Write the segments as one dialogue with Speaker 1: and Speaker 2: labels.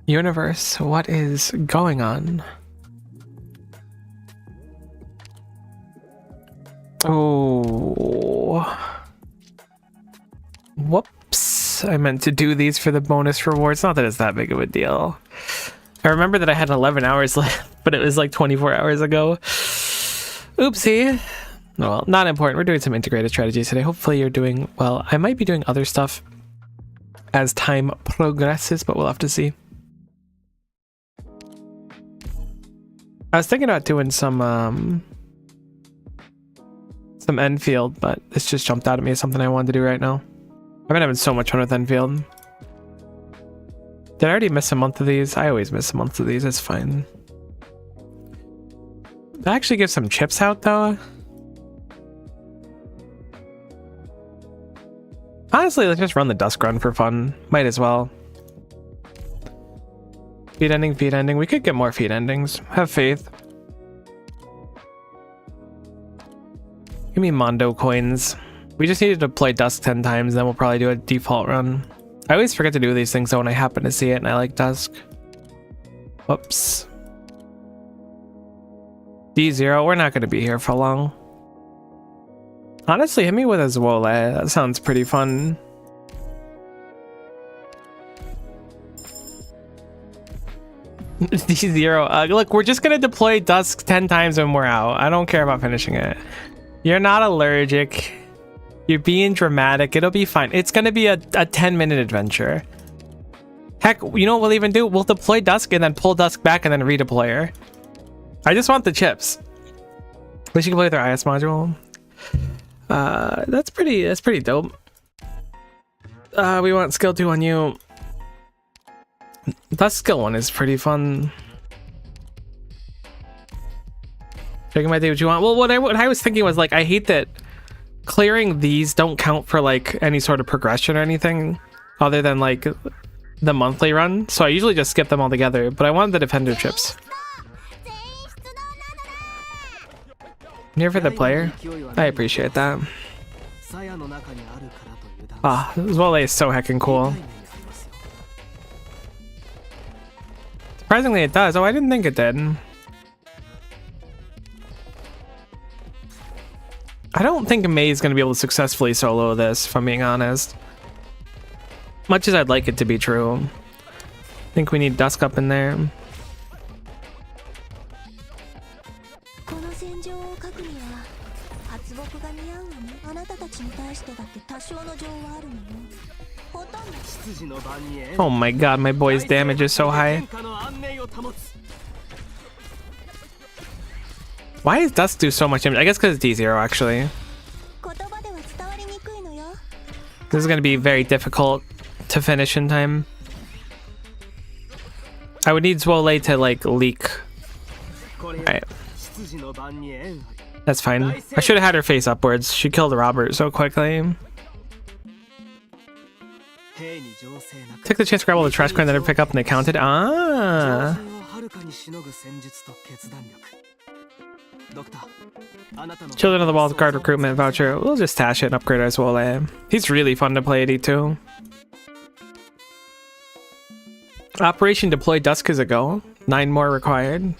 Speaker 1: Universe, what is going on? Oh. Whoops. I meant to do these for the bonus rewards. Not that it's that big of a deal. I remember that I had 11 hours left, but it was like 24 hours ago. Oopsie. Well, not important. We're doing some integrated strategies today. Hopefully you're doing well. I might be doing other stuff as time progresses, but we'll have to see. I was thinking about doing some Enfield, but this just jumped out at me as something I wanted to do right now. I've been having so much fun with Enfield. Did I already miss a month of these? I always miss a month of these. It's fine. Did I actually give some chips out though? Honestly, let's just run the Dusk Run for fun. Might as well. Feed ending, feed ending. We could get more feed endings. Have faith. Give me Mondo coins. We just needed to play Dusk 10 times, then we'll probably do a default run. I always forget to do these things though when I happen to see it and I like Dusk. Whoops. D0, we're not going to be here for long. Honestly, hit me with a Zwole. That sounds pretty fun. D0. Look, we're just going to deploy Dusk 10 times when we're out. I don't care about finishing it. You're not allergic. You're being dramatic. It'll be fine. It's going to be a 10-minute adventure. Heck, you know what we'll even do? We'll deploy Dusk and then pull Dusk back and then redeploy her. I just want the chips. We should play with our IS module. That's pretty dope. We want skill 2 on you. That skill 1 is pretty fun. Checking my day what you want. Well, what I was thinking was like, I hate that clearing these don't count for like any sort of progression or anything other than like the monthly run. So I usually just skip them all together, but I wanted the defender chips. I'm here for the player. I appreciate that. Ah, Zwole is so heckin' cool. Surprisingly it does. Oh, I didn't think it did. I don't think May is going to be able to successfully solo this, if I'm being honest. Much as I'd like it to be true. I think we need Dusk up in there. Oh my god, my boy's damage is so high. Why does Dusk do so much damage? I guess because it's D0 actually. This is going to be very difficult to finish in time. I would need Zwole to like leak. Alright. That's fine. I should have had her face upwards. She killed Robert so quickly. Took the chance to grab all the trash coins that I pick up and they counted. Ah. Children of the Wild Card recruitment voucher. We'll just stash it and upgrade our Zwole. He's really fun to play at E2. Operation deploy Dusk is a go. 9 more required.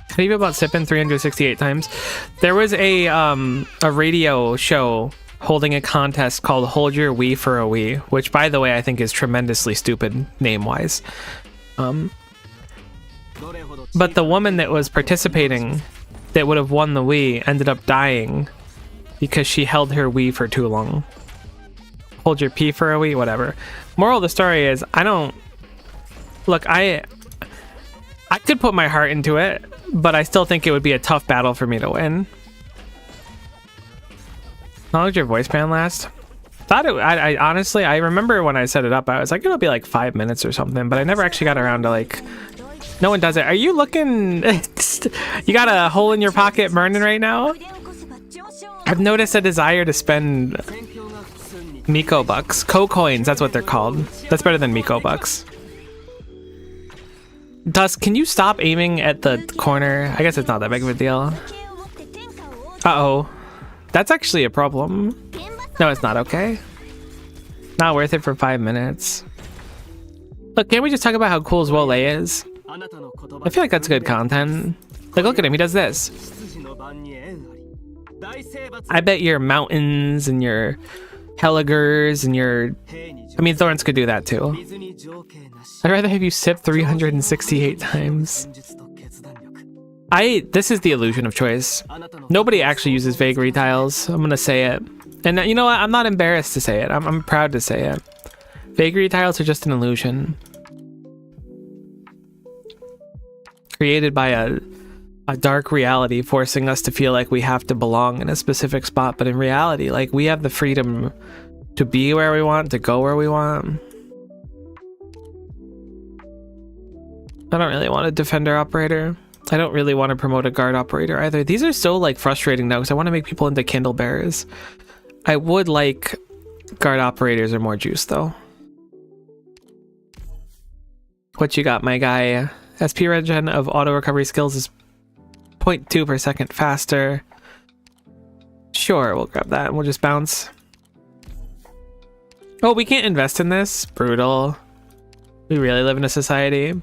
Speaker 1: How do you feel about sipping 368 times? There was a radio show holding a contest called Hold Your Wii for a Wii, which by the way I think is tremendously stupid name-wise. But the woman that was participating that would have won the Wii ended up dying because she held her Wii for too long. Hold your P for a Wii, whatever. Moral of the story is I don't... Look, I could put my heart into it, but I still think it would be a tough battle for me to win. How long did your voice ban last? I honestly, I remember when I set it up, I was like, it'll be like 5 minutes or something, but I never actually got around to like... No one does it. Are you looking... You got a hole in your pocket burning right now? I've noticed a desire to spend Miko bucks. Co-coins, that's what they're called. That's better than Miko bucks. Dusk, can you stop aiming at the corner? I guess it's not that big of a deal. Uh-oh. That's actually a problem. No, it's not okay. Not worth it for 5 minutes. Look, can't we just talk about how cool Zwole is? I feel like that's good content. Like, look at him, he does this. I bet your mountains and your Heligers and your... I mean, Thorns could do that too. I'd rather have you sip 368 times. This is the illusion of choice. Nobody actually uses vagary tiles. I'm gonna say it. And you know what? I'm not embarrassed to say it. I'm proud to say it. Vagary tiles are just an illusion. Created by a dark reality forcing us to feel like we have to belong in a specific spot. But in reality, like, we have the freedom to be where we want, to go where we want. I don't really want a defender operator. I don't really want to promote a guard operator either. These are so like frustrating now because I want to make people into candle bearers. I would like guard operators or more juice though. What you got, my guy? SP regen of auto recovery skills is 0.2 per second faster. Sure, we'll grab that and we'll just bounce. Oh, we can't invest in this? Brutal. We really live in a society.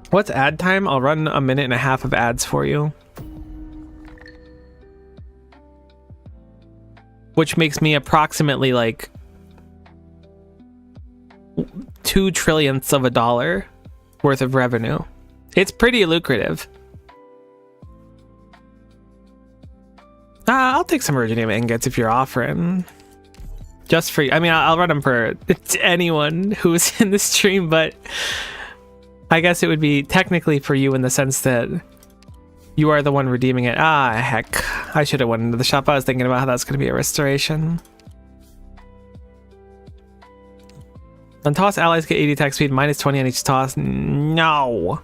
Speaker 1: What's ad time? I'll run 1.5 minutes of ads for you. Which makes me approximately like 2 trillionths of a dollar worth of revenue. It's pretty lucrative. I'll take some Iridium ingots if you're offering. Just for, I mean, I'll run them for anyone who's in the stream, but I guess it would be technically for you in the sense that you are the one redeeming it. Ah, heck. I should have went into the shop. I was thinking about how that's going to be a restoration. On toss, allies get 80 attack speed, minus 20 on each toss. No.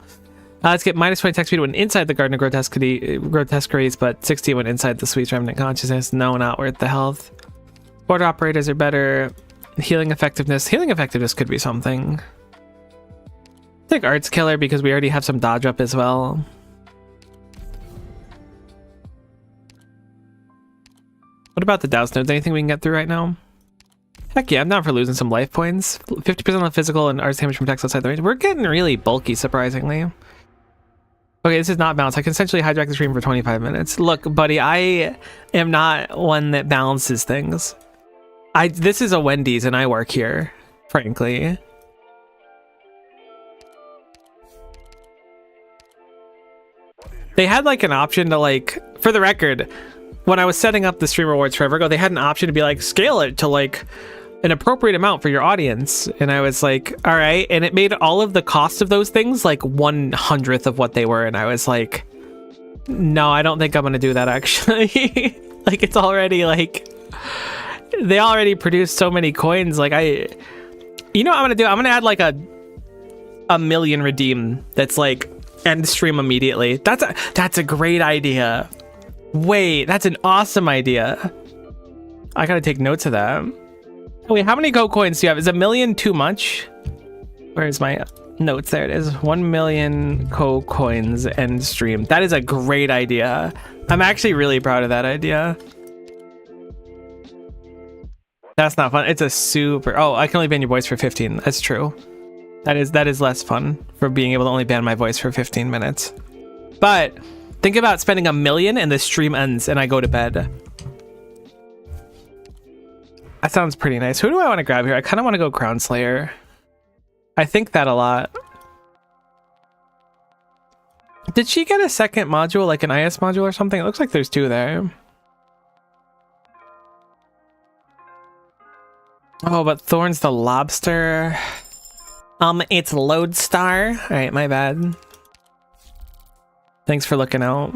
Speaker 1: Allies get minus 20 attack speed when inside the Garden of Grotesqueries, but 60 when inside the Sweet Remnant Consciousness. No, not worth the health. Border operators are better. Healing effectiveness. Healing effectiveness could be something. I think Arts Killer because we already have some dodge up as well. What about the Douse nodes? Anything we can get through right now? Heck yeah, I'm down for losing some life points. 50% on physical and arts damage from attacks outside the range. We're getting really bulky, surprisingly. Okay, this is not balanced. I can essentially hijack the stream for 25 minutes. Look, buddy, I am not one that balances things. This is a Wendy's and I work here, frankly. They had like an option to like, for the record, when I was setting up the stream rewards for Virgo, they had an option to be like, scale it to like an appropriate amount for your audience. And I was like, all right. And it made all of the cost of those things like 1/100th of what they were. And I was like, no, I don't think I'm going to do that actually. Like, it's already like, they already produced so many coins. Like you know what I'm going to do? I'm going to add like a million redeem that's like end stream immediately. That's a great idea. Wait, that's an awesome idea. I gotta take notes of that. Wait, how many Go coins do you have? Is 1 million too much? Where's my notes? There it is. 1 million Go coins end stream. That is a great idea. I'm actually really proud of that idea. That's not fun. It's a super... Oh, I can only ban your voice for 15. That's true. That is less fun for being able to only ban my voice for 15 minutes. But think about spending 1 million and the stream ends and I go to bed. That sounds pretty nice. Who do I want to grab here? I kind of want to go Crown Slayer. I think that a lot. Did she get a second module, like an IS module or something? It looks like there's 2 there. Oh, but Thorn's the lobster. It's Lodestar. All right, my bad. Thanks for looking out.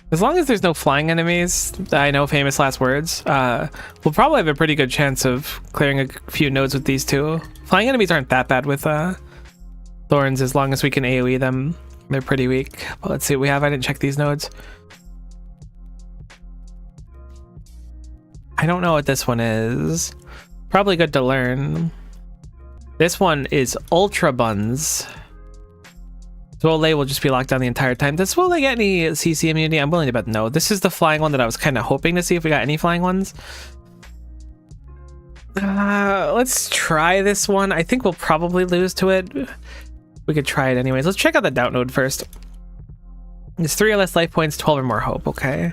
Speaker 1: As long as there's no flying enemies, I know famous last words, we'll probably have a pretty good chance of clearing a few nodes with these 2. Flying enemies aren't that bad with Thorns as long as we can AoE them. They're pretty weak. But let's see what we have. I didn't check these nodes. I don't know what this one is. Probably good to learn. This one is Ultra Buns. Zwole will just be locked down the entire time. Does Zwole get any CC immunity? I'm willing to bet no. This is the flying one that I was kind of hoping to see if we got any flying ones. Let's try this one. I think we'll probably lose to it. We could try it anyways. Let's check out the doubt node first. It's 3 or less life points, 12 or more hope. Okay.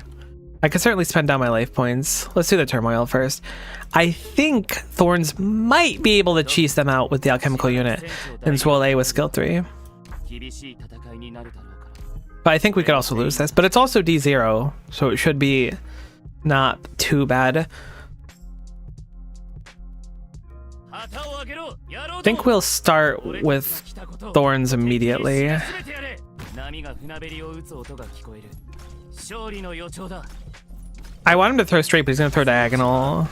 Speaker 1: I can certainly spend down my life points. Let's do the turmoil first. I think Thorns might be able to cheese them out with the alchemical unit and Zwole with skill 3. But I think we could also lose this. But it's also D0, so it should be not too bad. I think we'll start with Thorns immediately. I want him to throw straight, but he's gonna throw diagonal.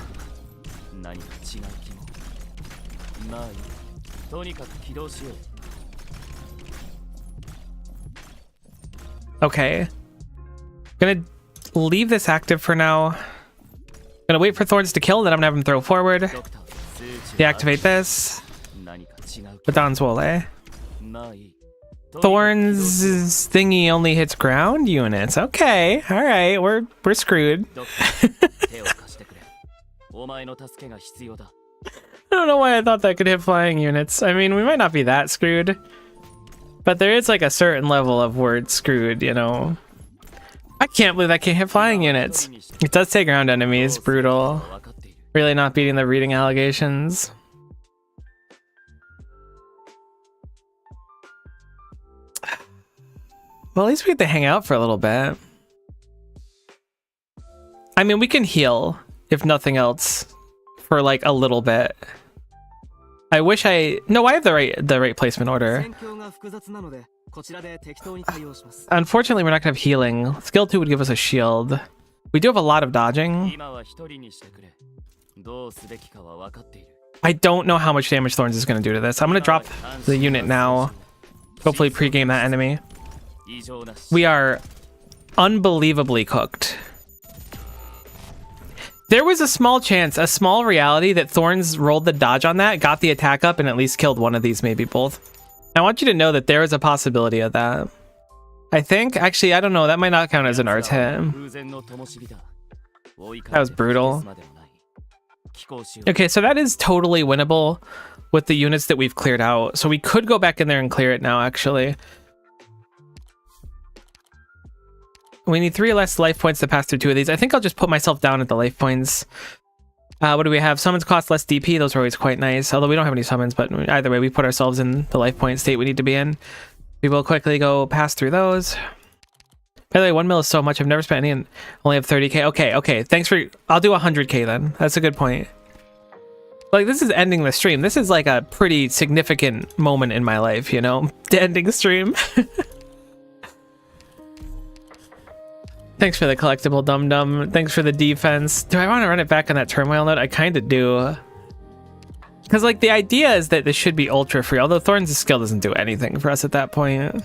Speaker 1: Okay. Gonna leave this active for now. Gonna wait for Thorns to kill, then I'm gonna have him throw forward. Deactivate this. Put down Zwole. Thorns' thingy only hits ground units. Okay, all right, we're screwed. I don't know why I thought that could hit flying units. I mean, we might not be that screwed, but there is like a certain level of word screwed, you know. I can't believe that can't hit flying units. It does take ground enemies. Brutal. Really not beating the reading allegations. Well, at least we get to hang out for a little bit. I mean, we can heal, if nothing else, for like a little bit. I wish no, I have the right placement order. Unfortunately, we're not gonna have healing. Skill 2 would give us a shield. We do have a lot of dodging. I don't know how much damage Thorns is gonna do to this. I'm gonna drop the unit now. Hopefully pre-game that enemy. We are unbelievably cooked. There was a small chance, a small reality that Thorns rolled the dodge on that, got the attack up, and at least killed one of these, maybe both. I want you to know that there is a possibility of that. I think, actually, I don't know, that might not count as an arts hit. That was brutal. Okay, so that is totally winnable with the units that we've cleared out. So we could go back in there and clear it now, actually. We need 3 less life points to pass through 2 of these. I think I'll just put myself down at the life points. What do we have? Summons cost less DP. Those are always quite nice. Although we don't have any summons, but either way, we put ourselves in the life point state we need to be in. We will quickly go pass through those. By the way, 1 mil is so much. I've never spent any and only have 30k. Okay. Thanks for... I'll do 100k then. That's a good point. Like, this is ending the stream. This is like a pretty significant moment in my life, you know? The ending stream. Thanks for the collectible, Dum Dum. Thanks for the defense. Do I want to run it back on that turmoil node? I kind of do. Because, like, the idea is that this should be ultra free, although Thorns' skill doesn't do anything for us at that point.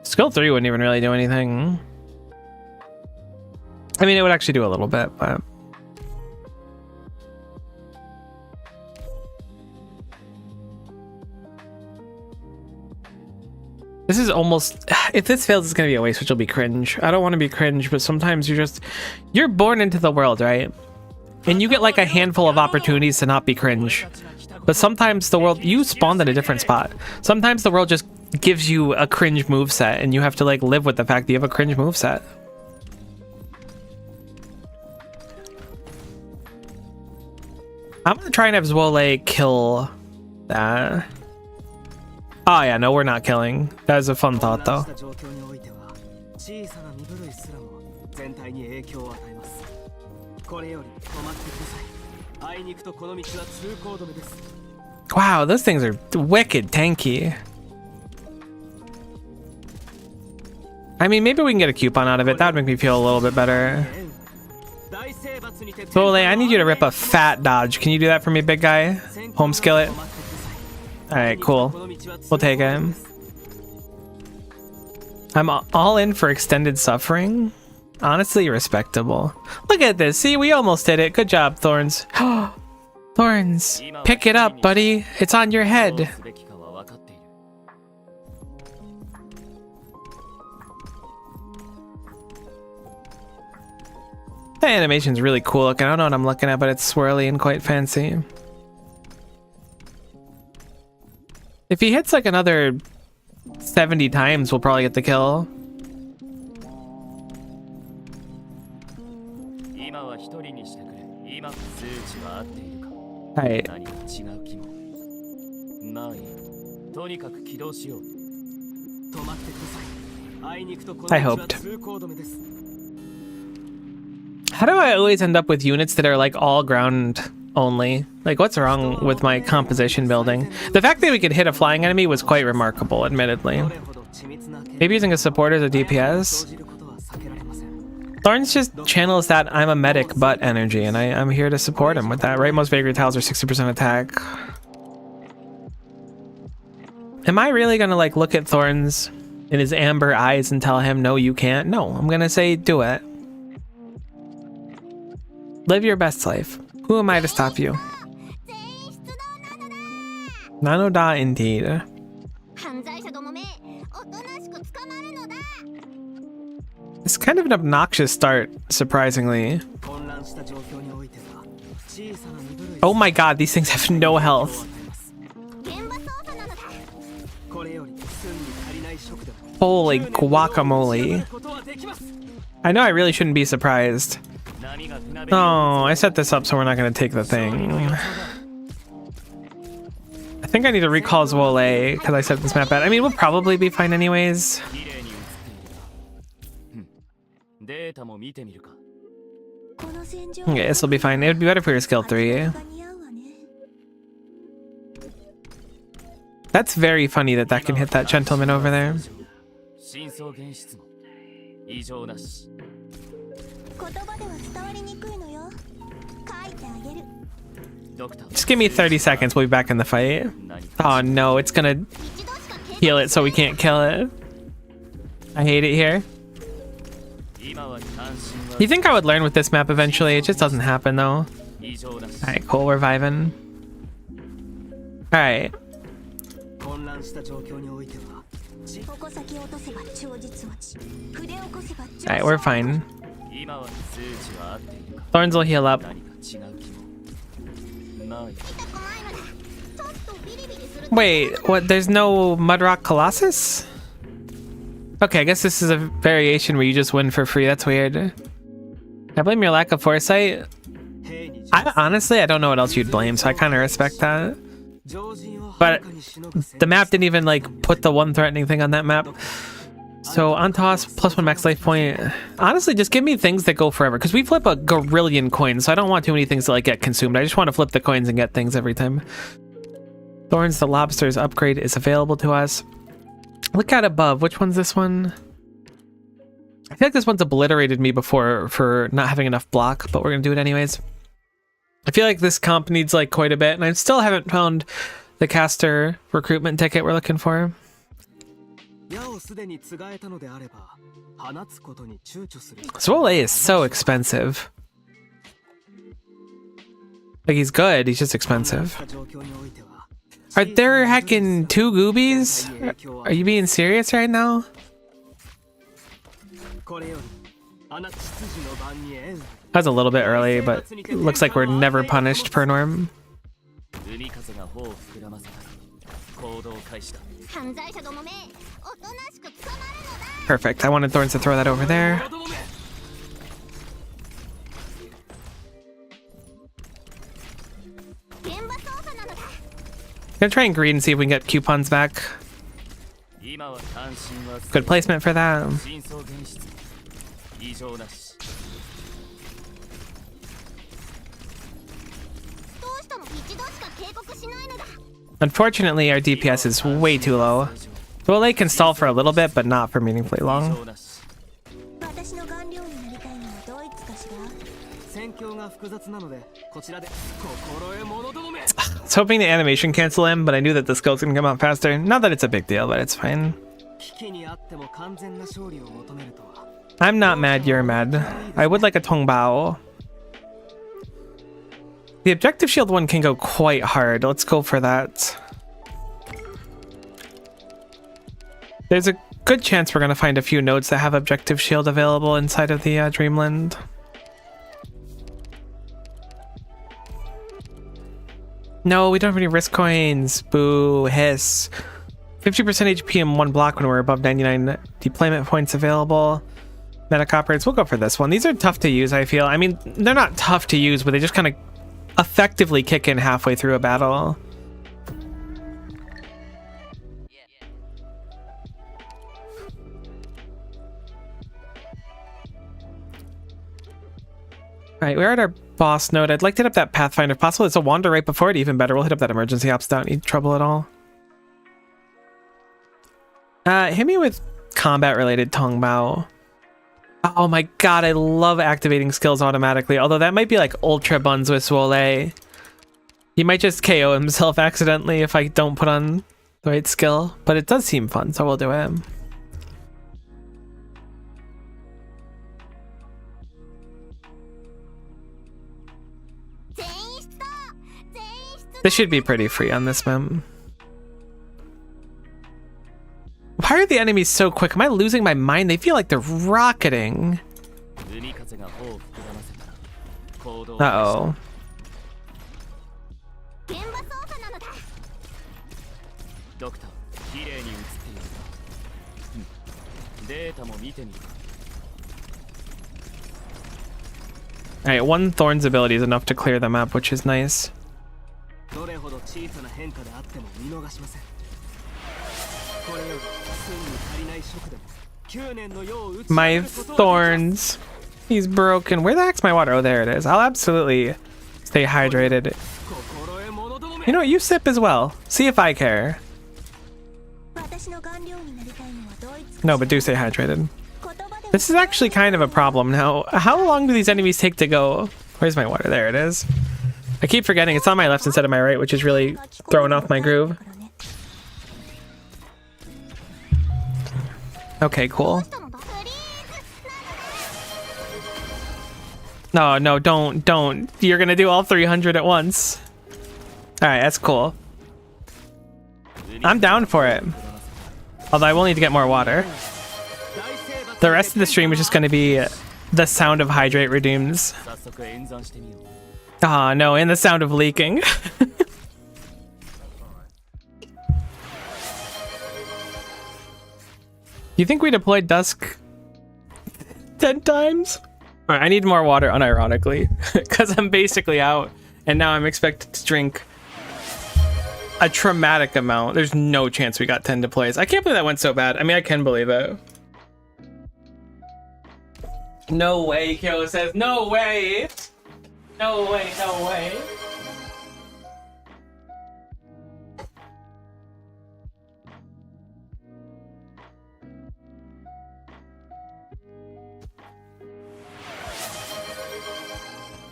Speaker 1: Skill 3 wouldn't even really do anything. I mean, it would actually do a little bit, but... This is almost... If this fails, it's going to be a waste, which will be cringe. I don't want to be cringe, but sometimes you're born into the world, right? And you get like a handful of opportunities to not be cringe. But sometimes the world... You spawned at a different spot. Sometimes the world just gives you a cringe moveset, and you have to like live with the fact that you have a cringe moveset. I'm going to try and have Zwole kill that. Oh yeah, no, we're not killing. That was a fun thought, though. Wow, those things are wicked tanky. I mean, maybe we can get a coupon out of it. That would make me feel a little bit better. Zwole, I need you to rip a fat dodge. Can you do that for me, big guy? Home skillet. Alright, cool. We'll take him. I'm all in for extended suffering. Honestly, respectable. Look at this. See, we almost did it. Good job, Thorns. Thorns, pick it up, buddy. It's on your head. That animation's really cool looking. I don't know what I'm looking at, but it's swirly and quite fancy. If he hits like another 70 times, we'll probably get the kill. Alright. I hoped. How do I always end up with units that are like all ground only? Like, what's wrong with my composition building? The fact that we could hit a flying enemy was quite remarkable, admittedly. Maybe using a support as a DPS? Thorns just channels that I'm a medic butt energy, and I'm here to support him with that, right? Most Vagary tiles are 60% attack. Am I really gonna like look at Thorns in his amber eyes and tell him, no, you can't? No, I'm gonna say, do it. Live your best life. Who am I to stop you? Nanoda indeed. It's kind of an obnoxious start, surprisingly. Oh my god, these things have no health. Holy guacamole. I know I really shouldn't be surprised. Oh, I set this up so we're not going to take the thing. I think I need to recall Zwole because I set this map out. I mean, we'll probably be fine anyways. Okay, this will be fine. It would be better for your skill 3. That's very funny that that can hit that gentleman over there. Just give me 30 seconds, we'll be back in the fight. Oh no, it's gonna heal it so we can't kill it. I hate it here. You think I would learn with this map eventually? It just doesn't happen though. Alright, cool, we're vibing. Alright. Alright, we're fine. Thorns will heal up. Wait, what? There's no Mudrock Colossus? Okay, I guess this is a variation where you just win for free. That's weird. I blame your lack of foresight. Honestly, I don't know what else you'd blame, so I kind of respect that. But the map didn't even like put the one threatening thing on that map. So on toss, +1 max life point. Honestly, just give me things that go forever, because we flip a gorillion coins, so I don't want too many things to like get consumed. I just want to flip the coins and get things every time. Thorns the Lobster's upgrade is available to us. Look at above. Which one's this one? I feel like this one's obliterated me before for not having enough block, but we're gonna do it anyways. I feel like this comp needs like quite a bit, and I still haven't found the caster recruitment ticket we're looking for. Zwole is so expensive. Like, he's good, he's just expensive. Are there heckin' 2 goobies? Are you being serious right now? That was a little bit early, but looks like we're never punished per norm. Perfect. I wanted Thorns to throw that over there. Gonna try and greed and see if we can get coupons back. Good placement for that. Unfortunately, our DPS is way too low. Zwole can stall for a little bit, but not for meaningfully long. I was hoping the animation cancel him, but I knew that the skill's gonna come out faster. Not that it's a big deal, but it's fine. I'm not mad, you're mad. I would like a Tongbao. The objective shield one can go quite hard. Let's go for that. There's a good chance we're gonna find a few nodes that have objective shield available inside of the Dreamland. No, we don't have any risk coins. Boo, hiss. 50% HP in one block when we're above 99 deployment points available. Meta coppers, we'll go for this one. These are tough to use, I feel. I mean, they're not tough to use, but they just kind of effectively kick in halfway through a battle. Alright, we're at our boss node. I'd like to hit up that Pathfinder if possible. It's a wander right before it, even better. We'll hit up that emergency ops. Don't need trouble at all. Hit me with combat-related Tongbao. Oh my god, I love activating skills automatically. Although that might be like Ultra Buns with Swole. He might just KO himself accidentally if I don't put on the right skill. But it does seem fun, so we'll do it. This should be pretty free on this map. Why are the enemies so quick? Am I losing my mind? They feel like they're rocketing. Uh-oh. Alright, one Thorn's ability is enough to clear the map, which is nice. My Thorns. He's broken. Where the heck's my water? Oh, there it is. I'll absolutely stay hydrated. You know what? You sip as well. See if I care. No, but do stay hydrated. This is actually kind of a problem now. How long do these enemies take to go? Where's my water? There it is. I keep forgetting it's on my left instead of my right, which is really throwing off my groove. Okay, cool. No, don't. You're gonna do all 300 at once. Alright, that's cool. I'm down for it. Although I will need to get more water. The rest of the stream is just gonna be the sound of hydrate redeems. Ah, no, and the sound of leaking. You think we deployed Dusk 10 times? Alright, I need more water unironically, because I'm basically out, and now I'm expected to drink a traumatic amount. There's no chance we got 10 deploys. I can't believe that went so bad. I mean, I can believe it. No way, Kyo says, no way! No way, no way.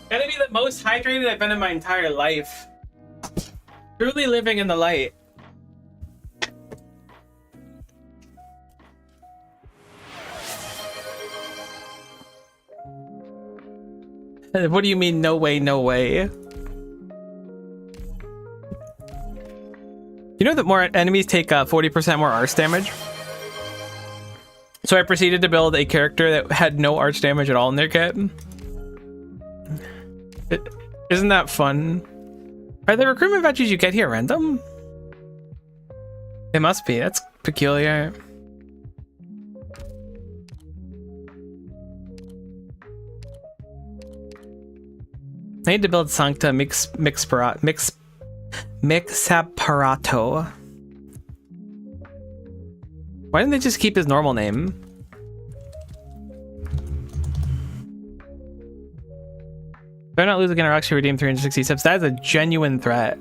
Speaker 1: Gotta be the most hydrated I've been in my entire life. Truly living in the light. What do you mean, no way, no way? You know that more enemies take 40% more arch damage? So I proceeded to build a character that had no arch damage at all in their kit. Isn't that fun? Are the recruitment badges you get here random? It must be. That's peculiar. I need to build Sancta Mixaparato. Why didn't they just keep his normal name? Better not lose again or actually redeem 360 steps. That is a genuine threat.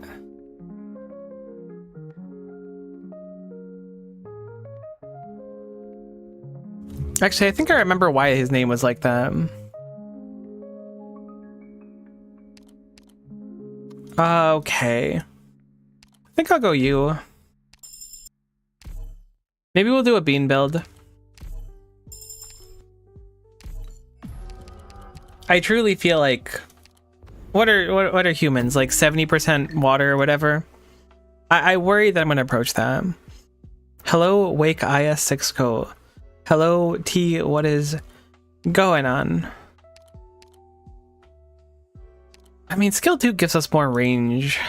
Speaker 1: Actually, I think I remember why his name was like that. Okay. I think I'll go you. Maybe we'll do a bean build. I truly feel like what are humans, like 70% water or whatever? I worry that I'm gonna approach that. Hello, Wake is6 Co. Hello, T, what is going on? I mean, skill 2 gives us more range.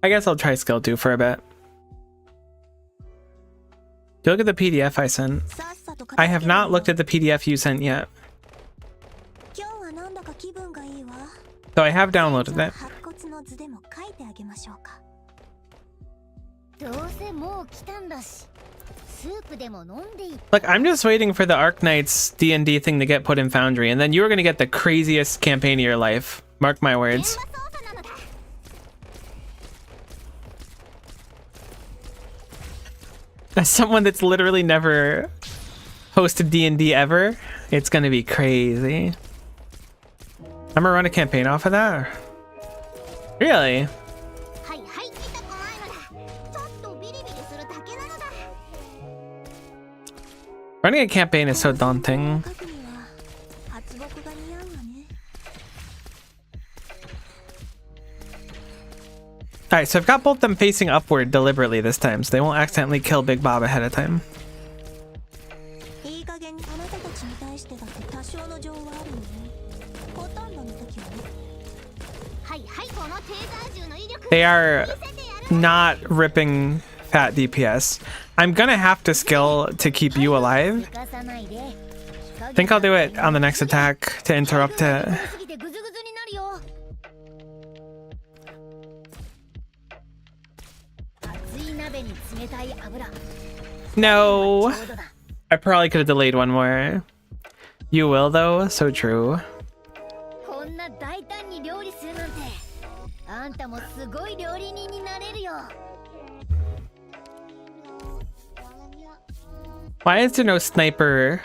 Speaker 1: I guess I'll try skill 2 for a bit. Do you look at the PDF I sent? I have not looked at the PDF you sent yet. So I have downloaded it. Look, I'm just waiting for the Arknights D&D thing to get put in Foundry, and then you're gonna get the craziest campaign of your life. Mark my words. As someone that's literally never hosted D&D ever, it's gonna be crazy. I'm gonna run a campaign off of that. Really? Running a campaign is so daunting. Alright, so I've got both them facing upward deliberately this time, so they won't accidentally kill Big Bob ahead of time. They are not ripping fat DPS. I'm gonna have to skill to keep you alive. I think I'll do it on the next attack to interrupt it. No! I probably could have delayed one more. You will though, so true. Why is there no sniper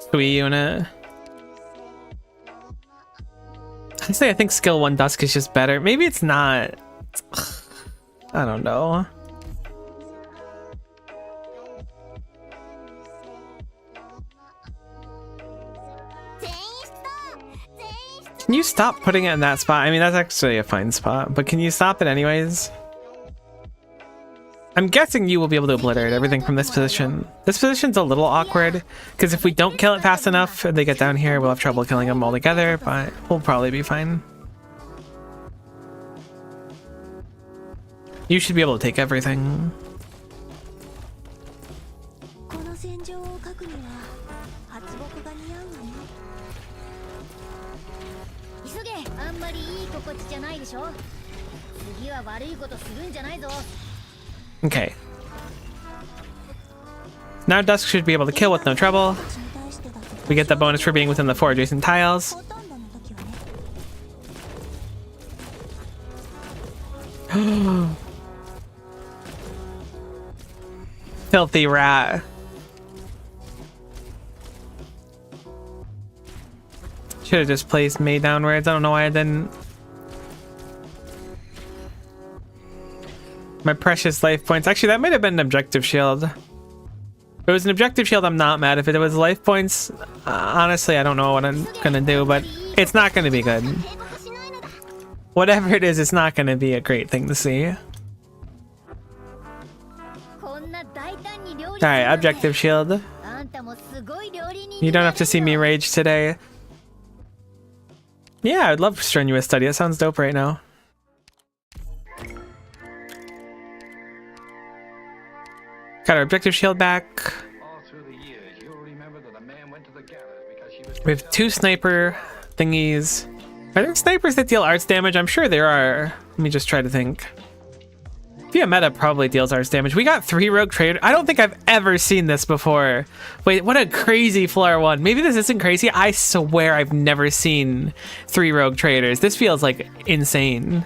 Speaker 1: Sui unit? Honestly, I think skill 1 Dusk is just better. Maybe it's not. I don't know. Can you stop putting it in that spot? I mean, that's actually a fine spot, but can you stop it anyways? I'm guessing you will be able to obliterate everything from this position. This position's a little awkward, because if we don't kill it fast enough and they get down here, we'll have trouble killing them all together, but we'll probably be fine. You should be able to take everything. Okay. Now Dusk should be able to kill with no trouble. We get the bonus for being within the 4 adjacent tiles. Filthy rat. Should have just placed May downwards. I don't know why I didn't. My precious life points. Actually, that might have been an objective shield. If it was an objective shield, I'm not mad. If it was life points, honestly, I don't know what I'm gonna do, but it's not gonna be good. Whatever it is, it's not gonna be a great thing to see. Alright, objective shield. You don't have to see me rage today. Yeah, I'd love strenuous study. That sounds dope right now. Got our objective shield back. We have 2 sniper thingies. Are there snipers that deal arts damage? I'm sure there are. Let me just try to think. Via meta probably deals arts damage. We got 3 rogue traders. I don't think I've ever seen this before. Wait, what a crazy floor one. Maybe this isn't crazy. I swear I've never seen 3 rogue traders. This feels like insane.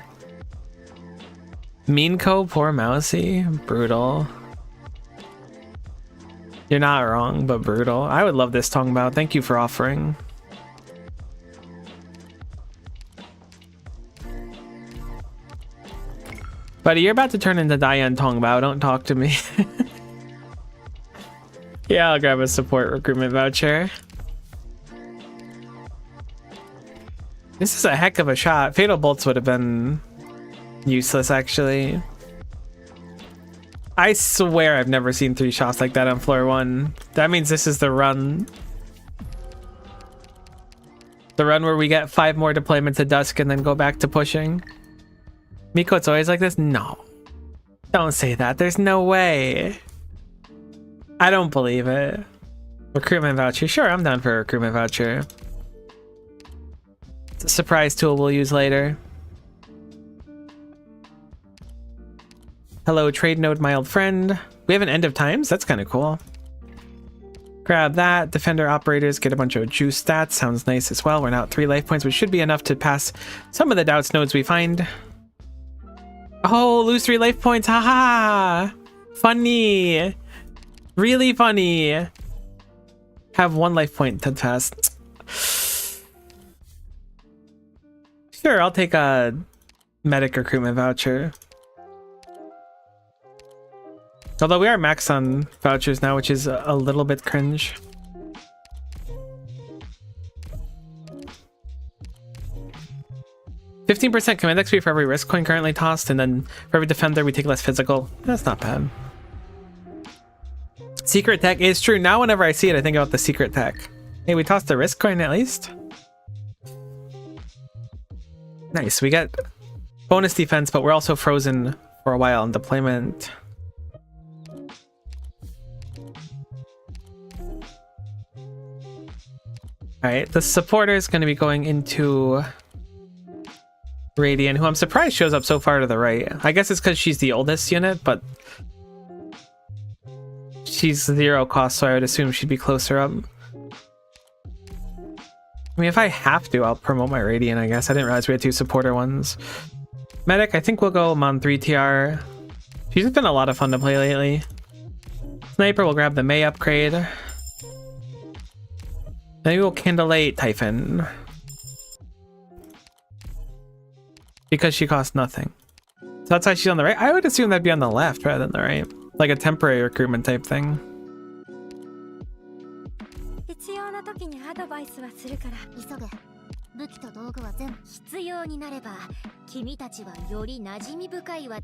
Speaker 1: Meanco, poor mousy, brutal. You're not wrong, but brutal. I would love this Tongbao. Thank you for offering. Buddy, you're about to turn into Diane Tongbao. Don't talk to me. Yeah, I'll grab a support recruitment voucher. This is a heck of a shot. Fatal bolts would have been useless, actually. I swear I've never seen 3 shots like that on floor 1. That means this is the run. The run where we get 5 more deployments at Dusk and then go back to pushing. Miko, it's always like this? No. Don't say that. There's no way. I don't believe it. Recruitment voucher. Sure, I'm down for a recruitment voucher. It's a surprise tool we'll use later. Hello, trade node, my old friend. We have an end of times? That's kind of cool. Grab that. Defender operators get a bunch of juice stats. Sounds nice as well. We're now at 3 life points, which should be enough to pass some of the doubts nodes we find. Oh, lose 3 life points. Haha. Funny. Really funny. Have 1 life point to pass. Sure, I'll take a medic recruitment voucher. Although we are max on vouchers now, which is a little bit cringe. %15 command XP for every risk coin currently tossed, and then for every defender we take less physical. That's not bad. Secret tech is true. Now whenever I see it, I think about the secret tech. Hey, we tossed the risk coin at least. Nice, we get bonus defense, but we're also frozen for a while in deployment. Alright, the supporter is going to be going into Radiant, who I'm surprised shows up so far to the right. I guess it's because she's the oldest unit, but she's 0 cost, so I would assume she'd be closer up. I mean, if I have to, I'll promote my Radiant, I guess. I didn't realize we had 2 supporter ones. Medic, I think we'll go Mon 3 TR. She's been a lot of fun to play lately. Sniper, we'll grab the May upgrade. Maybe we'll Candlelight Typhon. Because she costs nothing. So that's why she's on the right. I would assume that'd be on the left rather than the right. Like a temporary recruitment type thing.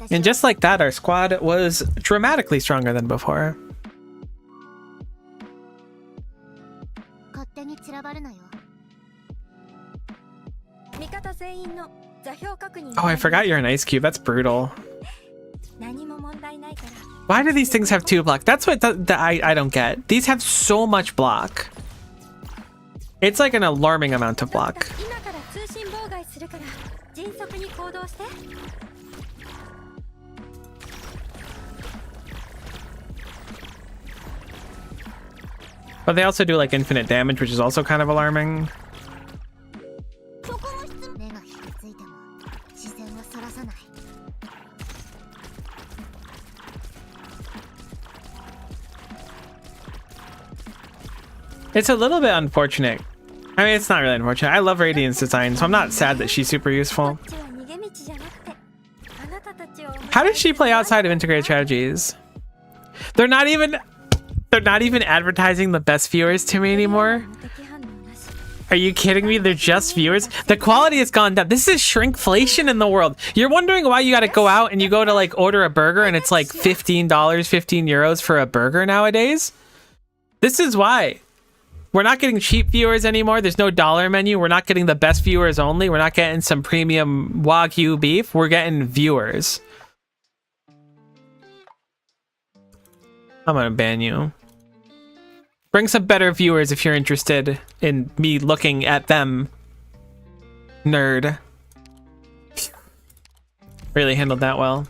Speaker 1: And just like that, our squad was dramatically stronger than before. Oh, I forgot you're an ice cube. That's brutal. Why do these things have 2 block? That's what I don't get. These have so much block. It's like an alarming amount of block. But they also do like infinite damage, which is also kind of alarming. It's a little bit unfortunate. I mean, it's not really unfortunate. I love Radiant's design, so I'm not sad that she's super useful. How does she play outside of integrated strategies? They're not even advertising the best viewers to me anymore. Are you kidding me? They're just viewers. The quality has gone down. This is shrinkflation in the world. You're wondering why you got to go out and you go to like order a burger and it's like $15, 15 euros for a burger nowadays. This is why. We're not getting cheap viewers anymore. There's no dollar menu. We're not getting the best viewers only. We're not getting some premium Wagyu beef. We're getting viewers. I'm gonna ban you. Bring some better viewers if you're interested in me looking at them. Nerd. Really handled that well.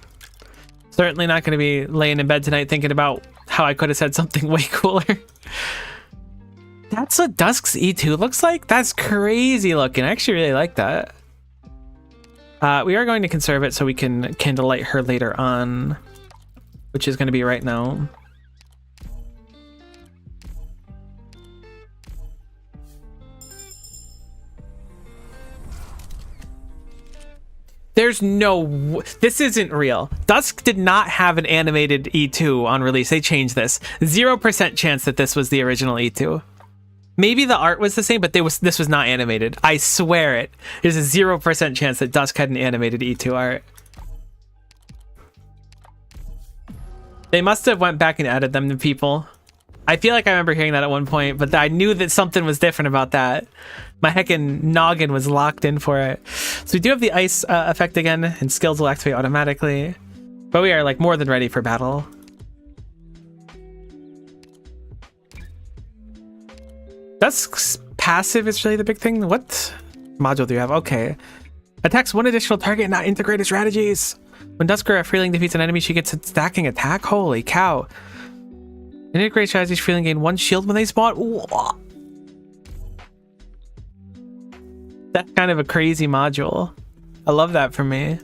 Speaker 1: Certainly not gonna be laying in bed tonight thinking about how I could have said something way cooler. That's what Dusk's E2 looks like? That's crazy looking. I actually really like that. We are going to conserve it so we can candlelight her later on, which is going to be right now. There's no... This isn't real. Dusk did not have an animated E2 on release. They changed this. 0% chance that this was the original E2. Maybe the art was the same, but this was not animated. I swear it. There's a 0% chance that Dusk had an animated E2 art. They must have went back and added them to people. I feel like I remember hearing that at one point, but I knew that something was different about that. My heckin' noggin was locked in for it. So we do have the ice effect again, and skills will activate automatically. But we are like more than ready for battle. Dusk's passive is really the big thing. What module do you have? Okay. Attacks one additional target, not integrated strategies. When Dusker Freeling defeats an enemy, she gets a stacking attack. Holy cow. Integrated strategies Freeling gain one shield when they spawn. Whoa. That's kind of a crazy module. I love that for me.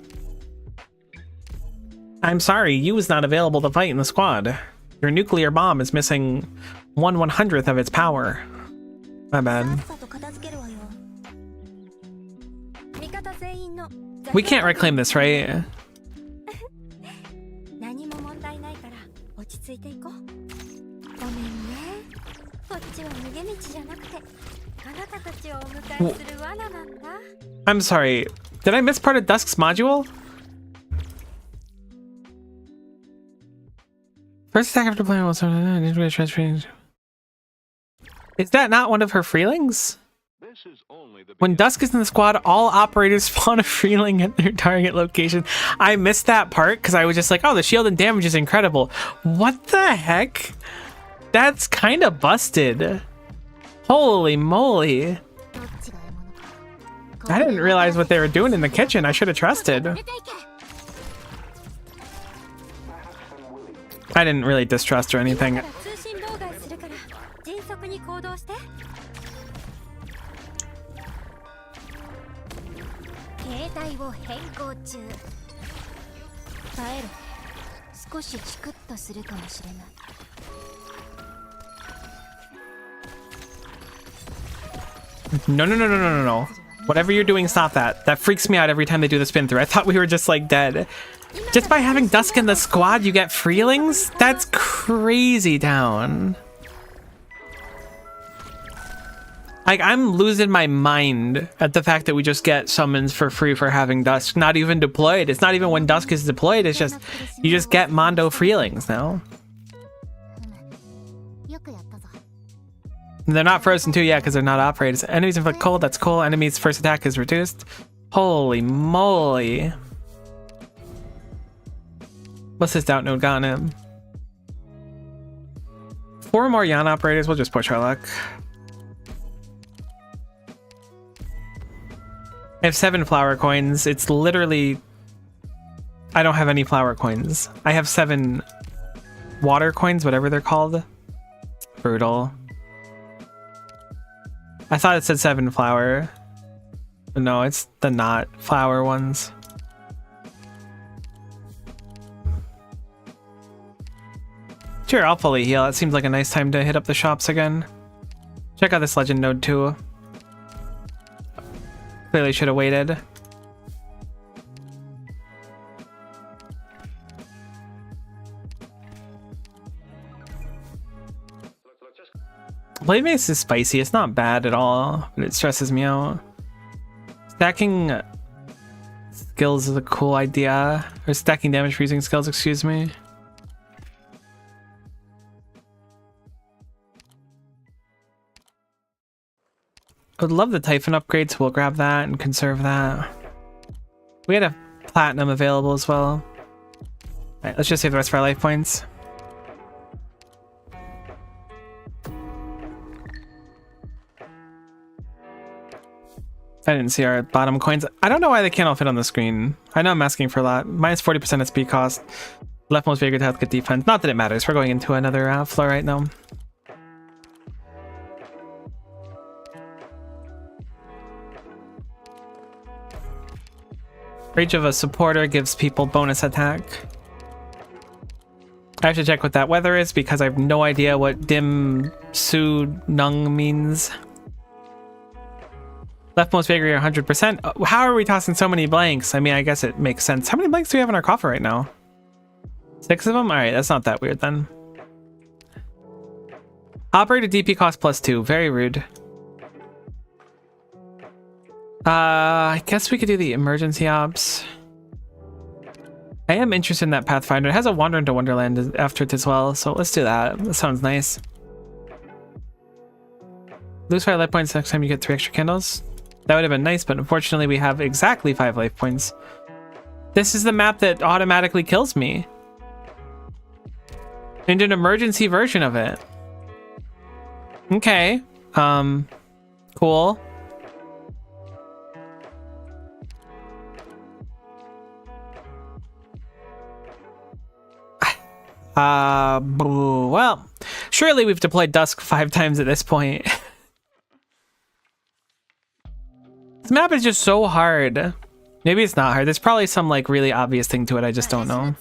Speaker 1: I'm sorry, you was not available to fight in the squad. Your nuclear bomb is missing 1/100th of its power. My bad. We can't reclaim this, right? I'm sorry. Did I miss part of Dusk's module? First attack after playing was Is that not one of her freelings? When Dusk is in the squad, all operators spawn a freeling at their target location. I missed that part because I was just like, oh, the shield and damage is incredible. What the heck? That's kind of busted. Holy moly. I didn't realize what they were doing in the kitchen. I should have trusted. I didn't really distrust or anything. No. Whatever you're doing, stop that. That freaks me out every time they do the spin through. I thought we were just like dead. Just by having Dusk in the squad, you get freelings? That's crazy town. Like, I'm losing my mind at the fact that we just get summons for free for having Dusk not even deployed. It's not even when Dusk is deployed, it's just, you just get Mondo freelings now. They're not frozen too, yeah, because they're not operators. Enemies inflict cold, that's cool. Enemies' first attack is reduced. Holy moly. What's this doubt node got him? 4 more Yan operators, we'll just push our luck. I have 7 flower coins. It's literally... I don't have any flower coins. I have 7 water coins, whatever they're called. Brutal. I thought it said 7 flower. But no, it's the not flower ones. Sure, I'll fully heal. It seems like a nice time to hit up the shops again. Check out this legend node too. Clearly should have waited. Blade Mace is spicy. It's not bad at all, but it stresses me out. Stacking skills is a cool idea. Or stacking damage for using skills, excuse me. I would love the Typhon upgrade, so we'll grab that and conserve that. We had a platinum available as well. Alright, let's just save the rest of our life points. I didn't see our bottom coins. I don't know why they can't all fit on the screen. I know I'm asking for a lot. Minus 40% SP cost. Leftmost figure to have good defense. Not that it matters. We're going into another floor right now. Rage of a supporter gives people bonus attack. I have to check what that weather is because I have no idea what Dim Su Nung means. Leftmost vagary 100%. How are we tossing so many blanks? I mean, I guess it makes sense. How many blanks do we have in our coffer right now? 6 of them? Alright, that's not that weird then. Operator DP cost +2. Very rude. I guess we could do the emergency ops. I am interested in that Pathfinder. It has a Wander into Wonderland after it as well, so let's do that. That sounds nice. Lose 5 life points next time you get 3 extra candles. That would have been nice, but unfortunately we have exactly 5 life points. This is the map that automatically kills me. And an emergency version of it. Okay. Cool. Well, surely we've deployed Dusk 5 times at this point. This map is just so hard. Maybe it's not hard. There's probably some like really obvious thing to it. I just don't know.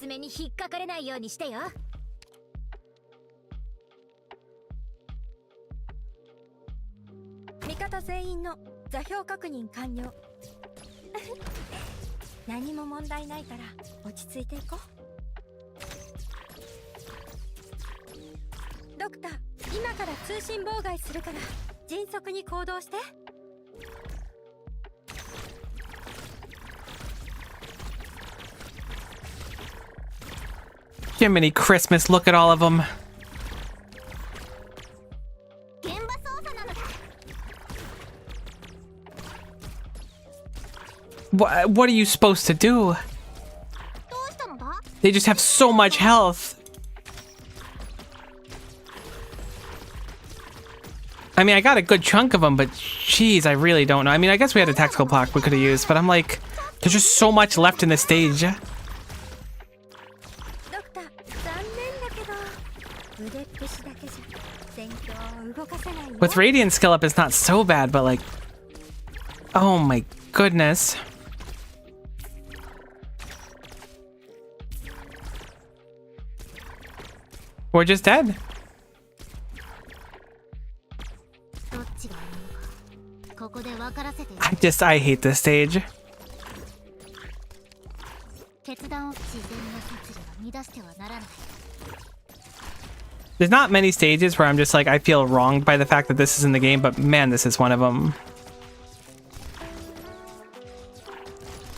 Speaker 1: Jiminy Christmas, look at all of them. What are you supposed to do? They just have so much health. I mean, I got a good chunk of them, but geez, I really don't know. I mean, I guess we had a tactical block we could have used, but I'm like, there's just so much left in the stage. With Radiant skill up, it's not so bad, but like, oh my goodness. We're just dead. I hate this stage. There's not many stages where I'm just like, I feel wronged by the fact that this is in the game, but man, this is one of them.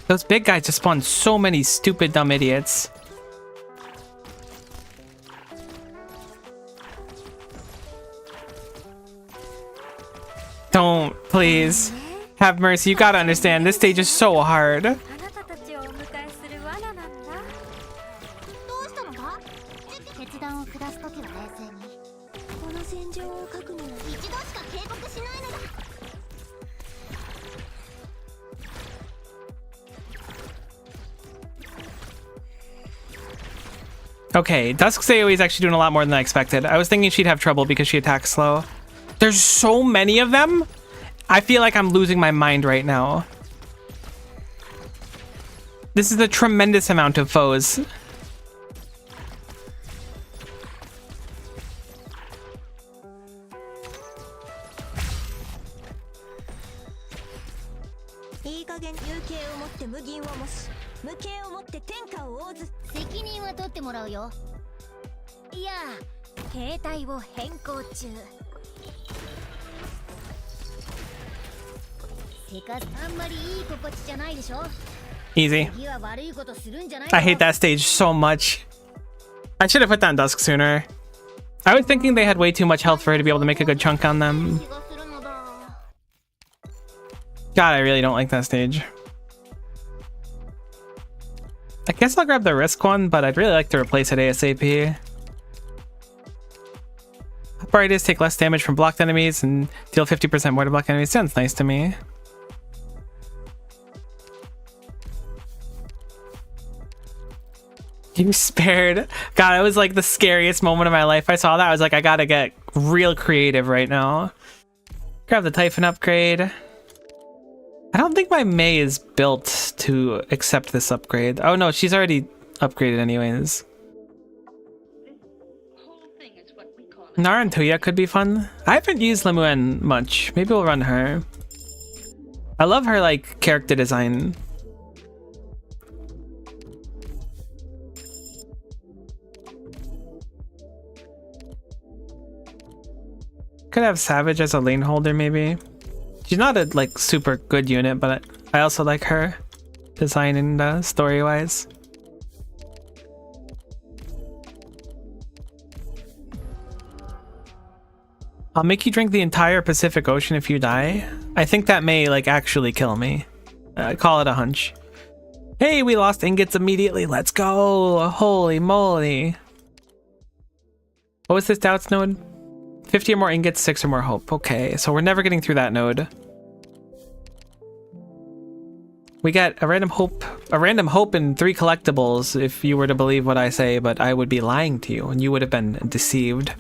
Speaker 1: Those big guys just spawn so many stupid, dumb idiots. Don't, please. Have mercy. You gotta understand, this stage is so hard. Okay, Dusk's AoE is actually doing a lot more than I expected. I was thinking she'd have trouble because she attacks slow. There's so many of them. I feel like I'm losing my mind right now. This is a tremendous amount of foes. Easy. I hate that stage so much. I should have put down Dusk sooner. I was thinking they had way too much health for her to be able to make a good chunk on them. God, I really don't like that stage. I guess I'll grab the risk one, but I'd really like to replace it ASAP. Upright take less damage from blocked enemies and deal 50% more to blocked enemies. Sounds nice to me. You spared. God, that was like the scariest moment of my life. I saw that. I was like, I gotta get real creative right now. Grab the Typhon upgrade. I don't think my Mei is built to accept this upgrade. Oh no, she's already upgraded anyways. Nara and Tuya could be fun. I haven't used Lemuen much. Maybe we'll run her. I love her like character design. Could have Savage as a lane holder maybe. She's not a like super good unit, but I also like her design and story wise. I'll make you drink the entire Pacific Ocean if you die. I think that may like actually kill me. I call it a hunch. Hey, we lost ingots immediately. Let's go. Holy moly. What was this doubts node? 50 or more ingots, 6 or more hope. Okay, so we're never getting through that node. We got a random hope and 3 collectibles if you were to believe what I say, but I would be lying to you and you would have been deceived.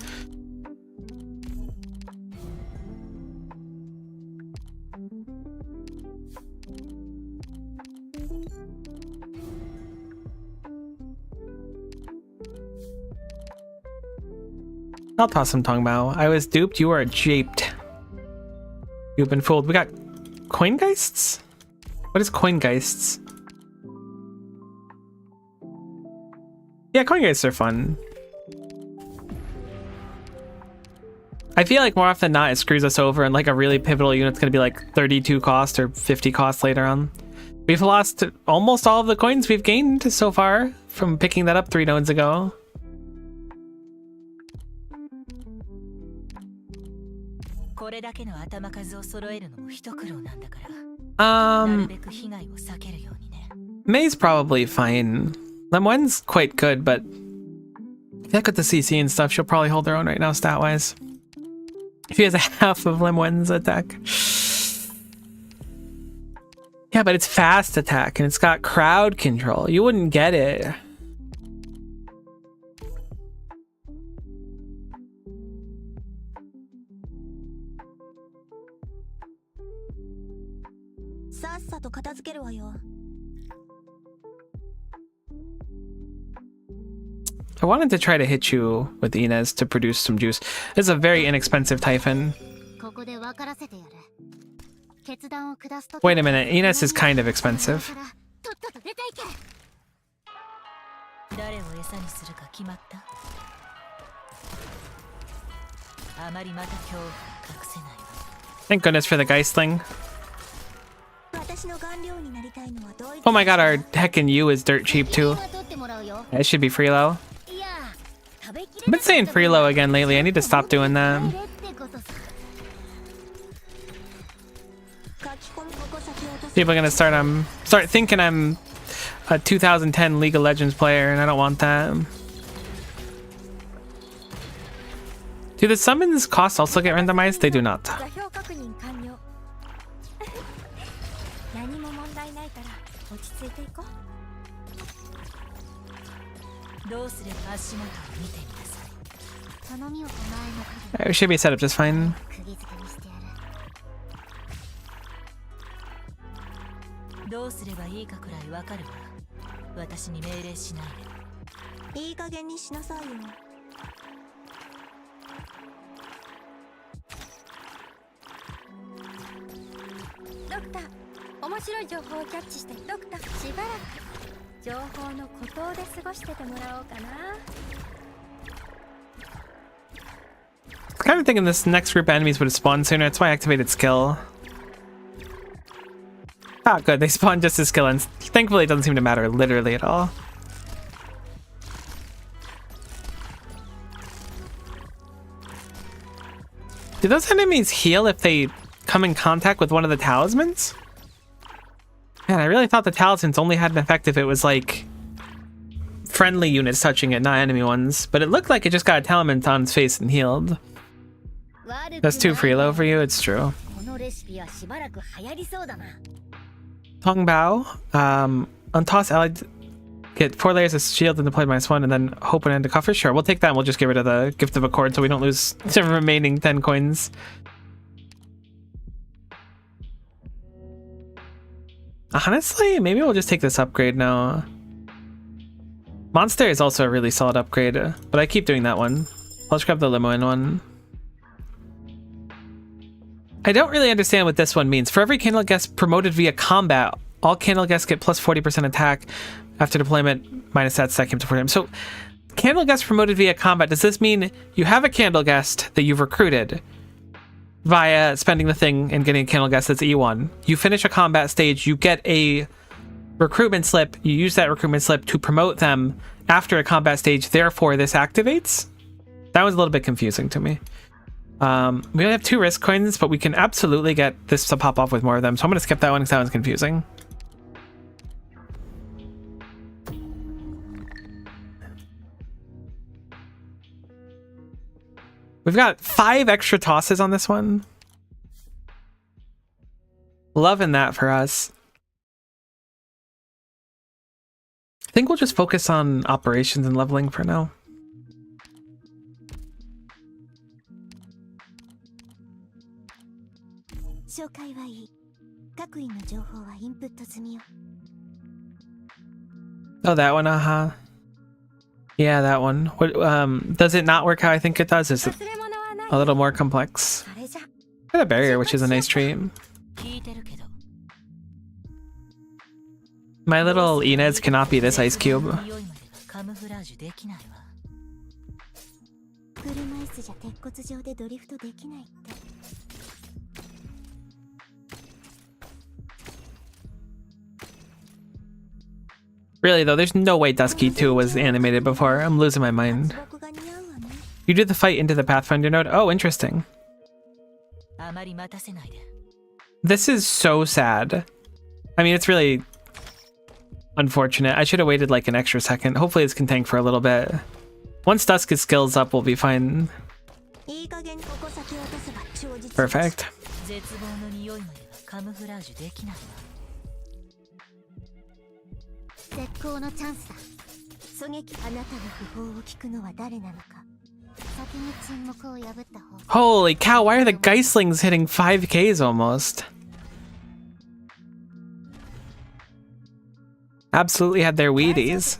Speaker 1: I'll toss some Tongbao. I was duped, you are japed. You've been fooled. We got Coingeists? What is Coingeists? Yeah, Coingeists are fun. I feel like more often than not it screws us over and like a really pivotal unit's gonna be like 32 cost or 50 cost later on. We've lost almost all of the coins we've gained so far from picking that up 3 nodes ago. May's probably fine. Lemoine's quite good, but I feel like with the CC and stuff, she'll probably hold her own right now stat-wise. If he has a half of Lemoine's attack. Yeah, but it's fast attack and it's got crowd control. You wouldn't get it. I wanted to try to hit you with Inez to produce some juice. This is a very inexpensive Typhon. Wait a minute, Inez is kind of expensive. Thank goodness for the Geistling. Oh my god, our heckin' U is dirt cheap too. It should be Freelo. I've been saying Freelo again lately. I need to stop doing that. People are gonna start thinking I'm a 2010 League of Legends player, and I don't want that. Do the summons costs also get randomized? They do not. We should be set up just fine. Kind of thinking this next group of enemies would have spawned sooner. That's why I activated skill. Ah, good. They spawned just as skill, and thankfully it doesn't seem to matter literally at all. Do those enemies heal if they come in contact with one of the talismans? Man, I really thought the talismans only had an effect if it was like friendly units touching it, not enemy ones. But it looked like it just got a talisman on its face and healed. That's too Freelo for you, it's true. Tongbao, untoss allied, get 4 layers of shield and deploy -1, and then hope and end to coffers. Sure, we'll take that and we'll just get rid of the gift of accord so we don't lose the remaining 10 coins. Honestly, maybe we'll just take this upgrade now. Monster is also a really solid upgrade, but I keep doing that one. I'll just grab the limo in one. I don't really understand what this one means. For every candle guest promoted via combat, all candle guests get plus 40% attack after deployment, minus that second to him. So, candle guests promoted via combat, does this mean you have a candle guest that you've recruited via spending the thing and getting a candle guest that's E1? You finish a combat stage, you get a recruitment slip, you use that recruitment slip to promote them after a combat stage, therefore this activates? That was a little bit confusing to me. We only have 2 risk coins, but we can absolutely get this to pop off with more of them, so I'm going to skip that one because that one's confusing. We've got 5 extra tosses on this one. Loving that for us. I think we'll just focus on operations and leveling for now. Oh, that one, yeah, that one. What, does it not work how I think it does? Is it a little more complex? Got a barrier, which is a nice treat. My little Inez cannot be this ice cube. Really though, there's no way Dusky 2 was animated before. I'm losing my mind. You did the fight into the Pathfinder node? Oh, interesting. This is so sad. I mean, it's really unfortunate. I should have waited like an extra second. Hopefully this can tank for a little bit. Once Dusk's skills up, we'll be fine. Perfect. Holy cow, why are the Geislings hitting 5Ks almost? Absolutely had their Wheaties.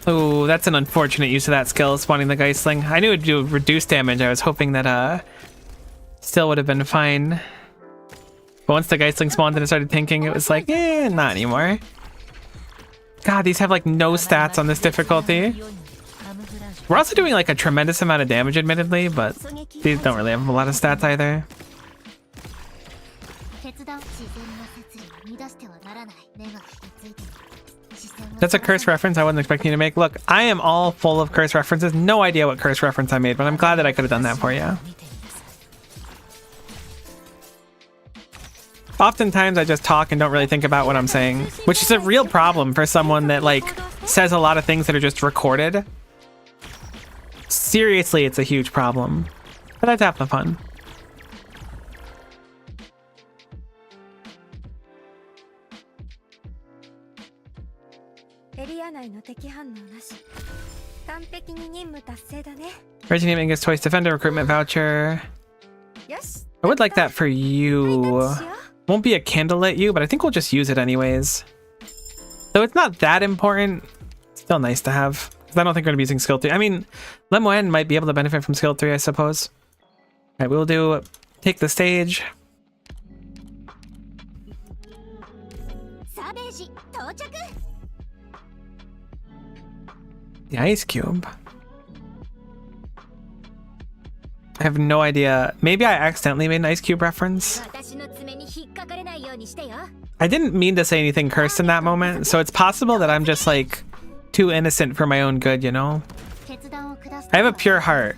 Speaker 1: Oh, that's an unfortunate use of that skill, spawning the Geistling. I knew it would do reduced damage. I was hoping that still would have been fine. But once the Geistling spawned and it started tanking, it was like, not anymore. God, these have like no stats on this difficulty. We're also doing like a tremendous amount of damage, admittedly, but these don't really have a lot of stats either. That's a curse reference I wasn't expecting you to make. Look, I am all full of curse references. No idea what curse reference I made, but I'm glad that I could have done that for you. Oftentimes I just talk and don't really think about what I'm saying, which is a real problem for someone that like says a lot of things that are just recorded. Seriously, it's a huge problem. But that's half the fun. Originating against Toys Defender recruitment voucher. I would like that for you. Won't be a candlelit you, but I think we'll just use it anyways. Though it's not that important, still nice to have. I don't think we're going to be using skill 3. I mean, Lemoine might be able to benefit from skill 3, I suppose. Alright, we'll do take the stage. The ice cube. I have no idea. Maybe I accidentally made an ice cube reference. I didn't mean to say anything cursed in that moment, so it's possible that I'm just like too innocent for my own good, you know? I have a pure heart.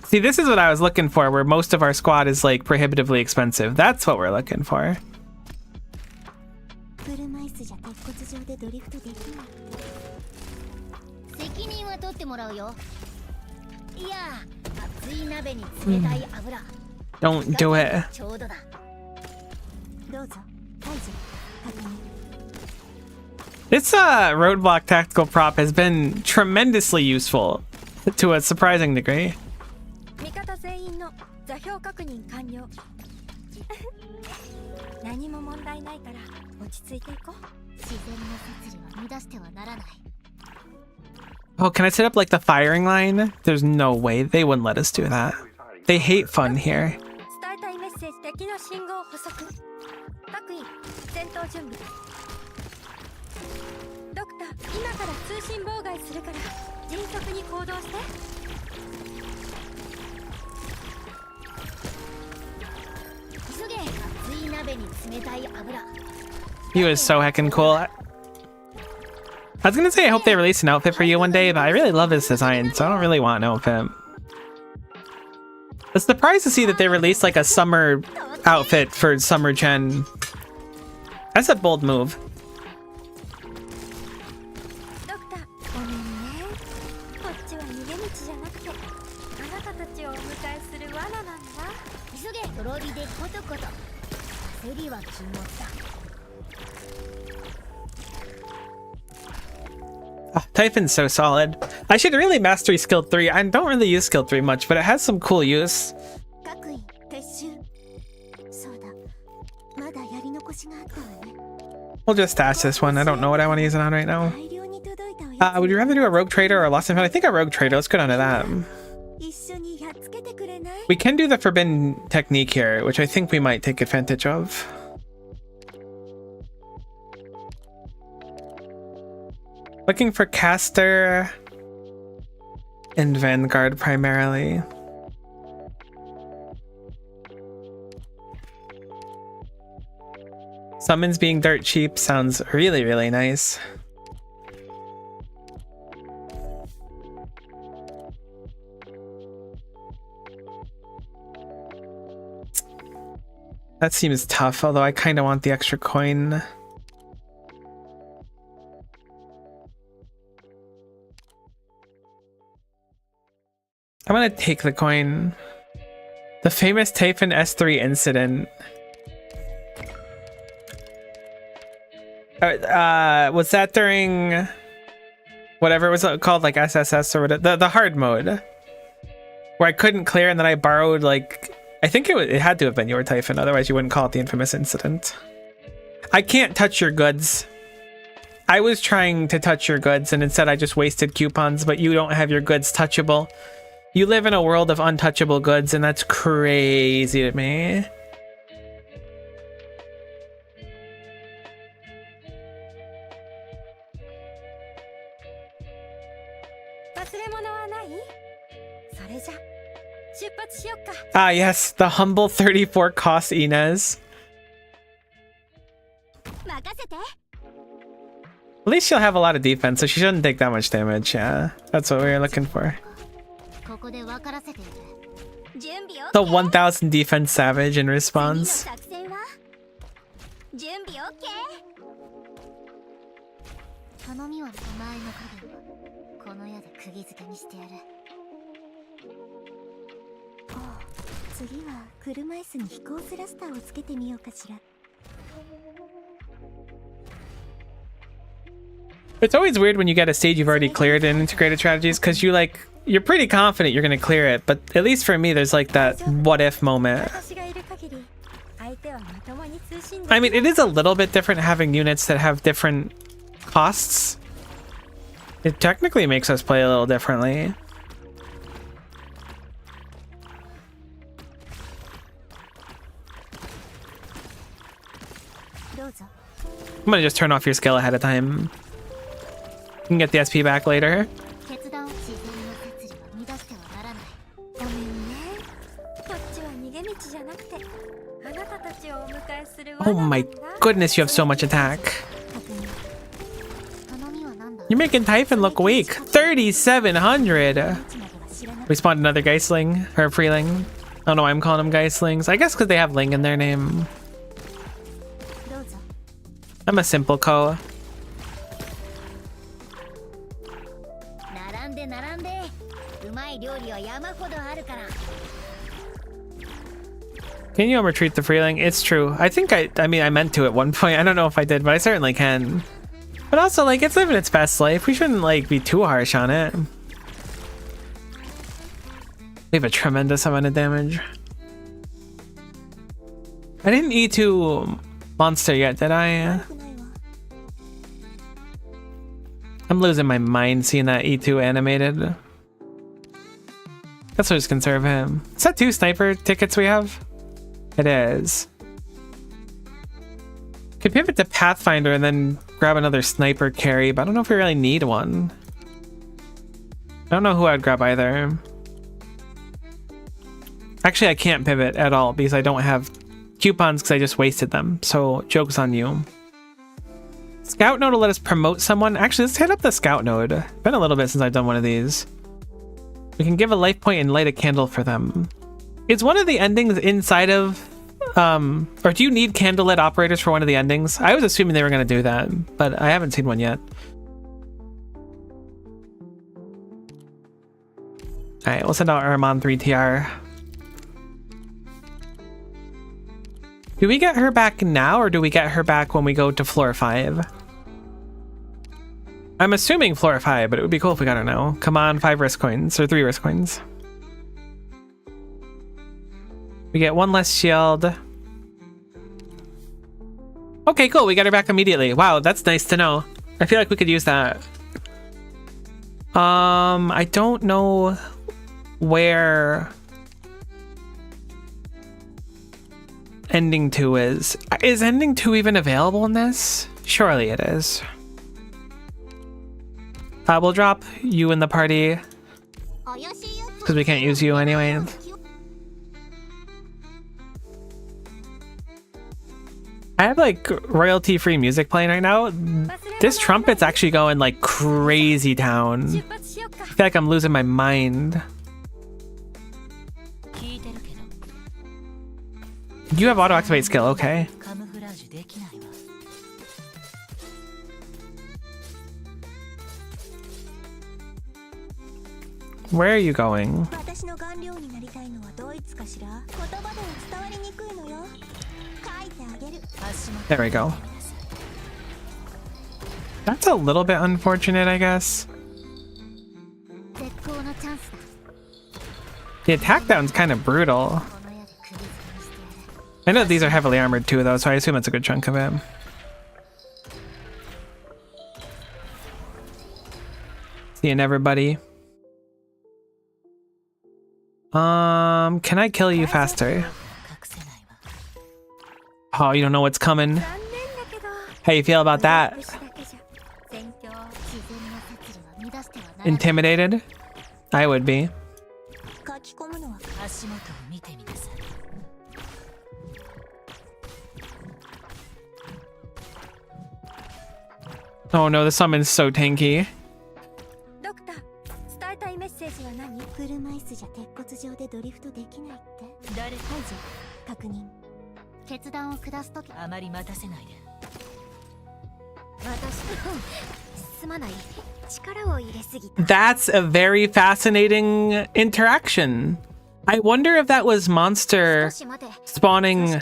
Speaker 1: See, this is what I was looking for, where most of our squad is like prohibitively expensive. That's what we're looking for. Don't do it. This roadblock tactical prop has been tremendously useful to a surprising degree. Oh, can I set up like the firing line? There's no way. They wouldn't let us do that. They hate fun here. He was so heckin' cool. I was gonna say I hope they release an outfit for you one day, but I really love his design, so I don't really want an outfit. was surprised to see that they released like a summer outfit for summer gen. That's a bold move. Oh, Typhon's so solid. I should really mastery skill 3. I don't really use skill 3 much, but it has some cool use. We'll just stash this one. I don't know what I want to use it on right now. Would you rather do a rogue trader or a lost and found? I think a rogue trader. Let's go down to that. We can do the forbidden technique here, which I think we might take advantage of. Looking for caster and Vanguard primarily. Summons being dirt cheap sounds really, really nice. That seems tough, although I kind of want the extra coin. I'm gonna take the coin. The famous Typhon S3 incident. Was that during whatever it was called, like SSS or whatever, the hard mode, where I couldn't clear and then I borrowed, like, I think it had to have been your Typhon, otherwise you wouldn't call it the infamous incident. I can't touch your goods. I was trying to touch your goods and instead I just wasted coupons, but you don't have your goods touchable. You live in a world of untouchable goods and that's crazy to me. Ah yes, the humble 34 cost Inez. At least she'll have a lot of defense, so she shouldn't take that much damage. Yeah, that's what we were looking for. The 1000 defense savage in response. It's always weird when you get a stage you've already cleared in integrated strategies, because you're pretty confident you're going to clear it, but at least for me there's like that what if moment. I mean, it is a little bit different having units that have different costs. It technically makes us play a little differently. I'm gonna just turn off your skill ahead of time. You can get the SP back later. Oh my goodness, you have so much attack. You're making Typhon look weak. 3,700. We spawned another Geistling, or Freeling. I don't know why I'm calling them Geistlings. I guess because they have Ling in their name. I'm a simple Ko. Can you retreat the Freeling? It's true. I think I mean, I meant to at one point. I don't know if I did, but I certainly can. But also, like, it's living its best life. We shouldn't, like, be too harsh on it. We have a tremendous amount of damage. I didn't E2 monster yet, did I? I'm losing my mind seeing that E2 animated. Guess we'll just conserve him. Is that 2 sniper tickets we have? It is. Could pivot to Pathfinder and then grab another sniper carry, but I don't know if we really need one. I don't know who I'd grab either. Actually, I can't pivot at all because I don't have coupons because I just wasted them. So, joke's on you. Scout node will let us promote someone. Actually, let's hit up the scout node. Been a little bit since I've done one of these. We can give a life point and light a candle for them. Is one of the endings inside of or do you need candlelit operators for one of the endings? I was assuming they were going to do that, but I haven't seen one yet. All right, we'll send out Armand 3TR. Do we get her back now, or do we get her back when we go to floor 5? I'm assuming floor 5, but it would be cool if we got her now. Come on, 5 risk coins, or 3 risk coins. We get 1 less shield. Okay, cool. We got her back immediately. Wow, that's nice to know. I feel like we could use that. I don't know where ending 2 is. Is ending 2 even available in this? Surely it is. We'll drop you in the party because we can't use you anyway. I have like royalty-free music playing right now. This trumpet's actually going like crazy town. I feel like I'm losing my mind. You have auto-activate skill, okay. Where are you going? There we go. That's a little bit unfortunate, I guess. The attack down's kind of brutal. I know these are heavily armored too, though, so I assume it's a good chunk of it. Seeing everybody. Can I kill you faster? Oh, you don't know what's coming. How you feel about that? Intimidated? I would be. Oh no, the summon's so tanky. That's a very fascinating interaction. I wonder if that was Monster spawning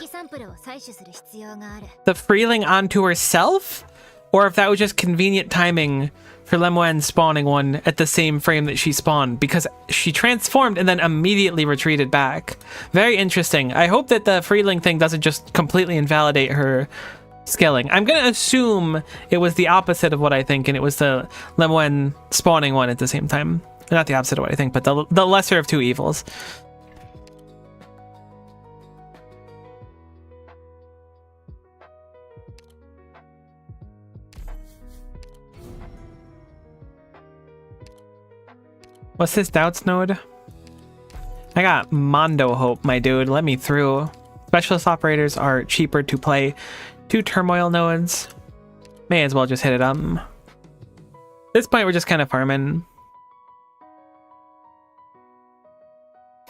Speaker 1: the Freeling onto herself, or if that was just convenient timing for Lemoine spawning one at the same frame that she spawned, because she transformed and then immediately retreated back. Very interesting. I hope that the Freeling thing doesn't just completely invalidate her scaling. I'm gonna assume it was the opposite of what I think, and it was the Lemoine spawning one at the same time. Not the opposite of what I think, but the lesser of two evils. What's this doubts node? I got Mondo Hope, my dude. Let me through. Specialist operators are cheaper to play. 2 turmoil nodes. May as well just hit it up. At this point, we're just kind of farming.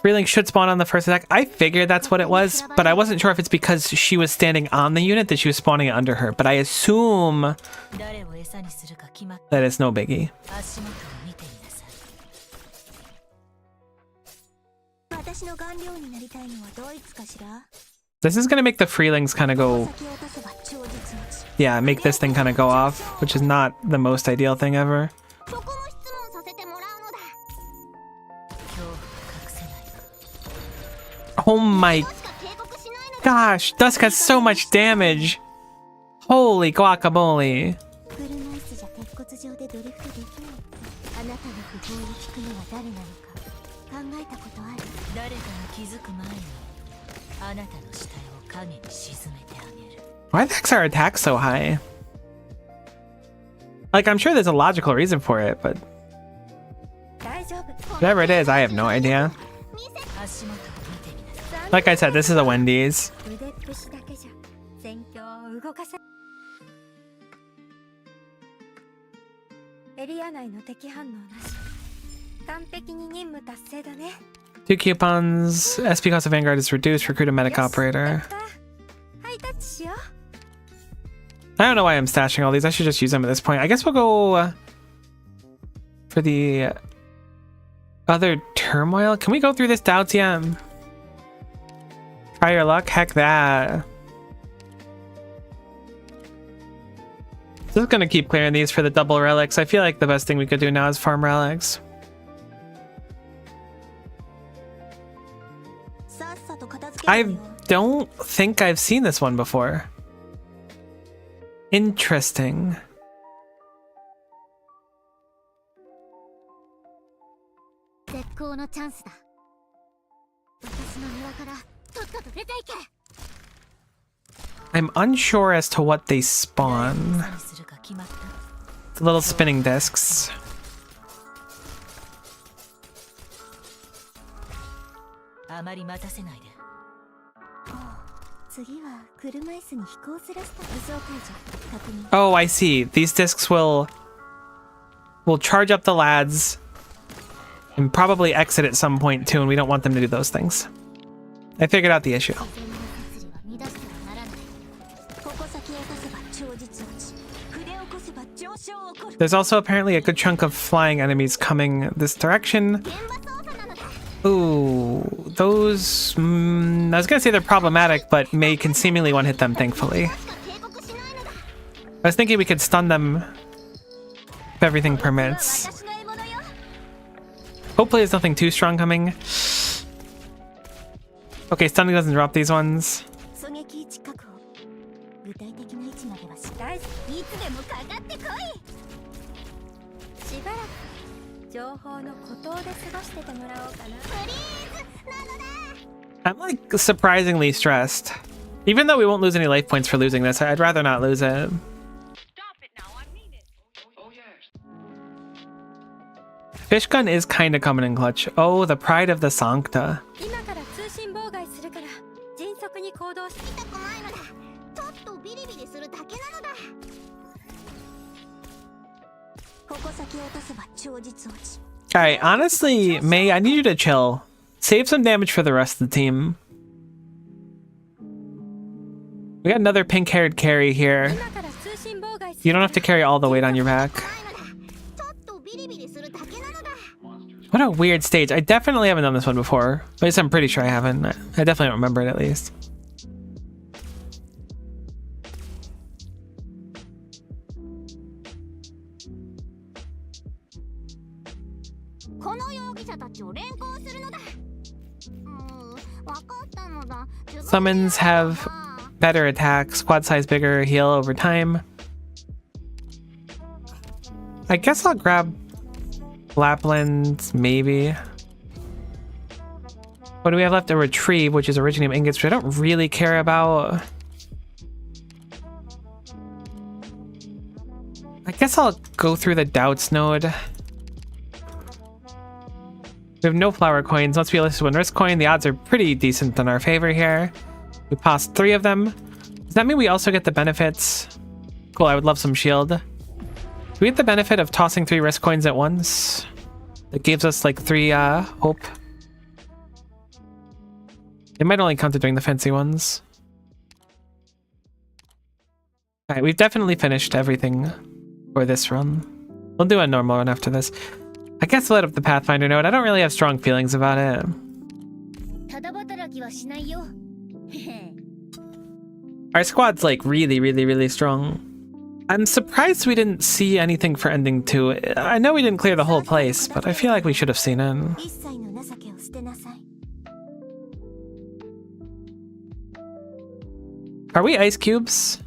Speaker 1: Freeling should spawn on the first attack. I figured that's what it was, but I wasn't sure if it's because she was standing on the unit that she was spawning it under her. But I assume that it's no biggie. This is gonna make the Freelings kind of go... Yeah, make this thing kind of go off, which is not the most ideal thing ever. Oh my gosh, Dusk has so much damage! Holy guacamole! Why the heck's our attack so high? Like, I'm sure there's a logical reason for it, but... whatever it is, I have no idea. Like I said, this is a Wendy's. 2 coupons. SP cost of Vanguard is reduced. Recruit a medic operator. I don't know why I'm stashing all these. I should just use them at this point. I guess we'll go for the other turmoil. Can we go through this Dao TM? Try your luck? Heck that. Just gonna keep clearing these for the double relics. I feel like the best thing we could do now is farm relics. I don't think I've seen this one before. Interesting. I'm unsure as to what they spawn. The little spinning discs. Oh, I see. These discs will charge up the lads and probably exit at some point too, and we don't want them to do those things. I figured out the issue. There's also apparently a good chunk of flying enemies coming this direction. Ooh, those... I was gonna say they're problematic, but Mei can seemingly one-hit them, thankfully. I was thinking we could stun them if everything permits. Hopefully there's nothing too strong coming. Okay, stunning doesn't drop these ones. I'm like surprisingly stressed. Even though we won't lose any life points for losing this, I'd rather not lose it. Fish gun is kind of coming in clutch. Oh, the pride of the Sancta. Alright, honestly, Mei, I need you to chill. Save some damage for the rest of the team. We got another pink-haired carry here. You don't have to carry all the weight on your back. What a weird stage. I definitely haven't done this one before. At least I'm pretty sure I haven't. I definitely don't remember it, at least. Summons have better attack, squad size bigger, heal over time. I guess I'll grab Lapland, maybe. What do we have left? A retrieve, which is originium ingots, which I don't really care about. I guess I'll go through the doubts node. We have no flower coins. Let's be honest, one risk coin. The odds are pretty decent in our favor here. We passed 3 of them. Does that mean we also get the benefits? Cool, I would love some shield. Do we get the benefit of tossing 3 risk coins at once? It gives us like 3 hope. It might only count to doing the fancy ones. Alright, we've definitely finished everything for this run. We'll do a normal run after this. I guess let up the Pathfinder node. I don't really have strong feelings about it. Our squad's like really strong. I'm surprised we didn't see anything for ending 2. I know we didn't clear the whole place, but I feel like we should have seen it. Are we ice cubes?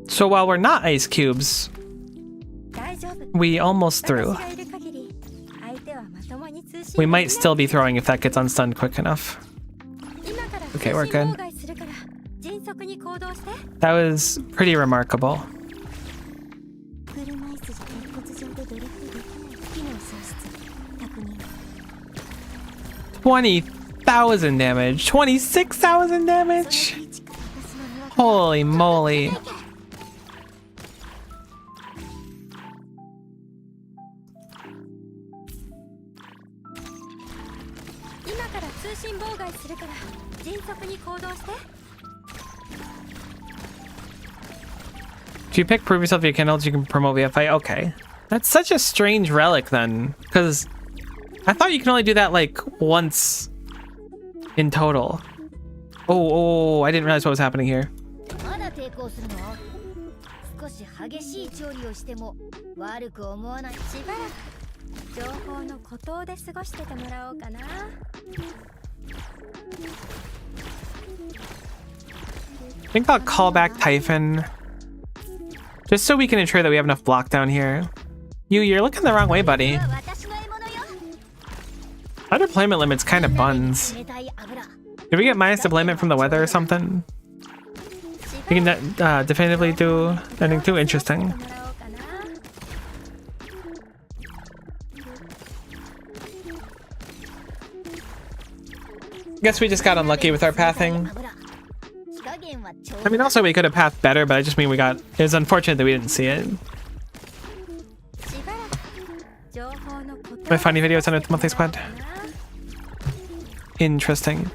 Speaker 1: So while we're not ice cubes, we almost threw. We might still be throwing if that gets unstunned quick enough. Okay, we're good. That was pretty remarkable. 20,000 damage. 26,000 damage? Holy moly. If you pick prove yourself via candles, you can promote via fight. Okay. That's such a strange relic then, because I thought you can only do that like once in total. Oh, I didn't realize what was happening here. I think I'll call back Typhon. Just so we can ensure that we have enough block down here. You're looking the wrong way, buddy. Our deployment limit's kind of buns. Did we get minus deployment from the weather or something? We can definitively do anything too interesting. Guess we just got unlucky with our pathing. I mean, also we could have pathed better, but I just mean we got... It was unfortunate that we didn't see it. My funny videos on the monthly squad. Interesting.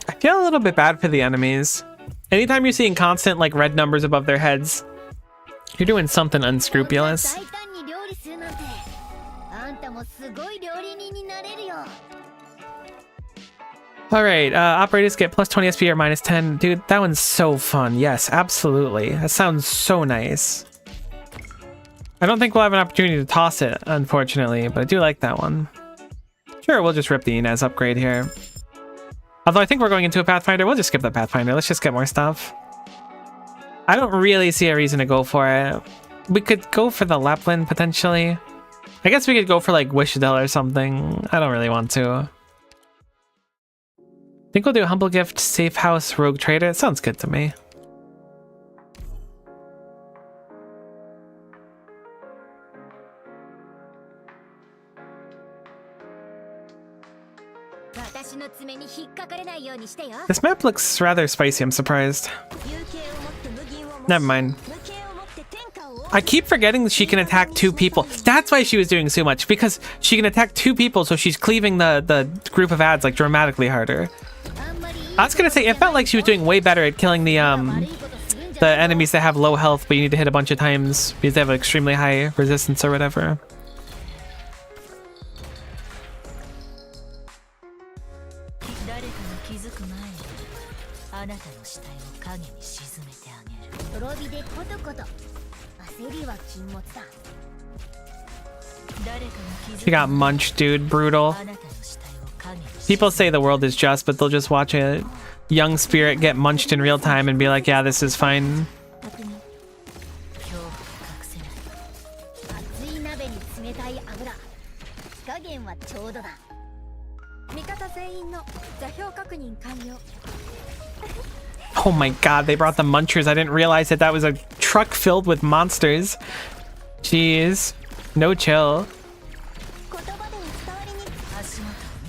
Speaker 1: I feel a little bit bad for the enemies. Anytime you're seeing constant like red numbers above their heads, you're doing something unscrupulous. Alright, operators get plus 20 SP or minus 10. Dude, that one's so fun. Yes, absolutely. That sounds so nice. I don't think we'll have an opportunity to toss it, unfortunately, but I do like that one. Sure, we'll just rip the Inez upgrade here. Although I think we're going into a Pathfinder. We'll just skip the Pathfinder. Let's just get more stuff. I don't really see a reason to go for it. We could go for the Lapland, potentially. I guess we could go for, like, Wishdell or something. I don't really want to. I think we'll do Humble Gift, Safe House, Rogue Trader. It sounds good to me. This map looks rather spicy, I'm surprised. Never mind. I keep forgetting that she can attack two people. That's why she was doing so much, because she can attack two people, so she's cleaving the group of ads like dramatically harder. I was gonna say, it felt like she was doing way better at killing the enemies that have low health, but you need to hit a bunch of times because they have extremely high resistance or whatever. She got munched, dude. Brutal. People say the world is just, but they'll just watch a young spirit get munched in real time and be like, yeah, this is fine. Oh my god, they brought the munchers. I didn't realize that was a truck filled with monsters. Jeez. No chill.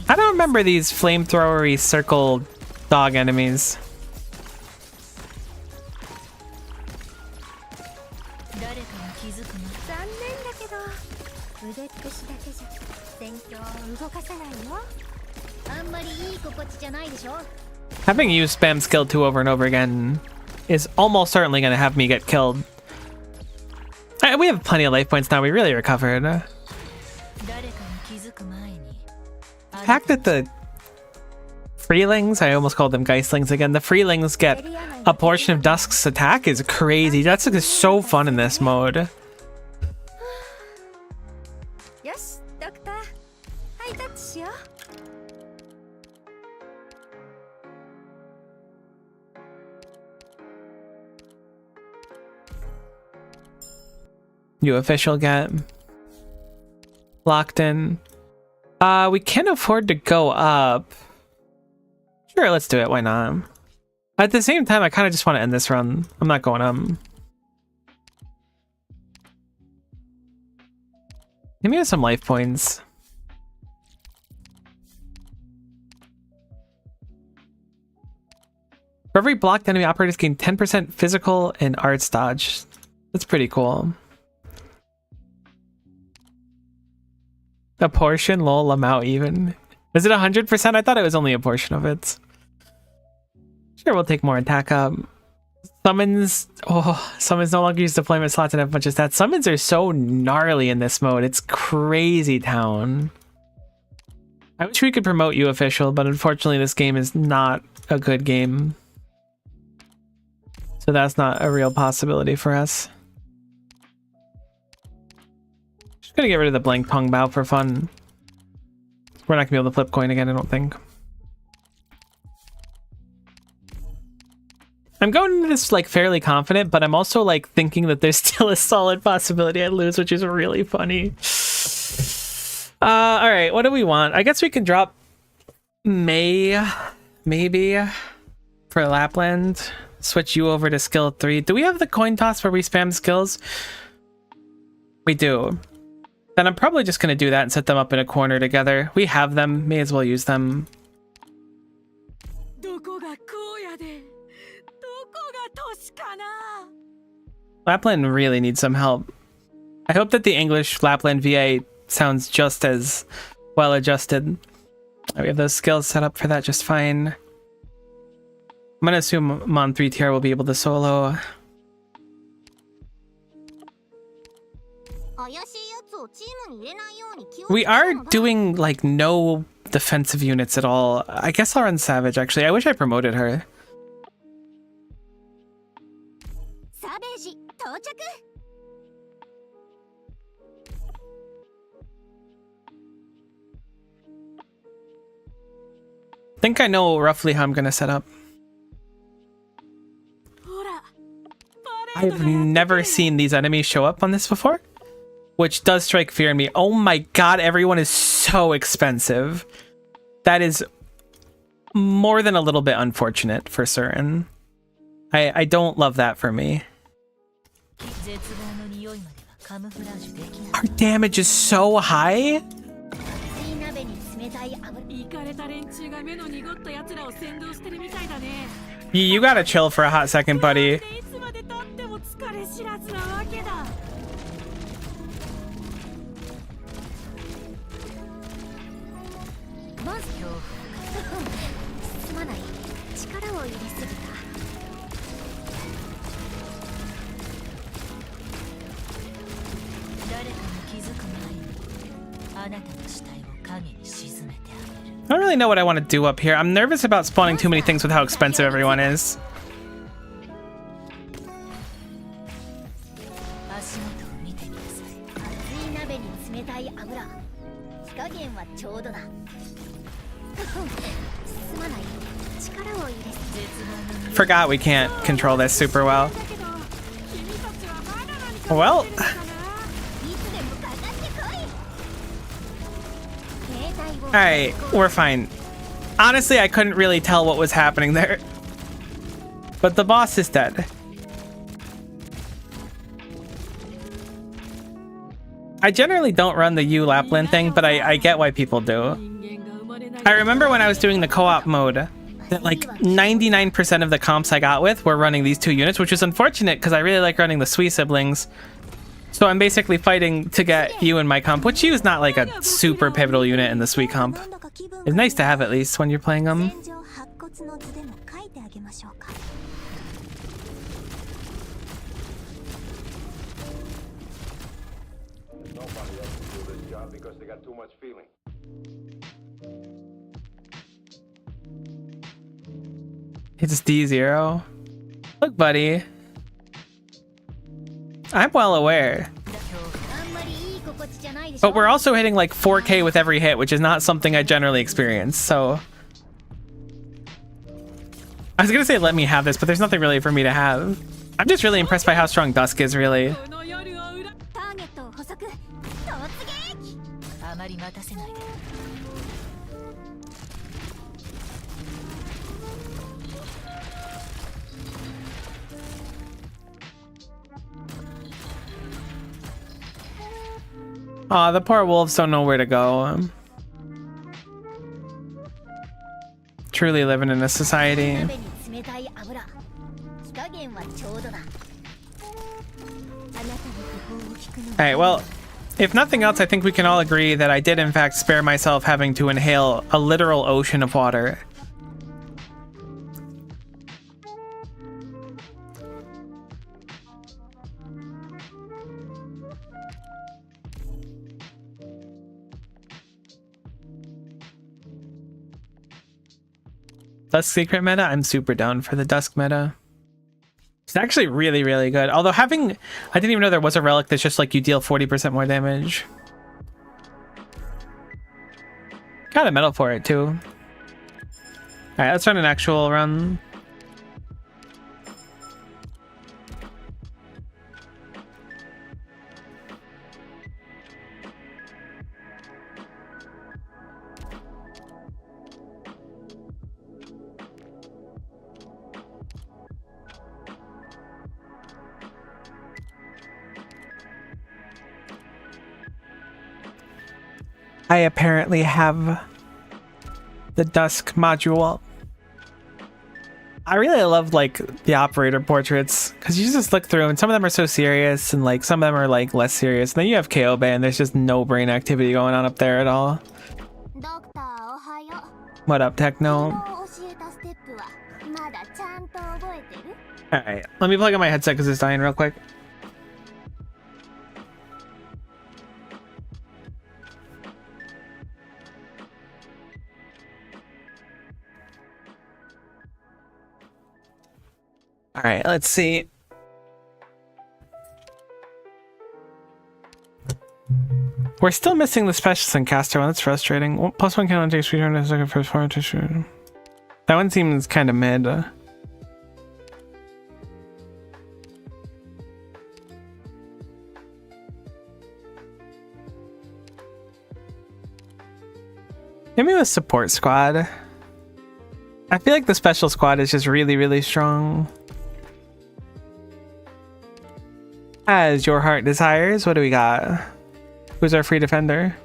Speaker 1: I don't remember these flamethrowery circle dog enemies. Having used spam skill 2 over and over again is almost certainly going to have me get killed. We have plenty of life points now. We really recovered. The fact that the Freelings, I almost called them Geislings again, the Freelings get a portion of Dusk's attack is crazy. That's like, so fun in this mode. You official get locked in. We can afford to go up. Sure, let's do it. Why not? At the same time, I kind of just want to end this run. I'm not going up. Give me some life points. For every blocked enemy, operators gain 10% physical and arts dodge. That's pretty cool. A portion? Lol, I'm out even. Is it 100%? I thought it was only a portion of it. Sure, we'll take more attack up. Summons. Oh, summons no longer use deployment slots and have a bunch of stats. Summons are so gnarly in this mode. It's crazy town. I wish we could promote you official, but unfortunately this game is not a good game. So that's not a real possibility for us. Just gonna get rid of the blank Pong Bao for fun. We're not gonna be able to flip coin again, I don't think. I'm going into this like fairly confident, but I'm also like thinking that there's still a solid possibility I lose, which is really funny. All right, what do we want? I guess we can drop May, maybe, for Lapland. Switch you over to skill 3. Do we have the coin toss where we spam skills? We do. Then I'm probably just gonna do that and set them up in a corner together. We have them, may as well use them. Lapland really needs some help. I hope that the English Lapland VA sounds just as well adjusted. We have those skills set up for that just fine. I'm gonna assume Mon 3 tier will be able to solo. We are doing like no defensive units at all. I guess I'll run Savage actually. I wish I promoted her. I think I know roughly how I'm gonna set up. I've never seen these enemies show up on this before, which does strike fear in me. Oh my god, everyone is so expensive. That is more than a little bit unfortunate for certain. I don't love that for me. Our damage is so high. You gotta chill for a hot second, buddy. I don't really know what I want to do up here. I'm nervous about spawning too many things with how expensive everyone is. Forgot we can't control this super well. Well. Alright, we're fine. Honestly, I couldn't really tell what was happening there. But the boss is dead. I generally don't run the U Lapland thing, but I get why people do. I remember when I was doing the co-op mode, that like 99% of the comps I got with were running these two units, which is unfortunate because I really like running the Sui siblings. So I'm basically fighting to get you in my comp, which U is not like a super pivotal unit in the Sui comp. It's nice to have at least when you're playing them. It's D0. Look, buddy. I'm well aware. But we're also hitting like 4K with every hit, which is not something I generally experience, so... I was gonna say let me have this, but there's nothing really for me to have. I'm just really impressed by how strong Dusk is, really. Aw, the poor wolves don't know where to go. Truly living in a society. Alright, well, if nothing else, I think we can all agree that I did in fact spare myself having to inhale a literal ocean of water. Dusk Secret meta? I'm super down for the Dusk meta. It's actually really, really good. Although I didn't even know there was a relic that's just like you deal 40% more damage. Got a medal for it too. Alright, let's run an actual run. I apparently have the Dusk module. I really love like the operator portraits because you just look through and some of them are so serious and like some of them are like less serious. And then you have KO Bay and there's just no brain activity going on up there at all. What up, Techno? Alright, let me plug in my headset because it's dying real quick. All right, let's see. We're still missing the specialist and caster one. That's frustrating. +1 can take speed run as second first form to shoot. That one seems kind of mid. Give me the support squad. I feel like the special squad is just really, really strong. As your heart desires, what do we got? Who's our free defender?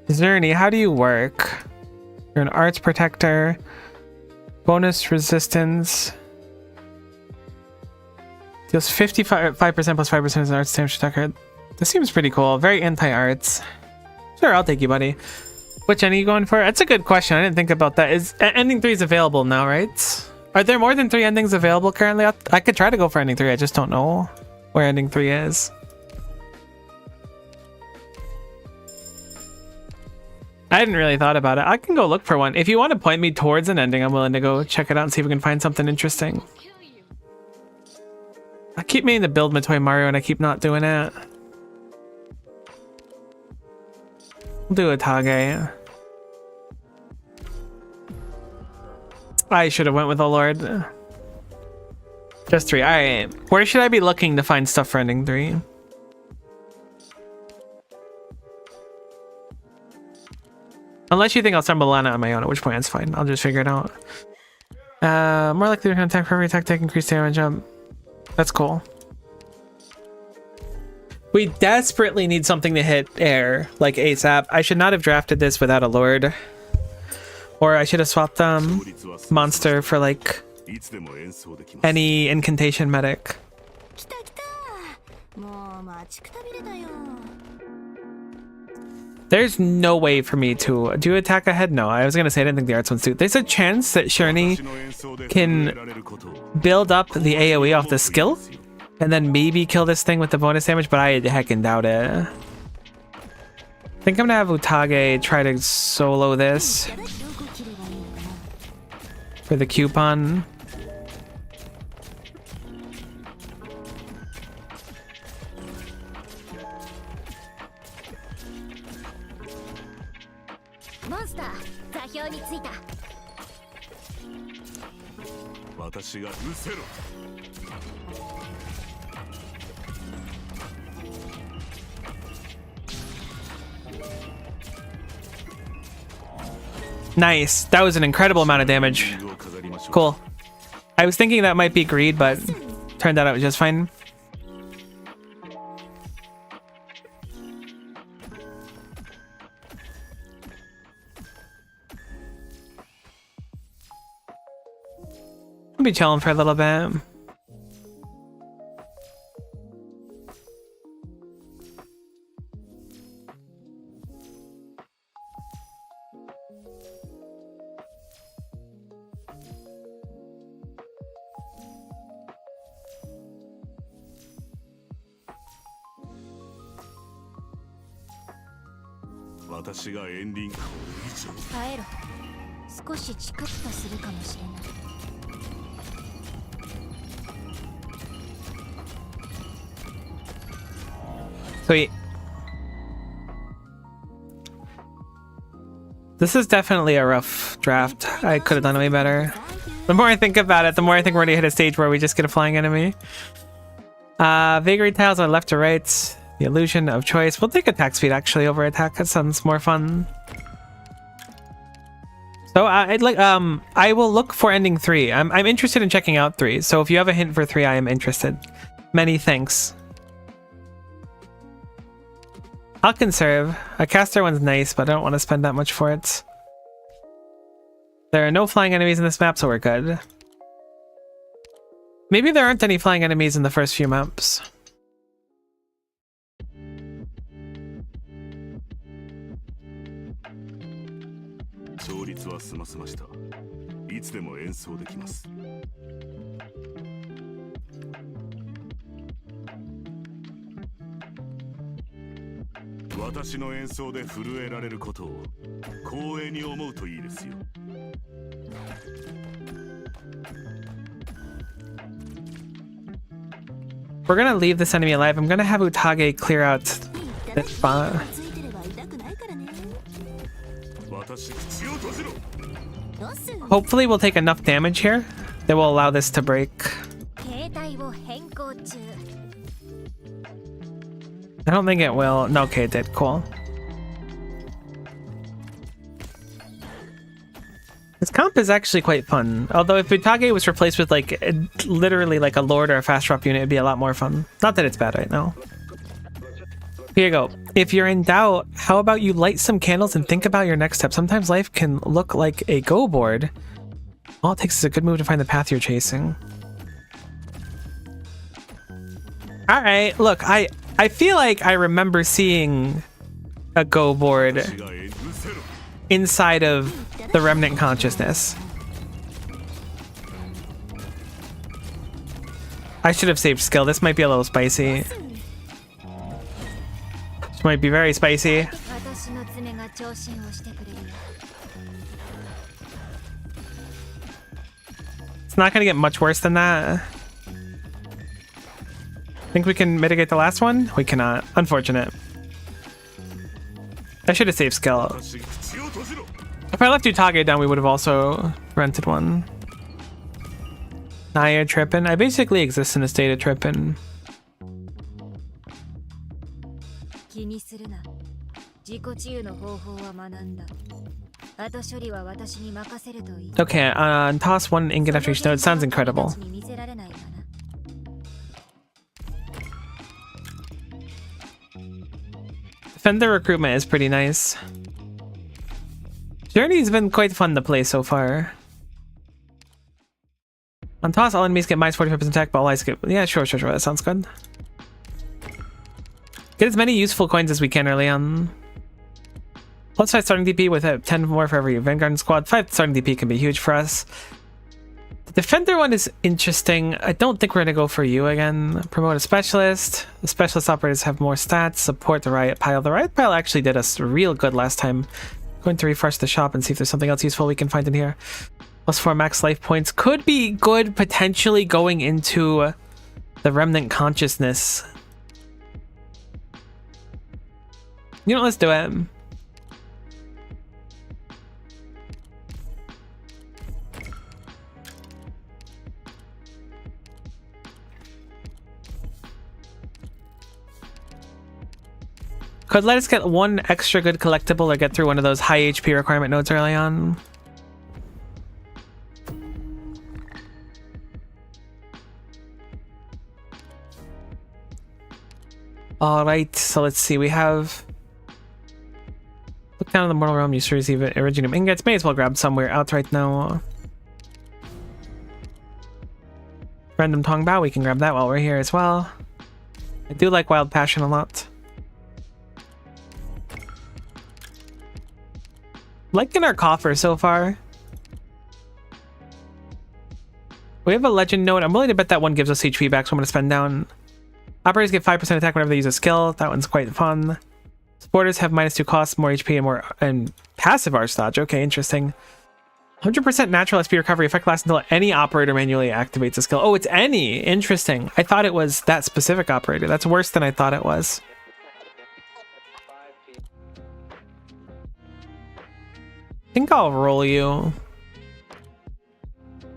Speaker 1: Zerny, how do you work? You're an arts protector. Bonus resistance. Deals 55% plus 5% as an arts damage protector. This seems pretty cool. Very anti-arts. Sure, I'll take you, buddy. Which ending are you going for? That's a good question. I didn't think about that. Is ending 3 is available now, right? Are there more than 3 endings available currently? I could try to go for ending 3. I just don't know where ending 3 is. I hadn't really thought about it. I can go look for one. If you want to point me towards an ending, I'm willing to go check it out and see if we can find something interesting. I keep meaning to build Matoy Mario and I keep not doing it. We'll do a Tage. I should have went with the Lord. Just 3. Alright. Where should I be looking to find stuff for ending 3? Unless you think I'll stumble on it on my own, at which point it's fine. I'll just figure it out. More likely to attack for every attack, take increased damage jump. That's cool. We desperately need something to hit air, like ASAP. I should not have drafted this without a Lord. Or I should have swapped Monster for like any incantation medic. There's no way for me to do attack ahead. No, I was gonna say I didn't think the arts ones do. There's a chance that Shirney can build up the AoE off the skill and then maybe kill this thing with the bonus damage, but I heckin' doubt it. I think I'm gonna have Utage try to solo this for the coupon. Nice. That was an incredible amount of damage. Cool. I was thinking that might be greed, but turned out it was just fine. be chilling for a little bit. Sweet. This is definitely a rough draft. I could have done way better. The more I think about it, the more I think we're gonna hit a stage where we just get a flying enemy. Vagary tiles are left to right. The illusion of choice. We'll take attack speed actually over attack. That sounds more fun. So I will look for ending 3. I'm interested in checking out 3. So if you have a hint for 3, I am interested. Many thanks. I'll conserve. A caster one's nice, but I don't want to spend that much for it. There are no flying enemies in this map, so we're good. Maybe there aren't any flying enemies in the first few maps. We're gonna leave this enemy alive. I'm gonna have Utage clear out this spot. Hopefully we'll take enough damage here that will allow this to break. I don't think it will. No, okay, it did. Cool. This comp is actually quite fun. Although if Utage was replaced with like literally like a Lord or a fast drop unit, it'd be a lot more fun. Not that it's bad right now. Here you go. If you're in doubt, how about you light some candles and think about your next step? Sometimes life can look like a go board. All it takes is a good move to find the path you're chasing. Alright, look, I feel like I remember seeing a go board inside of the Remnant Consciousness. I should have saved skill. This might be a little spicy. This might be very spicy. It's not gonna get much worse than that. Think we can mitigate the last one? We cannot. Unfortunate. I should have saved skill. If I left Utage down, we would have also rented one. Now you're tripping. I basically exist in a state of tripping. Okay, toss one ingot after each node. Sounds incredible. Defender recruitment is pretty nice. Journey's been quite fun to play so far. On toss, all enemies get minus 45% attack, but all eyes get... Yeah, sure. That sounds good. Get as many useful coins as we can early on. Plus 5 starting DP with 10 more for every Vanguard squad. 5 starting DP can be huge for us. The Defender one is interesting. I don't think we're going to go for you again. Promote a Specialist. The Specialist operators have more stats. Support the Riot Pile. The Riot Pile actually did us real good last time. Going to refresh the shop and see if there's something else useful we can find in here. Plus 4 max life points. Could be good potentially going into the Remnant Consciousness. You know, let's do it. Could let us get one extra good collectible or get through one of those high HP requirement nodes early on. Alright, so let's see. We have... Look down in the Mortal Realm. You should receive Iridium ingots. May as well grab somewhere outright now. Random Tongbao, we can grab that while we're here as well. I do like Wild Passion a lot. Liking our coffer so far. We have a legend node. I'm willing to bet that one gives us HP back, so I'm going to spend down. Operators get 5% attack whenever they use a skill. That one's quite fun. Supporters have -2 costs, more HP, and passive arch dodge. Okay, interesting. 100% natural SP recovery. Effect lasts until any operator manually activates a skill. Oh, it's any. Interesting. I thought it was that specific operator. That's worse than I thought it was. I think I'll roll you.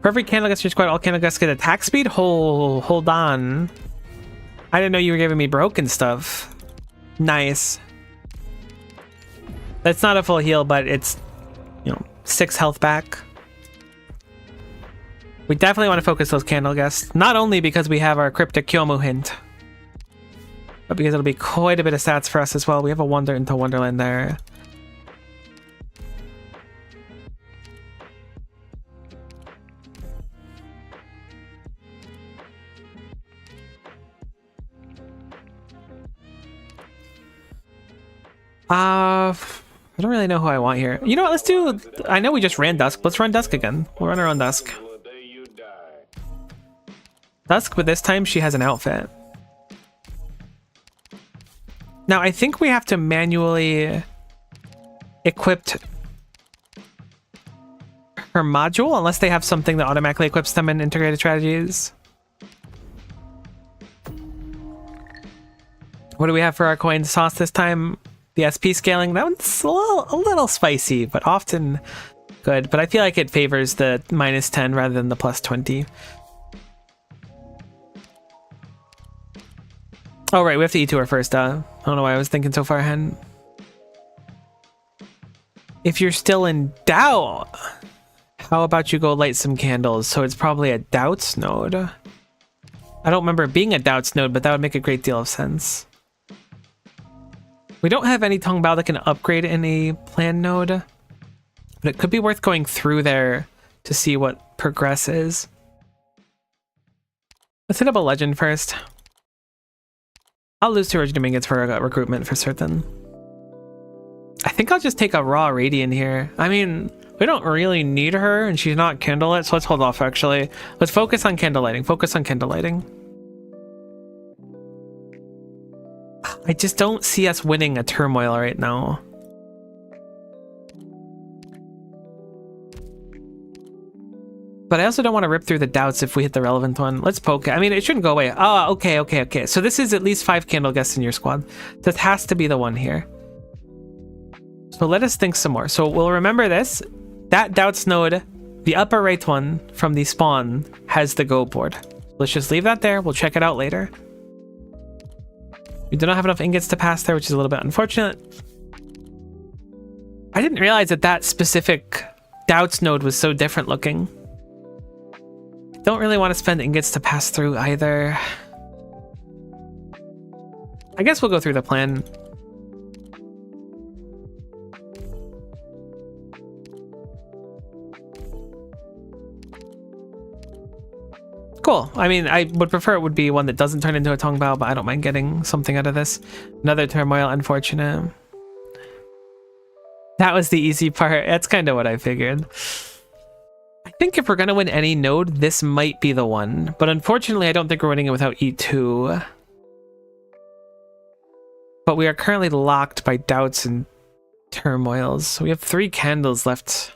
Speaker 1: For every candle guest in your squad, all candle guests get attack speed? Hold on. I didn't know you were giving me broken stuff. Nice. That's not a full heal, but it's, 6 health back. We definitely want to focus those candle guests. Not only because we have our cryptic Kyomu hint, but because it'll be quite a bit of stats for us as well. We have a Wander into Wonderland there. I don't really know who I want here. You know what? Let's do... I know we just ran Dusk. Let's run Dusk again. We'll run her on Dusk. Dusk, but this time she has an outfit. Now, I think we have to manually equip her module, unless they have something that automatically equips them in integrated strategies. What do we have for our coin sauce this time? The SP scaling, that one's a little spicy, but often good. But I feel like it favors the -10 rather than the +20. Oh, right, we have to eat to her first. I don't know why I was thinking so far ahead. If you're still in doubt, how about you go light some candles? So it's probably a doubts node. I don't remember it being a doubts node, but that would make a great deal of sense. We don't have any Tongbao that can upgrade in a plan node, but it could be worth going through there to see what progress is. Let's hit up a legend first. I'll lose to Original Ingots for a recruitment for certain. I think I'll just take a raw Radiant here. I mean, we don't really need her, and she's not Candlelit, so let's hold off actually. Let's focus on candle lighting. Focus on candle lighting. I just don't see us winning a Turmoil right now. But I also don't want to rip through the doubts if we hit the relevant one. Let's poke it. I mean, it shouldn't go away. Oh, okay. So this is at least 5 candle guests in your squad. This has to be the one here. So let us think some more. So we'll remember this. That doubts node, the upper right one from the spawn, has the go board. Let's just leave that there. We'll check it out later. We do not have enough ingots to pass there, which is a little bit unfortunate. I didn't realize that that specific doubts node was so different looking. Don't really want to spend ingots to pass through either. I guess we'll go through the plan. Cool. I mean, I would prefer it would be one that doesn't turn into a Tongbao, but I don't mind getting something out of this. Another Turmoil, unfortunate. That was the easy part. That's kind of what I figured. I think if we're going to win any node, this might be the one. But unfortunately, I don't think we're winning it without E2. But we are currently locked by doubts and turmoils. So we have 3 candles left.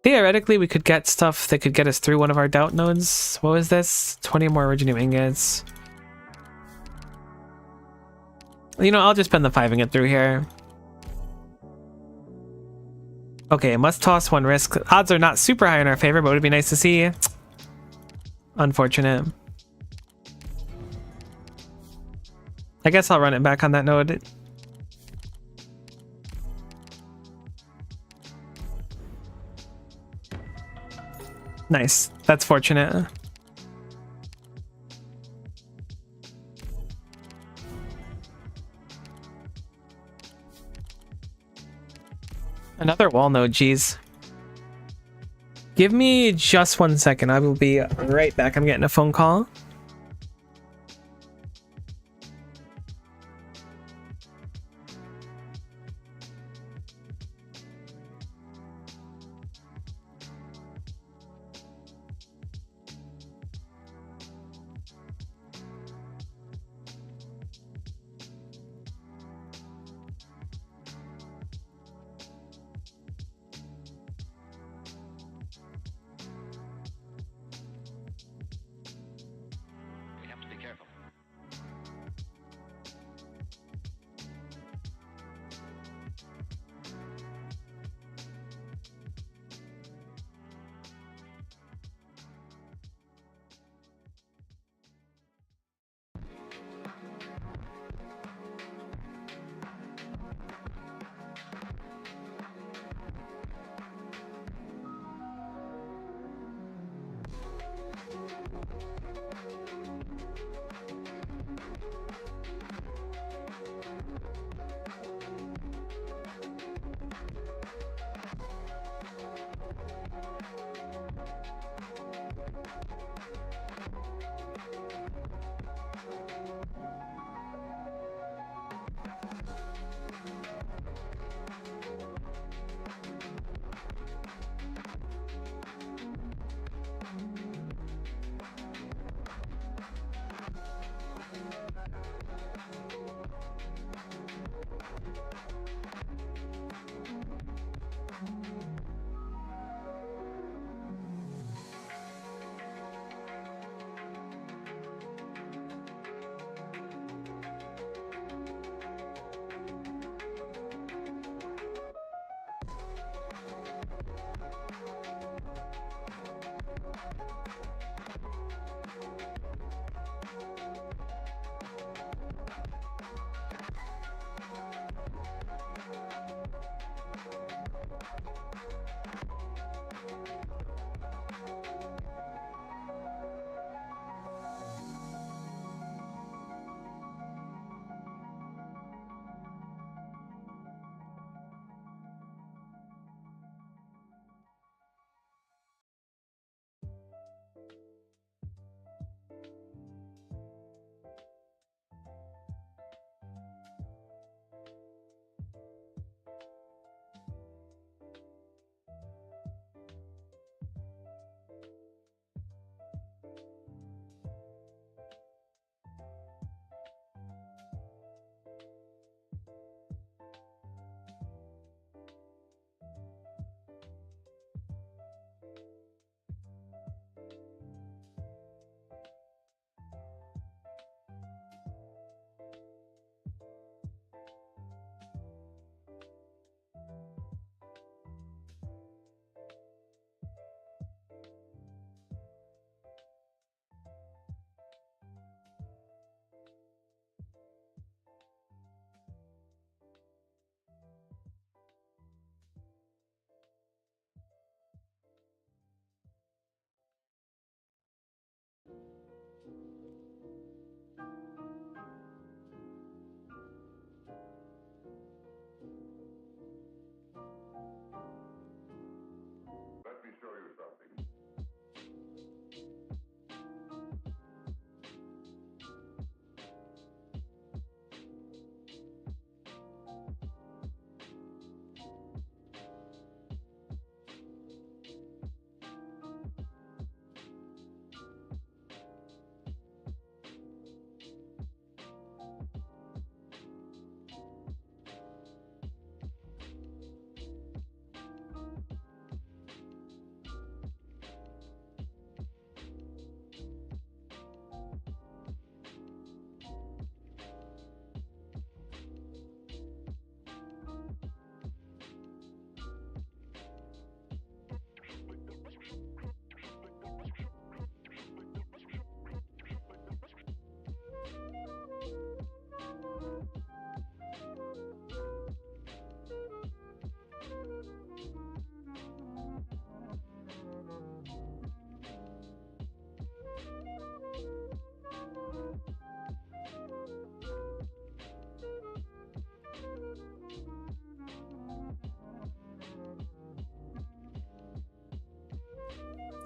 Speaker 1: Theoretically, we could get stuff that could get us through one of our doubt nodes. What was this? 20 more Originium ingots. You know, I'll just spend the 5 ingot through here. Okay, must toss 1 risk. Odds are not super high in our favor, but it would be nice to see. Unfortunate. I guess I'll run it back on that node. Nice. That's fortunate. Another wall node, geez. Give me just 1 second. I will be right back. I'm getting a phone call.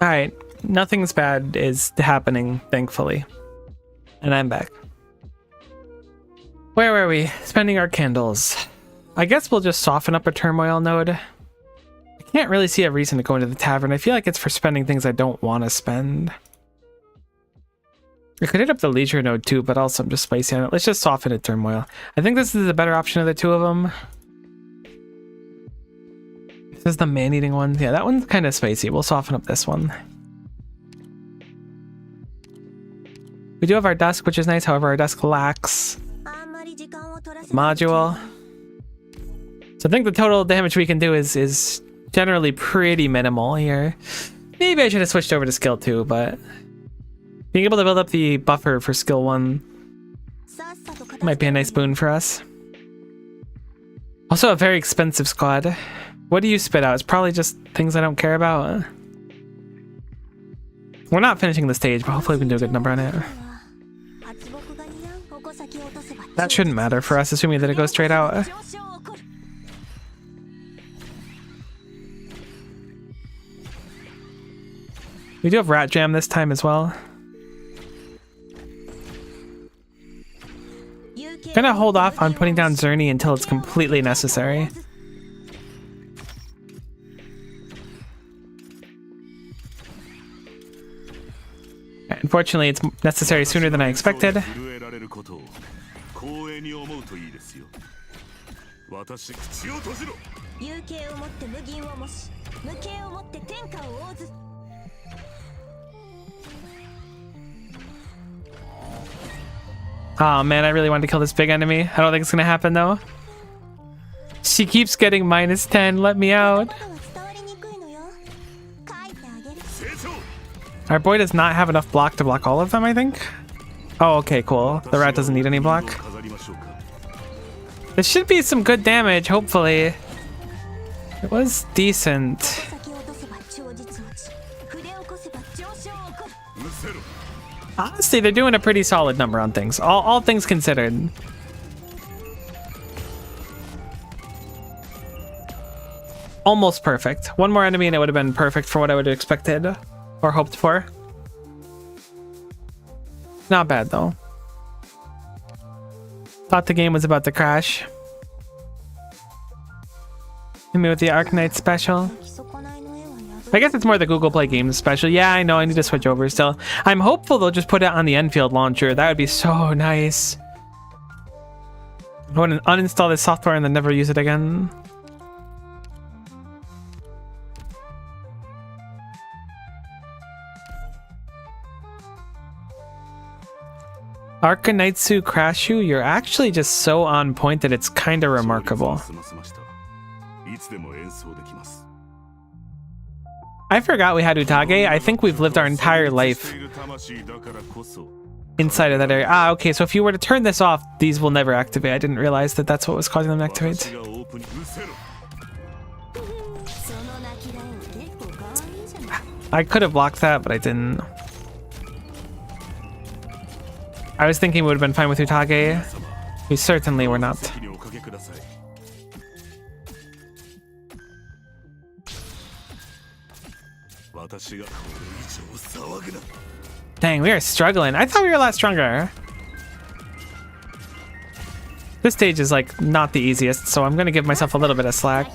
Speaker 1: Alright, nothing's bad is happening, thankfully. And I'm back. Where were we? Spending our candles. I guess we'll just soften up a turmoil node. I can't really see a reason to go into the tavern. I feel like it's for spending things I don't want to spend. I could hit up the leisure node too, but also I'm just spicy on it. Let's just soften it turmoil. I think this is the better option of the two of them. This is the man-eating one. Yeah, that one's kind of spicy. We'll soften up this one. We do have our dusk, which is nice. However, our dusk lacks module. So I think the total damage we can do is generally pretty minimal here. Maybe I should have switched over to skill 2, but being able to build up the buffer for skill 1 might be a nice boon for us. Also a very expensive squad. What do you spit out? It's probably just things I don't care about. We're not finishing the stage, but hopefully we can do a good number on it. That shouldn't matter for us, assuming that it goes straight out. We do have Rat Jam this time as well. Gonna hold off on putting down Zerny until it's completely necessary. Unfortunately, it's necessary sooner than I expected. Oh man, I really wanted to kill this big enemy. I don't think it's gonna happen though. She keeps getting -10, let me out. Our boy does not have enough block to block all of them, I think. Oh, okay, cool. The rat doesn't need any block. This should be some good damage, hopefully. It was decent. Honestly, they're doing a pretty solid number on things, all things considered. Almost perfect. One more enemy and it would have been perfect for what I would have expected or hoped for. Not bad though. Thought the game was about to crash. Hit me with the Arcanite special. I guess it's more the Google Play Games special. Yeah, I know, I need to switch over still. I'm hopeful they'll just put it on the Enfield launcher. That would be so nice. I want to uninstall this software and then never use it again. Arcanitsu Crashu, you're actually just so on point that it's kind of remarkable. I forgot we had Utage. I think we've lived our entire life inside of that area. Ah, okay, so if you were to turn this off, these will never activate. I didn't realize that that's what was causing them to activate. I could have blocked that, but I didn't. I was thinking we would have been fine with Utage. We certainly were not. Dang, we are struggling. I thought we were a lot stronger. This stage is like not the easiest, so I'm gonna give myself a little bit of slack.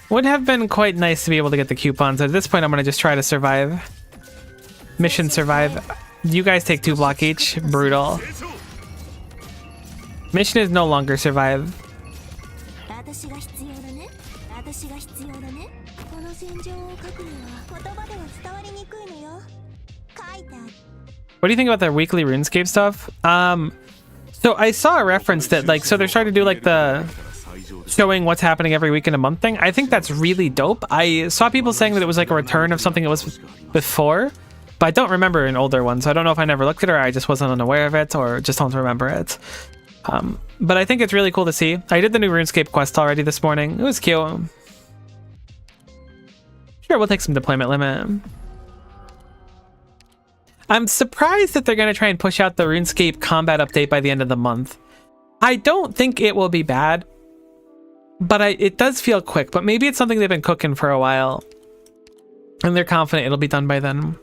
Speaker 1: Would have been quite nice to be able to get the coupons. At this point, I'm gonna just try to survive. Mission survive. You guys take 2 block each. Brutal. Mission is no longer survive. What do you think about their weekly RuneScape stuff? So I saw a reference that like, so they're starting to do like the showing what's happening every week in a month thing. I think that's really dope. I saw people saying that it was like a return of something that was before, but I don't remember an older one. So I don't know if I never looked at it or I just wasn't unaware of it or just don't remember it. But I think it's really cool to see. I did the new RuneScape quest already this morning. It was cute. Sure, we'll take some deployment limit. I'm surprised that they're going to try and push out the RuneScape combat update by the end of the month. I don't think it will be bad. But it does feel quick, but maybe it's something they've been cooking for a while. And they're confident it'll be done by then.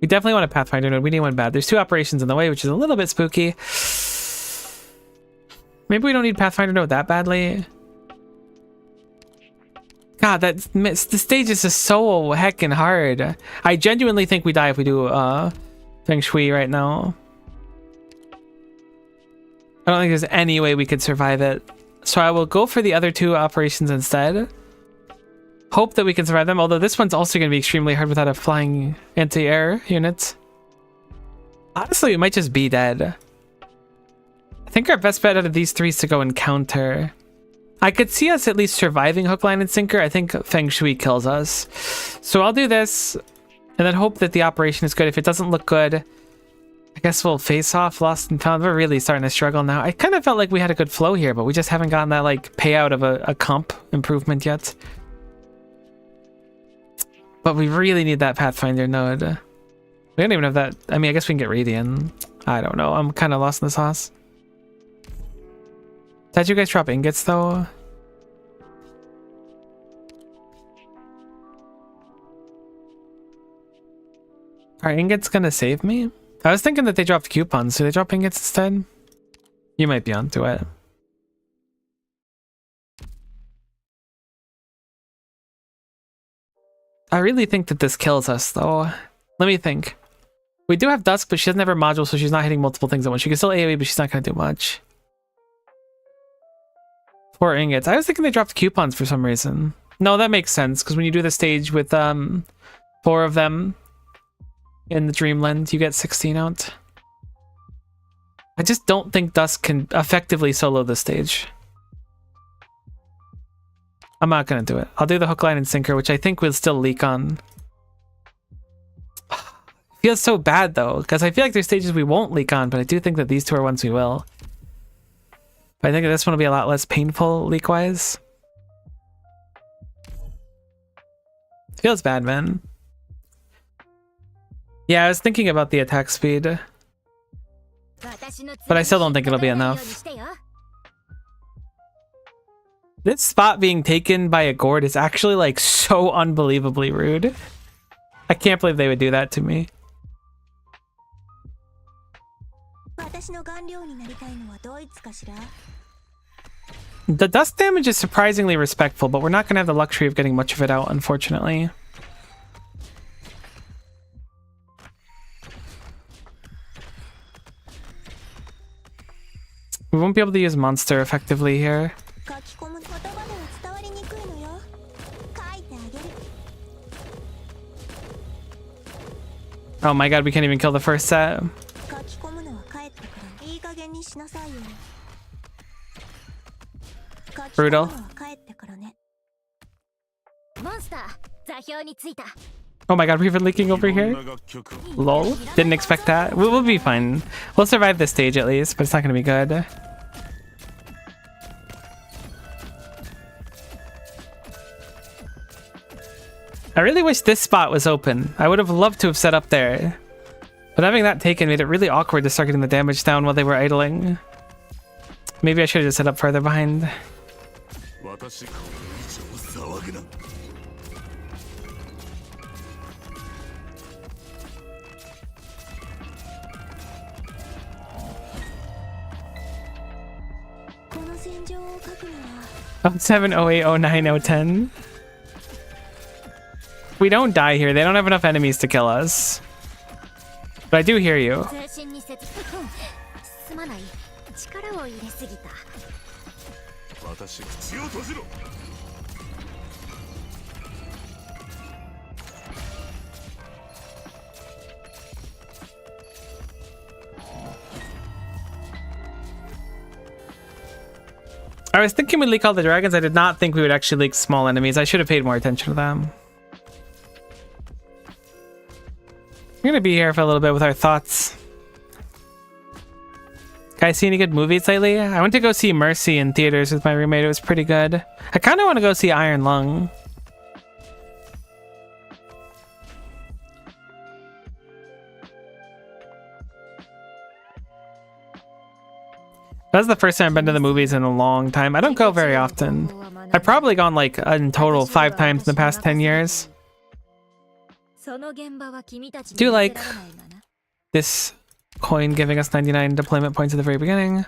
Speaker 1: We definitely want a Pathfinder node. We need one bad. There's 2 operations in the way, which is a little bit spooky. Maybe we don't need Pathfinder node that badly. God, the stage is just so heckin' hard. I genuinely think we die if we do Feng Shui right now. I don't think there's any way we could survive it. So I will go for the other 2 operations instead. Hope that we can survive them, although this one's also going to be extremely hard without a flying anti-air unit. Honestly, we might just be dead. I think our best bet out of these 3 is to go and counter. I could see us at least surviving hook, line, and sinker. I think Feng Shui kills us. So I'll do this, and then hope that the operation is good. If it doesn't look good, I guess we'll face off Lost and Found. We're really starting to struggle now. I kind of felt like we had a good flow here, but we just haven't gotten that like payout of a comp improvement yet. But we really need that Pathfinder node. We don't even have that. I mean, I guess we can get Radiant. I don't know. I'm kind of lost in the sauce. Did you guys drop ingots though? Are ingots gonna save me? I was thinking that they dropped coupons. Do they drop ingots instead? You might be onto it. I really think that this kills us though. Let me think. We do have Dusk, but she doesn't have her module, so she's not hitting multiple things at once. She can still AoE, but she's not gonna do much. 4 ingots. I was thinking they dropped coupons for some reason. No, that makes sense, because when you do the stage with 4 of them in the Dreamland, you get 16 out. I just don't think Dusk can effectively solo this stage. I'm not gonna do it. I'll do the hook, line, and sinker, which I think will still leak on. Feels so bad though, because I feel like there's stages we won't leak on, but I do think that these 2 are ones we will. But I think this one will be a lot less painful leak-wise. Feels bad, man. Yeah, I was thinking about the attack speed. But I still don't think it'll be enough. This spot being taken by a gourd is actually like so unbelievably rude. I can't believe they would do that to me. The dust damage is surprisingly respectful, but we're not going to have the luxury of getting much of it out, unfortunately. We won't be able to use Monster effectively here. Oh my god, we can't even kill the first set. Brutal. Oh my god, we've been leaking over here? Lol. Didn't expect that. We'll be fine. We'll survive this stage at least, but it's not going to be good. I really wish this spot was open. I would have loved to have set up there. But having that taken made it really awkward to start getting the damage down while they were idling. Maybe I should have just set up further behind. Oh, 7, 08, 09, 010. We don't die here. They don't have enough enemies to kill us. But I do hear you. I was thinking we'd leak all the dragons. I did not think we would actually leak small enemies. I should have paid more attention to them. We're gonna be here for a little bit with our thoughts. Guys, see any good movies lately? I went to go see Mercy in theaters with my roommate. It was pretty good. I kind of want to go see Iron Lung. That's the first time I've been to the movies in a long time. I don't go very often. I've probably gone like in total 5 times in the past 10 years. Do like this coin giving us 99 deployment points at the very beginning.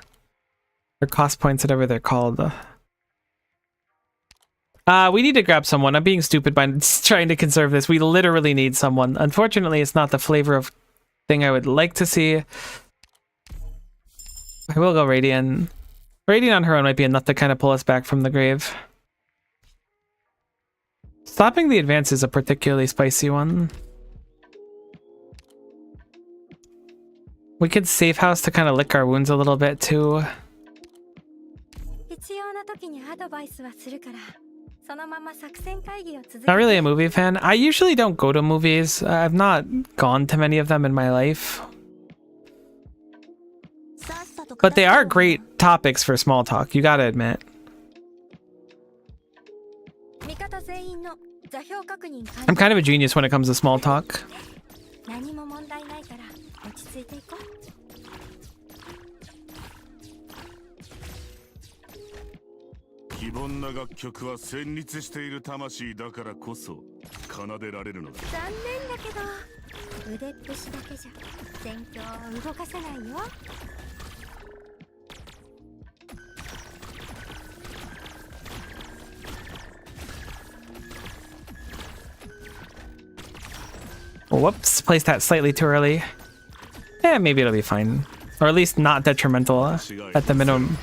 Speaker 1: Or cost points, whatever they're called. We need to grab someone. I'm being stupid by trying to conserve this. We literally need someone. Unfortunately, it's not the flavor of thing I would like to see. I will go Radiant. Radiant on her own might be enough to kind of pull us back from the grave. Stopping the advance is a particularly spicy one. We could safe house to kind of lick our wounds a little bit too. Not really a movie fan. I usually don't go to movies. I've not gone to many of them in my life. But they are great topics for small talk, you gotta admit. I'm kind of a genius when it comes to small talk. Whoops, placed that slightly too early. Yeah, maybe it'll be fine. Or at least not detrimental at the minimum.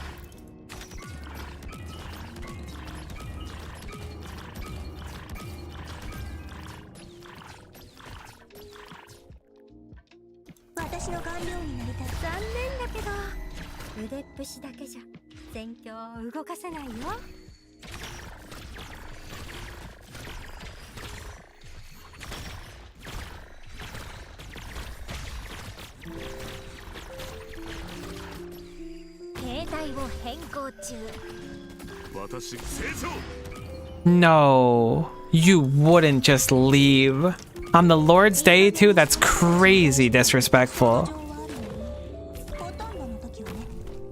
Speaker 1: No, you wouldn't just leave. On the Lord's Day too? That's crazy disrespectful.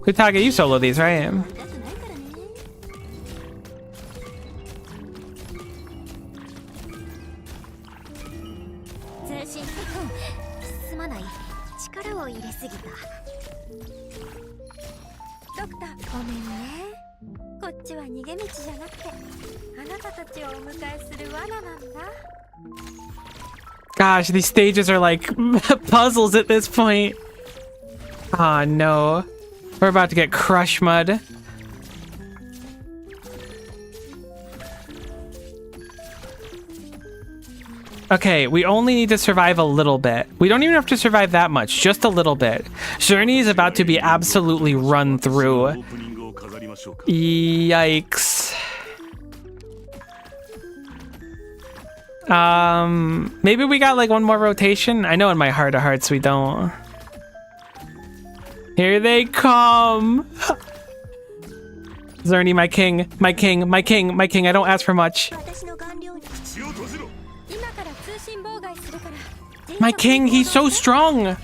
Speaker 1: Kutage, you solo these, right? Gosh, these stages are like puzzles at this point. Ah, no. We're about to get crush mud. Okay, we only need to survive a little bit. We don't even have to survive that much, just a little bit. Journey is about to be absolutely run through. Yikes. Maybe we got like one more rotation. I know in my heart of hearts we don't. Here they come. Zerny, my king, my king, my king, my king. I don't ask for much. My king, he's so strong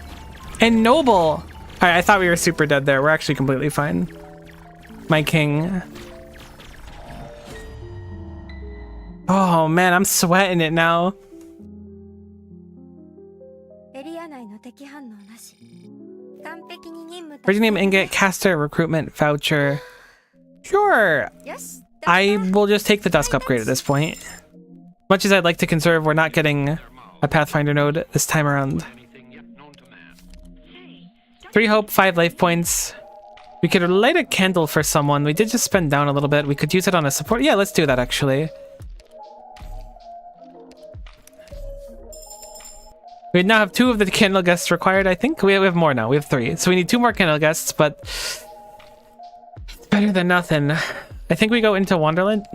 Speaker 1: and noble. All right, I thought we were super dead there. We're actually completely fine. My king. Oh man, I'm sweating it now. Where'd name ingot, caster, recruitment, voucher. Sure. I will just take the dusk upgrade at this point. Much as I'd like to conserve, we're not getting a Pathfinder node this time around. 3 hope, 5 life points. We could light a candle for someone. We did just spend down a little bit. We could use it on a support. Yeah, let's do that actually. We now have 2 of the candle guests required, I think. We have more now. We have 3. So we need 2 more candle guests, but it's better than nothing. I think we go into Wonderland.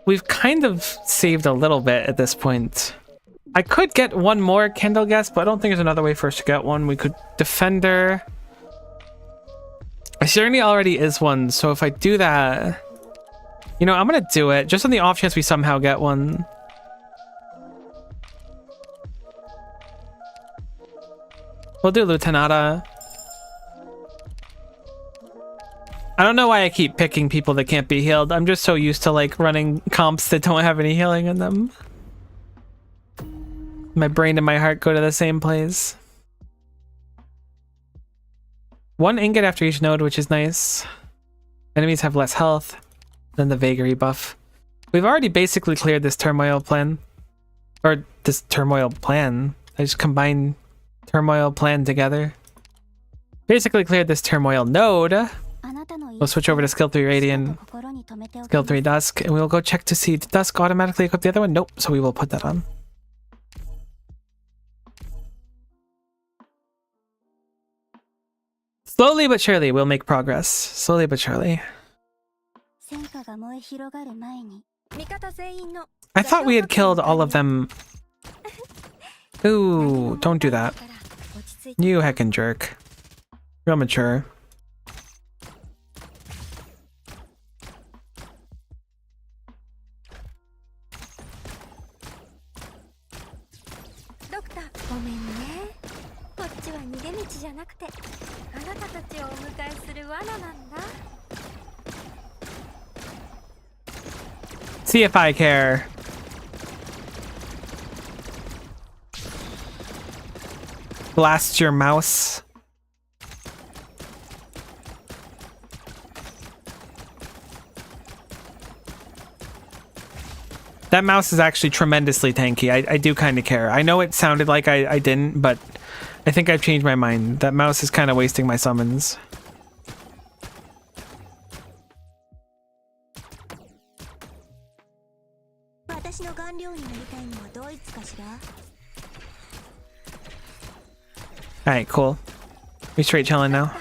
Speaker 1: We've kind of saved a little bit at this point. I could get 1 more candle guest, but I don't think there's another way for us to get one. We could Defender. Journey already is one, so if I do that... You know, I'm gonna do it, just on the off chance we somehow get one. We'll do Lieutenata. I don't know why I keep picking people that can't be healed. I'm just so used to like running comps that don't have any healing in them. My brain and my heart go to the same place. 1 ingot after each node, which is nice. Enemies have less health than the vagary buff. We've already basically cleared this turmoil plan. Or this turmoil plan. I just combined turmoil plan together. Basically cleared this turmoil node. We'll switch over to skill 3 Radiant, skill 3 Dusk, and we'll go check to see, did Dusk automatically equip the other one? Nope, so we will put that on. Slowly but surely, we'll make progress. Slowly but surely. I thought we had killed all of them. Ooh, don't do that. You heckin' jerk. Real mature. See if I care. Blast your mouse. That mouse is actually tremendously tanky. I do kind of care. I know it sounded like I didn't, but I think I've changed my mind. That mouse is kind of wasting my summons. Alright, cool. We straight chilling now.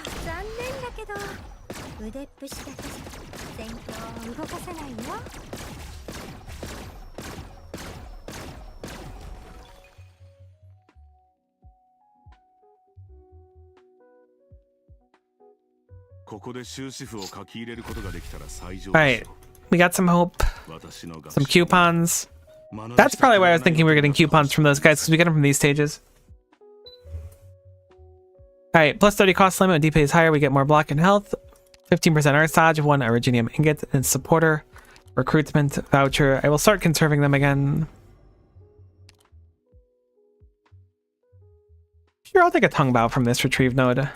Speaker 1: Alright, we got some hope, some coupons. That's probably why I was thinking we were getting coupons from those guys, because we get them from these stages. Alright, plus 30 cost limit. When DP is higher, we get more block and health. 15% Earth Dodge, 1 Originium Ingot, and Supporter. Recruitment voucher. I will start conserving them again. Sure, I'll take a Tongue Bow from this retrieve node.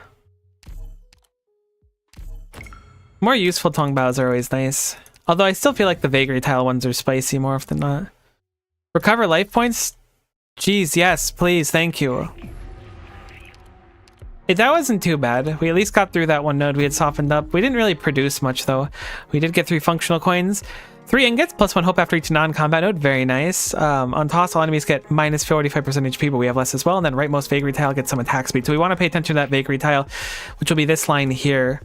Speaker 1: More useful Tongue Bows are always nice. Although I still feel like the Vagary Tile ones are spicy more often than not. Recover life points? Jeez, yes, please, thank you. That wasn't too bad. We at least got through that one node we had softened up. We didn't really produce much though. We did get 3 functional coins. 3 ingots plus 1 hope after each non-combat node. Very nice. On toss, all enemies get minus 45% HP, but we have less as well. And then rightmost Vagary Tile gets some attack speed. So we want to pay attention to that Vagary Tile, which will be this line here.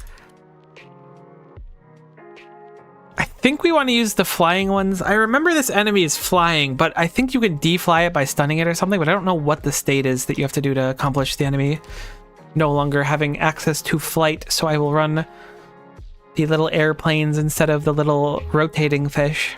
Speaker 1: I think we want to use the flying ones. I remember this enemy is flying, but I think you can defly it by stunning it or something, but I don't know what the state is that you have to do to accomplish the enemy no longer having access to flight, so I will run the little airplanes instead of the little rotating fish.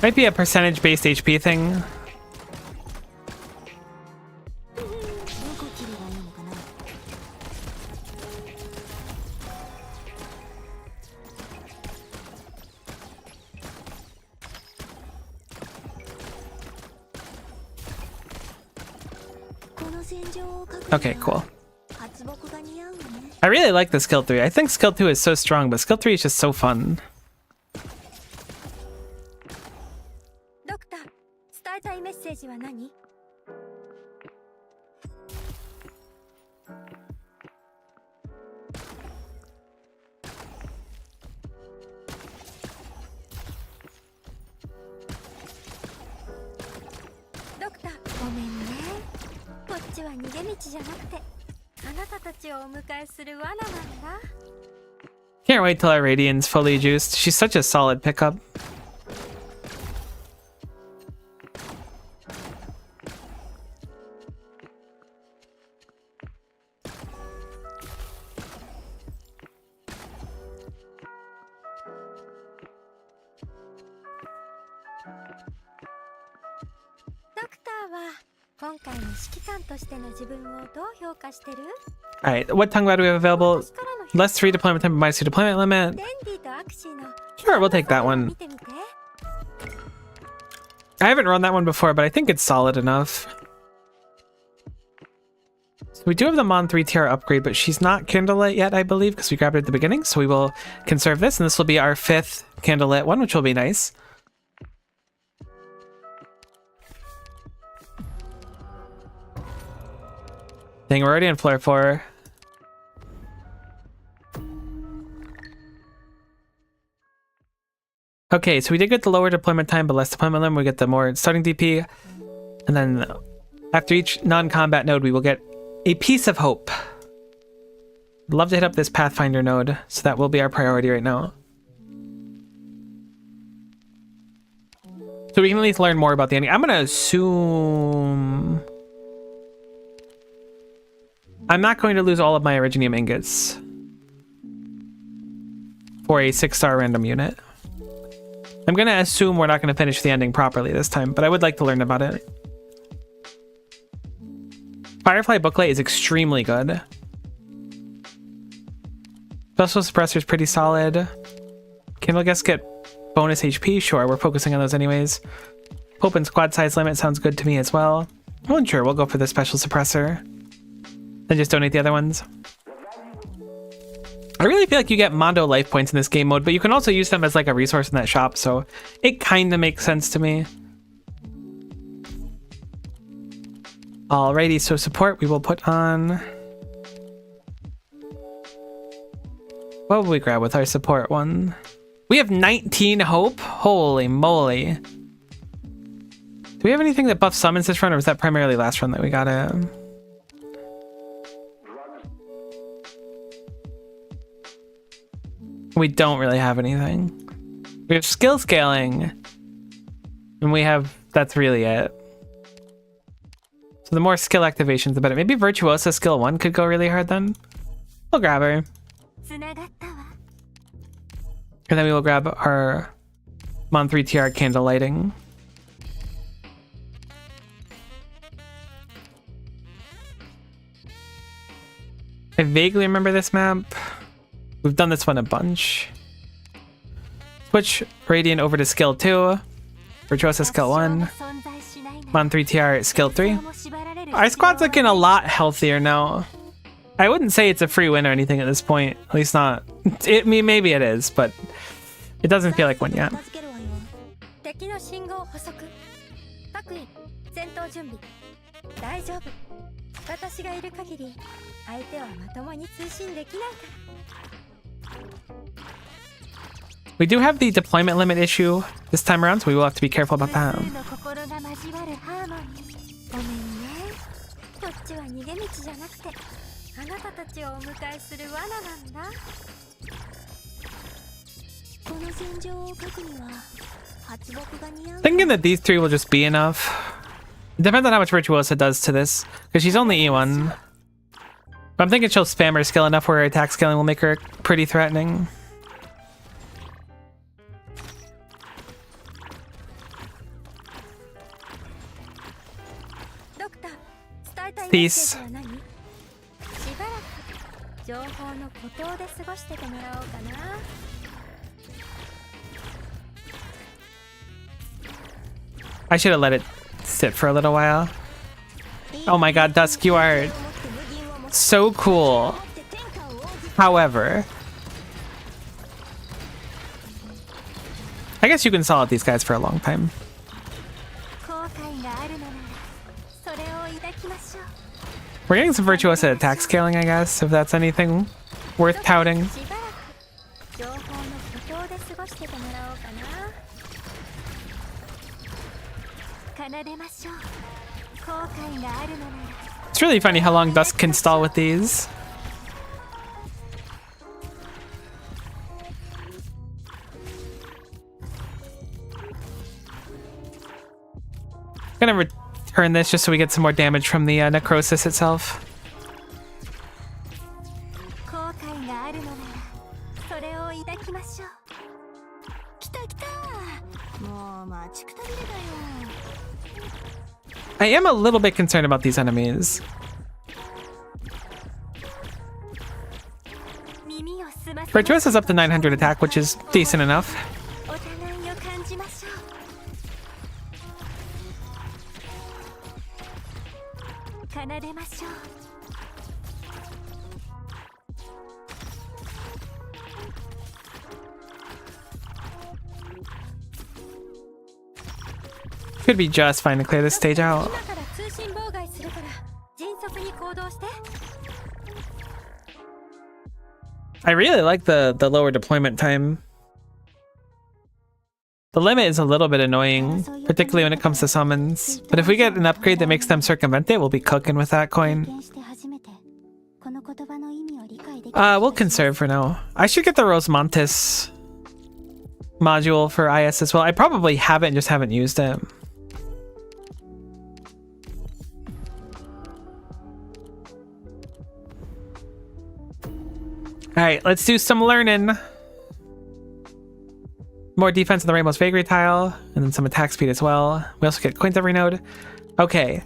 Speaker 1: Might be a percentage-based HP thing. Okay, cool. I really like the skill 3. I think skill 2 is so strong, but skill 3 is just so fun. Can't wait till our Radiant's fully juiced. She's such a solid pickup. Alright, what tongue do we have available? Less 3 deployment time, minus 2 deployment limit. Sure, we'll take that one. I haven't run that one before, but I think it's solid enough. So we do have the Mon 3 TR upgrade, but she's not Candlelit yet, I believe, because we grabbed it at the beginning. So we will conserve this, and this will be our 5th Candlelit one, which will be nice. Dang, we're already on floor 4. Okay, so we did get the lower deployment time, but less deployment limit. We get the more starting DP. And then after each non-combat node, we will get a piece of hope. I'd love to hit up this Pathfinder node, so that will be our priority right now. So we can at least learn more about the ending. I'm going to assume... I'm not going to lose all of my Originium ingots for a 6-star random unit. I'm going to assume we're not going to finish the ending properly this time, but I would like to learn about it. Firefly Booklet is extremely good. Special Suppressor is pretty solid. Candle Guest get bonus HP? Sure, we're focusing on those anyways. Hope and squad size limit sounds good to me as well. Well, sure, we'll go for the Special Suppressor. Then just donate the other ones. I really feel like you get Mondo life points in this game mode, but you can also use them as like a resource in that shop, so it kind of makes sense to me. Alrighty, so support we will put on... What will we grab with our support one? We have 19 hope? Holy moly. Do we have anything that buffs summons this run, or was that primarily last run that we got it? We don't really have anything. We have skill scaling. And we have... That's really it. So the more skill activations, the better. Maybe Virtuosa skill 1 could go really hard then. We'll grab her. And then we will grab our Mon 3 TR candle lighting. I vaguely remember this map. We've done this one a bunch. Switch Radiant over to skill 2. Virtuosa skill 1. Mon 3 TR skill 3. Our squad's looking a lot healthier now. I wouldn't say it's a free win or anything at this point. At least not. I mean, maybe it is, but it doesn't feel like one yet. We do have the deployment limit issue this time around, so we will have to be careful about that. Thinking that these 3 will just be enough. It depends on how much Virtuosa does to this, because she's only E1. But I'm thinking she'll spam her skill enough where her attack scaling will make her pretty threatening. Peace. I should have let it sit for a little while. Oh my god, Dusk, you are so cool. However, I guess you can solve these guys for a long time. We're getting some Virtuosa attack scaling, I guess, if that's anything worth touting. It's really funny how long Dusk can stall with these. Gonna return this just so we get some more damage from the necrosis itself. I am a little bit concerned about these enemies. Virtuous is up to 900 attack, which is decent enough. Could be just fine to clear this stage out. I really like the lower deployment time. The limit is a little bit annoying, particularly when it comes to summons. But if we get an upgrade that makes them circumvent it, we'll be cooking with that coin. We'll conserve for now. I should get the Rosemontis module for IS as well. I probably have it and just haven't used it. Alright, let's do some learning. More defense in the Rainbow's Vagary tile, and then some attack speed as well. We also get coins every node. Okay.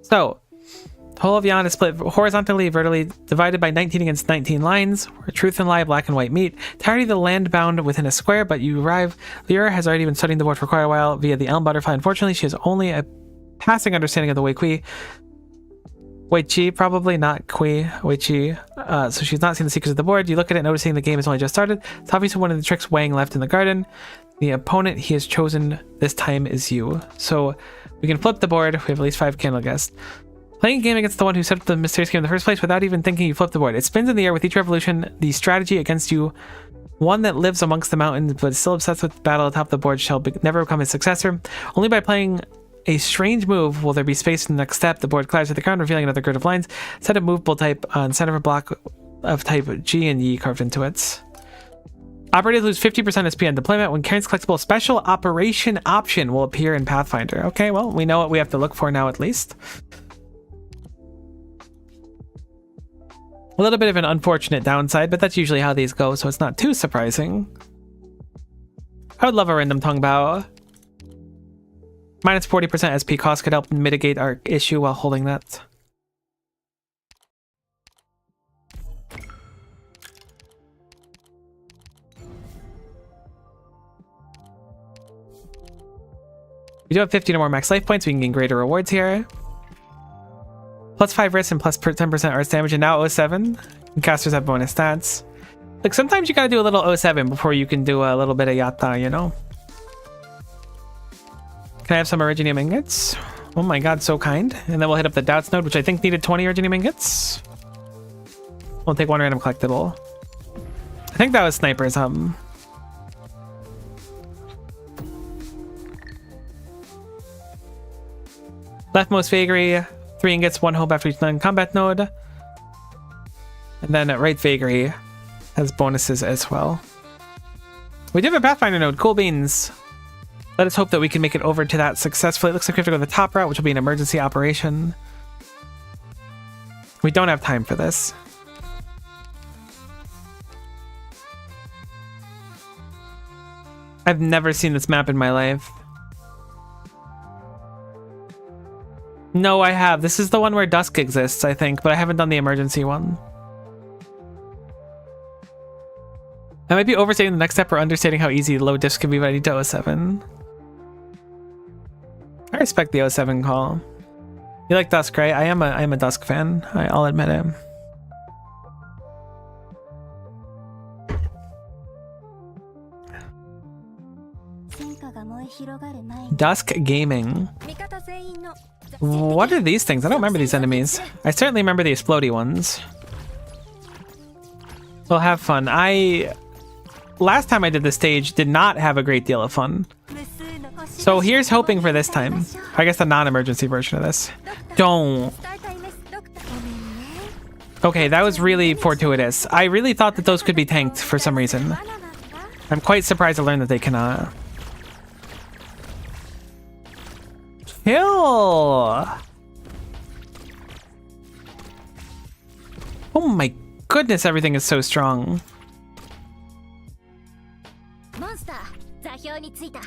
Speaker 1: So, the whole of Yon is split horizontally, vertically, divided by 19 against 19 lines, where truth and lie, black and white meet. Entirety of the land bound within a square, but you arrive. Lyra has already been studying the board for quite a while via the Elm Butterfly. Unfortunately, she has only a passing understanding of the Wei Chi, probably not Kui, Wei Chi. So she's not seen the secrets of the board. You look at it, noticing the game has only just started. It's obviously one of the tricks Wang left in the garden. The opponent he has chosen this time is you. So we can flip the board. We have at least 5 candle guests. Playing a game against the one who set up the mysterious game in the first place without even thinking you flip the board. It spins in the air with each revolution. The strategy against you, one that lives amongst the mountains but is still obsessed with battle atop the board, shall never become his successor. Only by playing a strange move will there be space in the next step. The board collides with the ground, revealing another grid of lines. Set a movable type on center of a block of type G and E carved into it. Operators lose 50% SP on deployment. When Karen's collectible special operation option will appear in Pathfinder. Okay, well, we know what we have to look for now at least. A little bit of an unfortunate downside, but that's usually how these go, so it's not too surprising. I would love a random Tongue Bow. Minus 40% SP cost could help mitigate our issue while holding that. We do have 15 or more max life points, we can gain greater rewards here. Plus 5 risk and plus 10% arts damage, and now 07. And casters have bonus stats. Like, sometimes you gotta do a little 07 before you can do a little bit of Yatta, you know? Can I have some Originium ingots? Oh my god, so kind. And then we'll hit up the Doubts node, which I think needed 20 Originium ingots. We'll take one random collectible. I think that was Sniper or something. Leftmost Vagary, 3 ingots, 1 hope after each non-combat node. And then right Vagary has bonuses as well. We do have a Pathfinder node, cool beans. Let us hope that we can make it over to that successfully. It looks like we have to go the top route, which will be an emergency operation. We don't have time for this. I've never seen this map in my life. No, I have. This is the one where Dusk exists, I think, but I haven't done the emergency one. I might be overstating the next step or understating how easy low diffs can be, but I need to 07. I respect the 07 call. You like Dusk, right? I am a Dusk fan. I'll admit it. Dusk Gaming. What are these things? I don't remember these enemies. I certainly remember the explodey ones. We'll have fun. Last time I did this stage did not have a great deal of fun. So here's hoping for this time. I guess the non-emergency version of this. Don't. Okay, that was really fortuitous. I really thought that those could be tanked for some reason. I'm quite surprised to learn that they cannot. Kill! Oh my goodness, everything is so strong.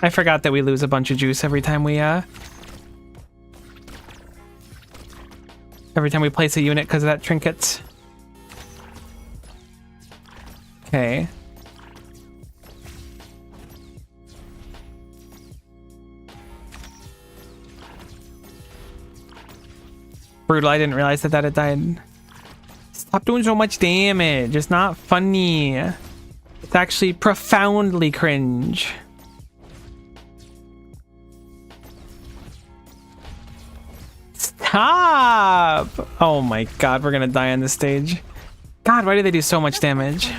Speaker 1: I forgot that we lose a bunch of juice every time we place a unit because of that trinket. Okay. Brutal, I didn't realize that had died. Stop doing so much damage. It's not funny. It's actually profoundly cringe. Stop! Oh my god, we're gonna die on this stage. God, why do they do so much damage?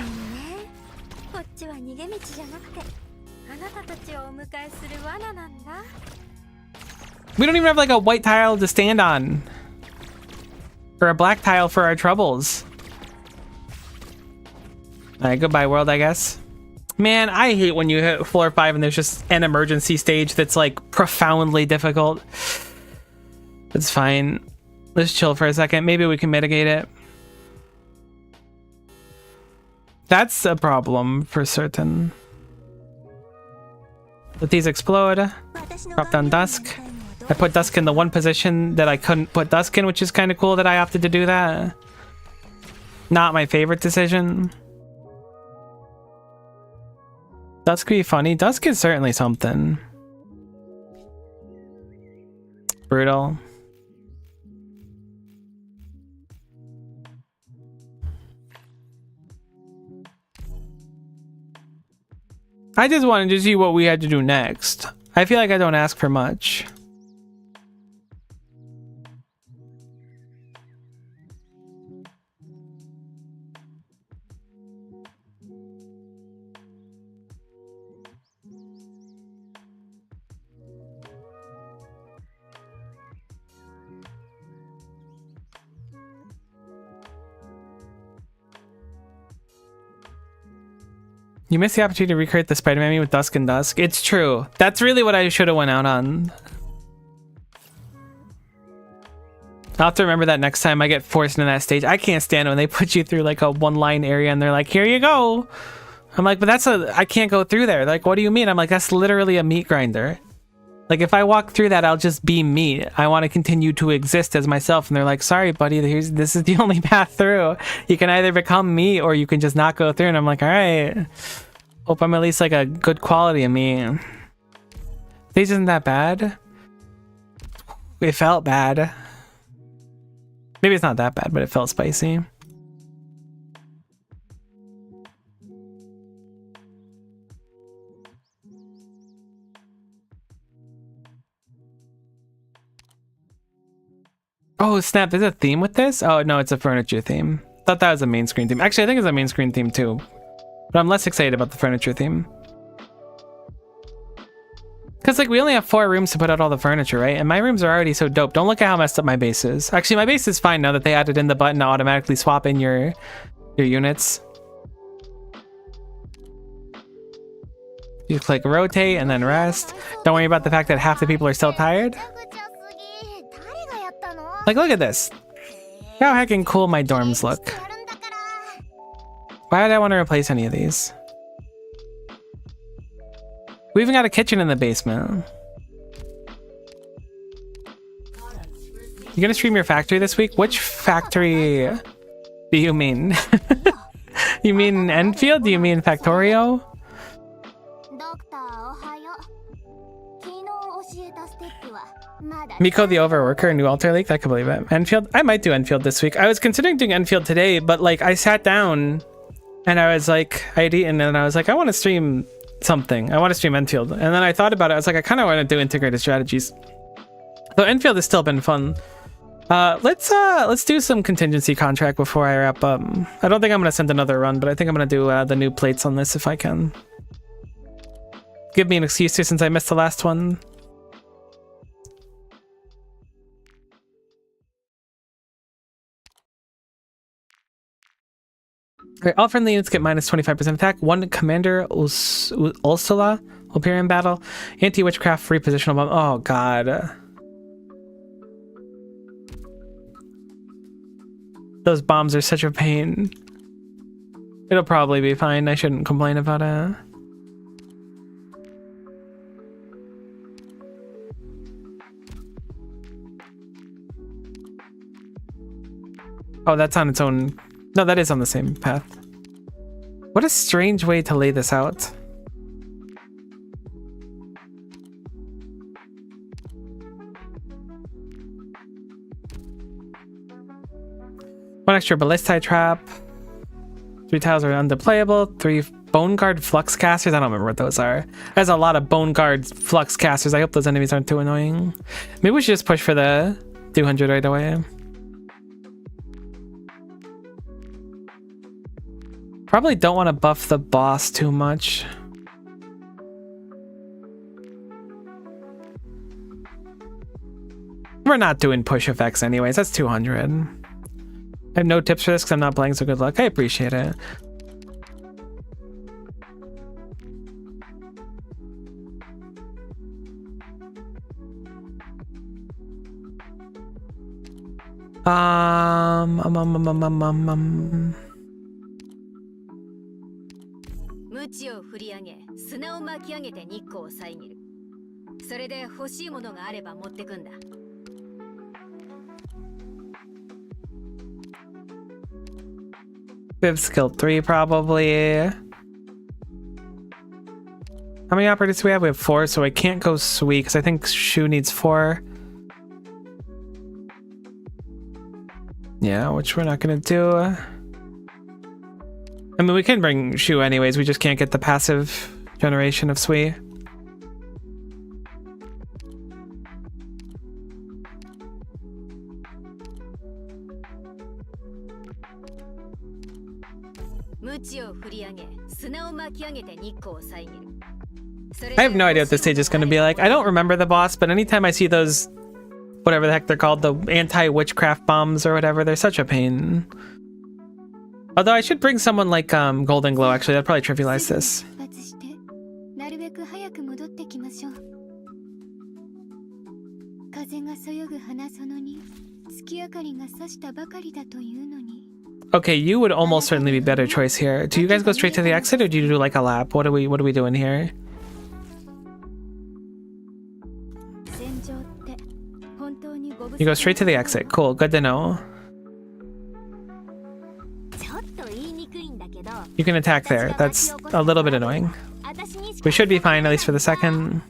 Speaker 1: We don't even have like a white tile to stand on. Or a black tile for our troubles. Alright, goodbye world, I guess. Man, I hate when you hit floor 5 and there's just an emergency stage that's like profoundly difficult. It's fine. Let's chill for a second. Maybe we can mitigate it. That's a problem for certain. Let these explode. Drop down Dusk. I put Dusk in the one position that I couldn't put Dusk in, which is kind of cool that I opted to do that. Not my favorite decision. Dusk could be funny. Dusk is certainly something. Brutal. I just wanted to see what we had to do next. I feel like I don't ask for much. You missed the opportunity to recreate the Spider-Man meme with Dusk and Dusk. It's true. That's really what I should have went out on. I'll have to remember that next time I get forced into that stage. I can't stand it when they put you through like a one-line area and they're like, here you go. I'm like, but I can't go through there. Like, what do you mean? I'm like, that's literally a meat grinder. Like, if I walk through that, I'll just be meat. I want to continue to exist as myself. And they're like, sorry, buddy, this is the only path through. You can either become meat or you can just not go through. And I'm like, all right. Hope I'm at least like a good quality of meat. This isn't that bad. It felt bad. Maybe it's not that bad, but it felt spicy. Oh snap, there's a theme with this? Oh no, it's a furniture theme. Thought that was a main screen theme. Actually, I think it's a main screen theme too. But I'm less excited about the furniture theme. Because like we only have 4 rooms to put out all the furniture, right? And my rooms are already so dope. Don't look at how messed up my base is. Actually, my base is fine now that they added in the button to automatically swap in your units. You click rotate and then rest. Don't worry about the fact that half the people are still tired. Like, look at this. Look how heckin' cool my dorms look. Why would I want to replace any of these? We even got a kitchen in the basement. You gonna stream your factory this week? Which factory do you mean? You mean Enfield? Do you mean Factorio? Miko the Overworker, new Alter League? I can believe it. Enfield? I might do Enfield this week. I was considering doing Enfield today, but like I sat down and I was like, I had eaten and I was like, I want to stream something. I want to stream Enfield. And then I thought about it. I was like, I kind of want to do integrated strategies. So Enfield has still been fun. Let's do some contingency contract before I wrap up. I don't think I'm gonna send another run, but I think I'm gonna do the new plates on this if I can. Give me an excuse to since I missed the last one. Alright, all friendly units get minus 25% attack. One Commander Ursula will appear in battle. Anti-witchcraft repositional bomb. Oh god. Those bombs are such a pain. It'll probably be fine. I shouldn't complain about it. Oh, that's on its own. No, that is on the same path. What a strange way to lay this out. One extra Ballistae trap. 3 tiles are undeployable. 3 Bone Guard Flux Casters. I don't remember what those are. There's a lot of Bone Guard Flux Casters. I hope those enemies aren't too annoying. Maybe we should just push for the 200 right away. Probably don't want to buff the boss too much. We're not doing push effects anyways. That's 200. I have no tips for this because I'm not playing, so good luck. I appreciate it. We have skill 3 probably. How many operators do we have? We have 4, so I can't go sweet because I think Shu needs 4. Yeah, which we're not gonna do. I mean, we can bring Shu anyways, we just can't get the passive generation of Sui. I have no idea what this stage is going to be like. I don't remember the boss, but anytime I see those, whatever the heck they're called, the anti-witchcraft bombs or whatever, they're such a pain. Although I should bring someone like Golden Glow, actually. That'd probably trivialize this. Okay, you would almost certainly be a better choice here. Do you guys go straight to the exit, or do you do like a lap? What are we doing here? You go straight to the exit. Cool, good to know. You can attack there. That's a little bit annoying. We should be fine, at least for the second.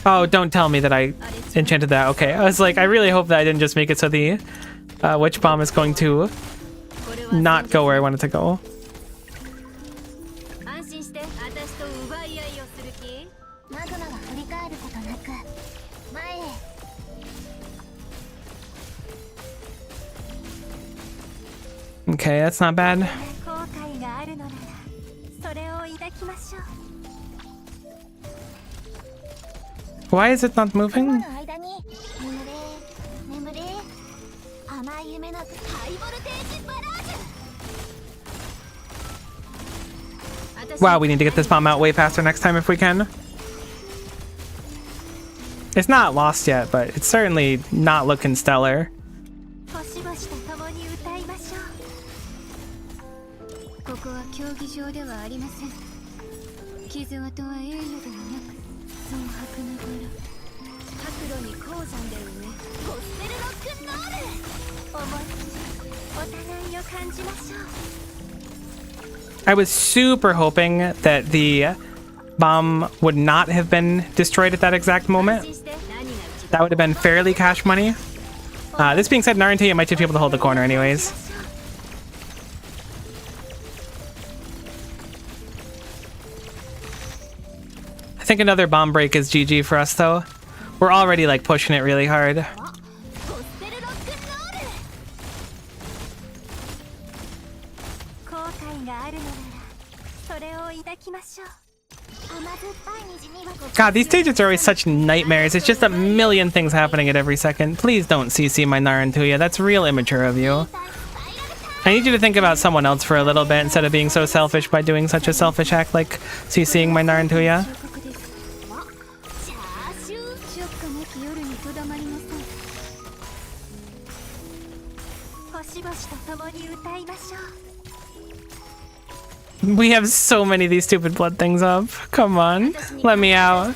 Speaker 1: Oh, don't tell me that I enchanted that. Okay, I was like, I really hope that I didn't just make it so the witch bomb is going to not go where I want it to go. Okay, that's not bad. Why is it not moving? Wow, we need to get this bomb out way faster next time if we can. It's not lost yet, but it's certainly not looking stellar. I was super hoping that the bomb would not have been destroyed at that exact moment. That would have been fairly cash money. This being said, in RNT, I might just be able to hold the corner anyways. I think another bomb break is GG for us, though. We're already, like, pushing it really hard. God, these stages are always such nightmares. It's just a million things happening at every second. Please don't CC my Narantuya. That's real immature of you. I need you to think about someone else for a little bit instead of being so selfish by doing such a selfish act like CCing my Narantuya. We have so many of these stupid blood things up. Come on, let me out.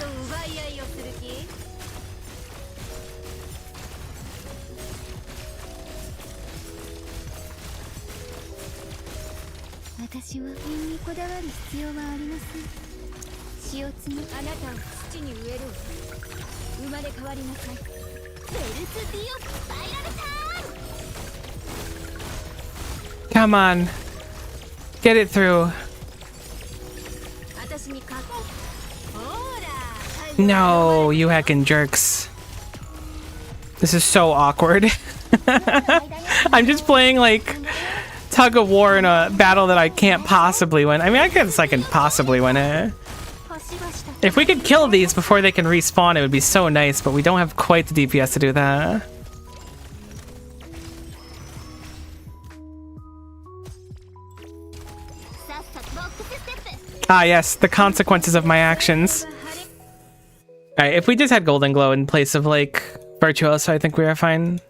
Speaker 1: Come on. Get it through. No, you heckin' jerks. This is so awkward. I'm just playing like tug of war in a battle that I can't possibly win. I mean, I guess I can possibly win it. If we could kill these before they can respawn, it would be so nice, but we don't have quite the DPS to do that. Ah, yes, the consequences of my actions. Alright, if we just had Golden Glow in place of, like, Virtuoso, I think we are fine.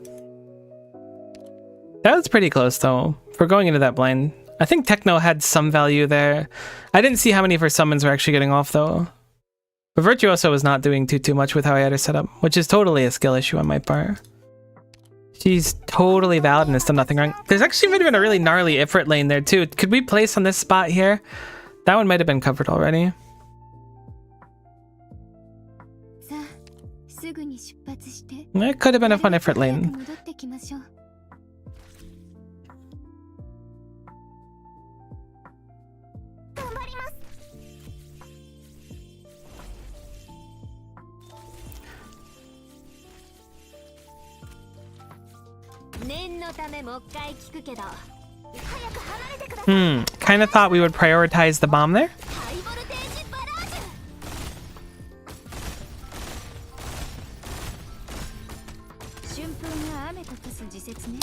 Speaker 1: That was pretty close, though, for going into that blind. I think Techno had some value there. I didn't see how many of her summons were actually getting off, though. But Virtuoso was not doing too much with how I had her set up, which is totally a skill issue on my part. She's totally valid and has done nothing wrong. There's actually been a really gnarly Ifrit lane there, too. Could we place on this spot here? That one might have been covered already. It could have been a fun Ifrit lane. Kind of thought we would prioritize the bomb there.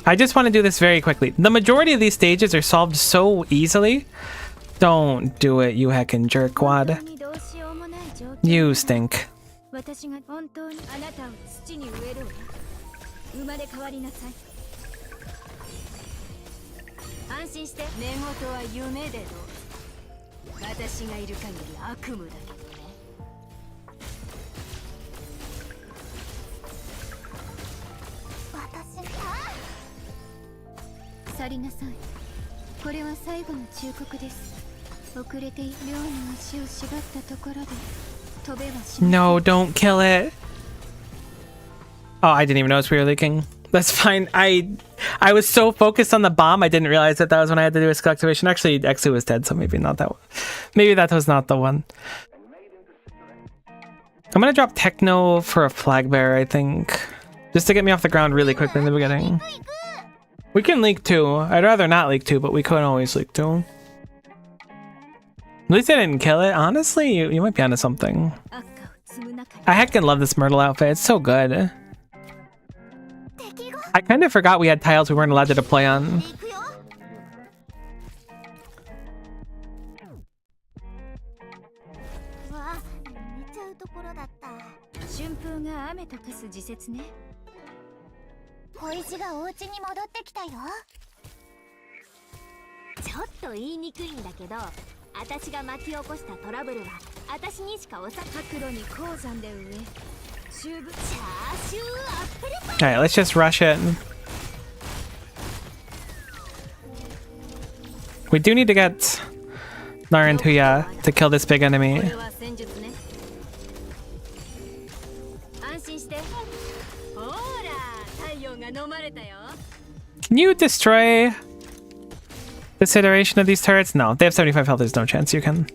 Speaker 1: I just want to do this very quickly. The majority of these stages are solved so easily. Don't do it, you heckin' jerkwad. You stink. No, don't kill it. Oh, I didn't even notice we were leaking. That's fine. I was so focused on the bomb, I didn't realize that was when I had to do a skill activation. Actually, Exu was dead, so maybe not that one. Maybe that was not the one. I'm gonna drop Techno for a flag bearer, I think. Just to get me off the ground really quickly in the beginning. We can leak too. I'd rather not leak too, but we could always leak too. At least I didn't kill it. Honestly, you might be onto something. I heckin' love this Myrtle outfit. It's so good. I kind of forgot we had tiles we weren't allowed to deploy on. Alright, let's just rush it. We do need to get Narantuya to kill this big enemy. Can you destroy this iteration of these turrets? No, they have 75 health, there's no chance you can.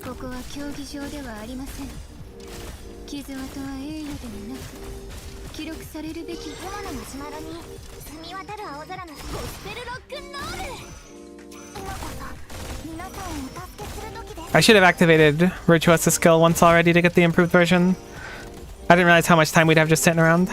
Speaker 1: I should have activated Virtuosa skill once already to get the improved version. I didn't realize how much time we'd have just sitting around.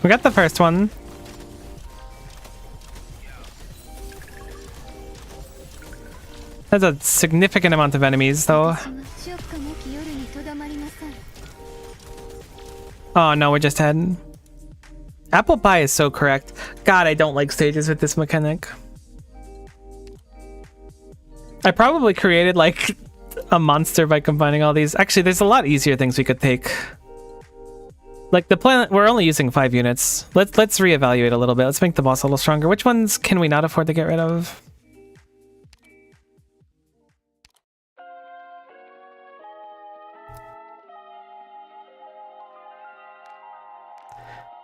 Speaker 1: We got the first one. That's a significant amount of enemies, though. Oh no, we're just heading. Apple pie is so correct. God, I don't like stages with this mechanic. I probably created like a monster by combining all these. Actually, there's a lot easier things we could take. Like the planet, we're only using 5 units. Let's reevaluate a little bit. Let's make the boss a little stronger. Which ones can we not afford to get rid of?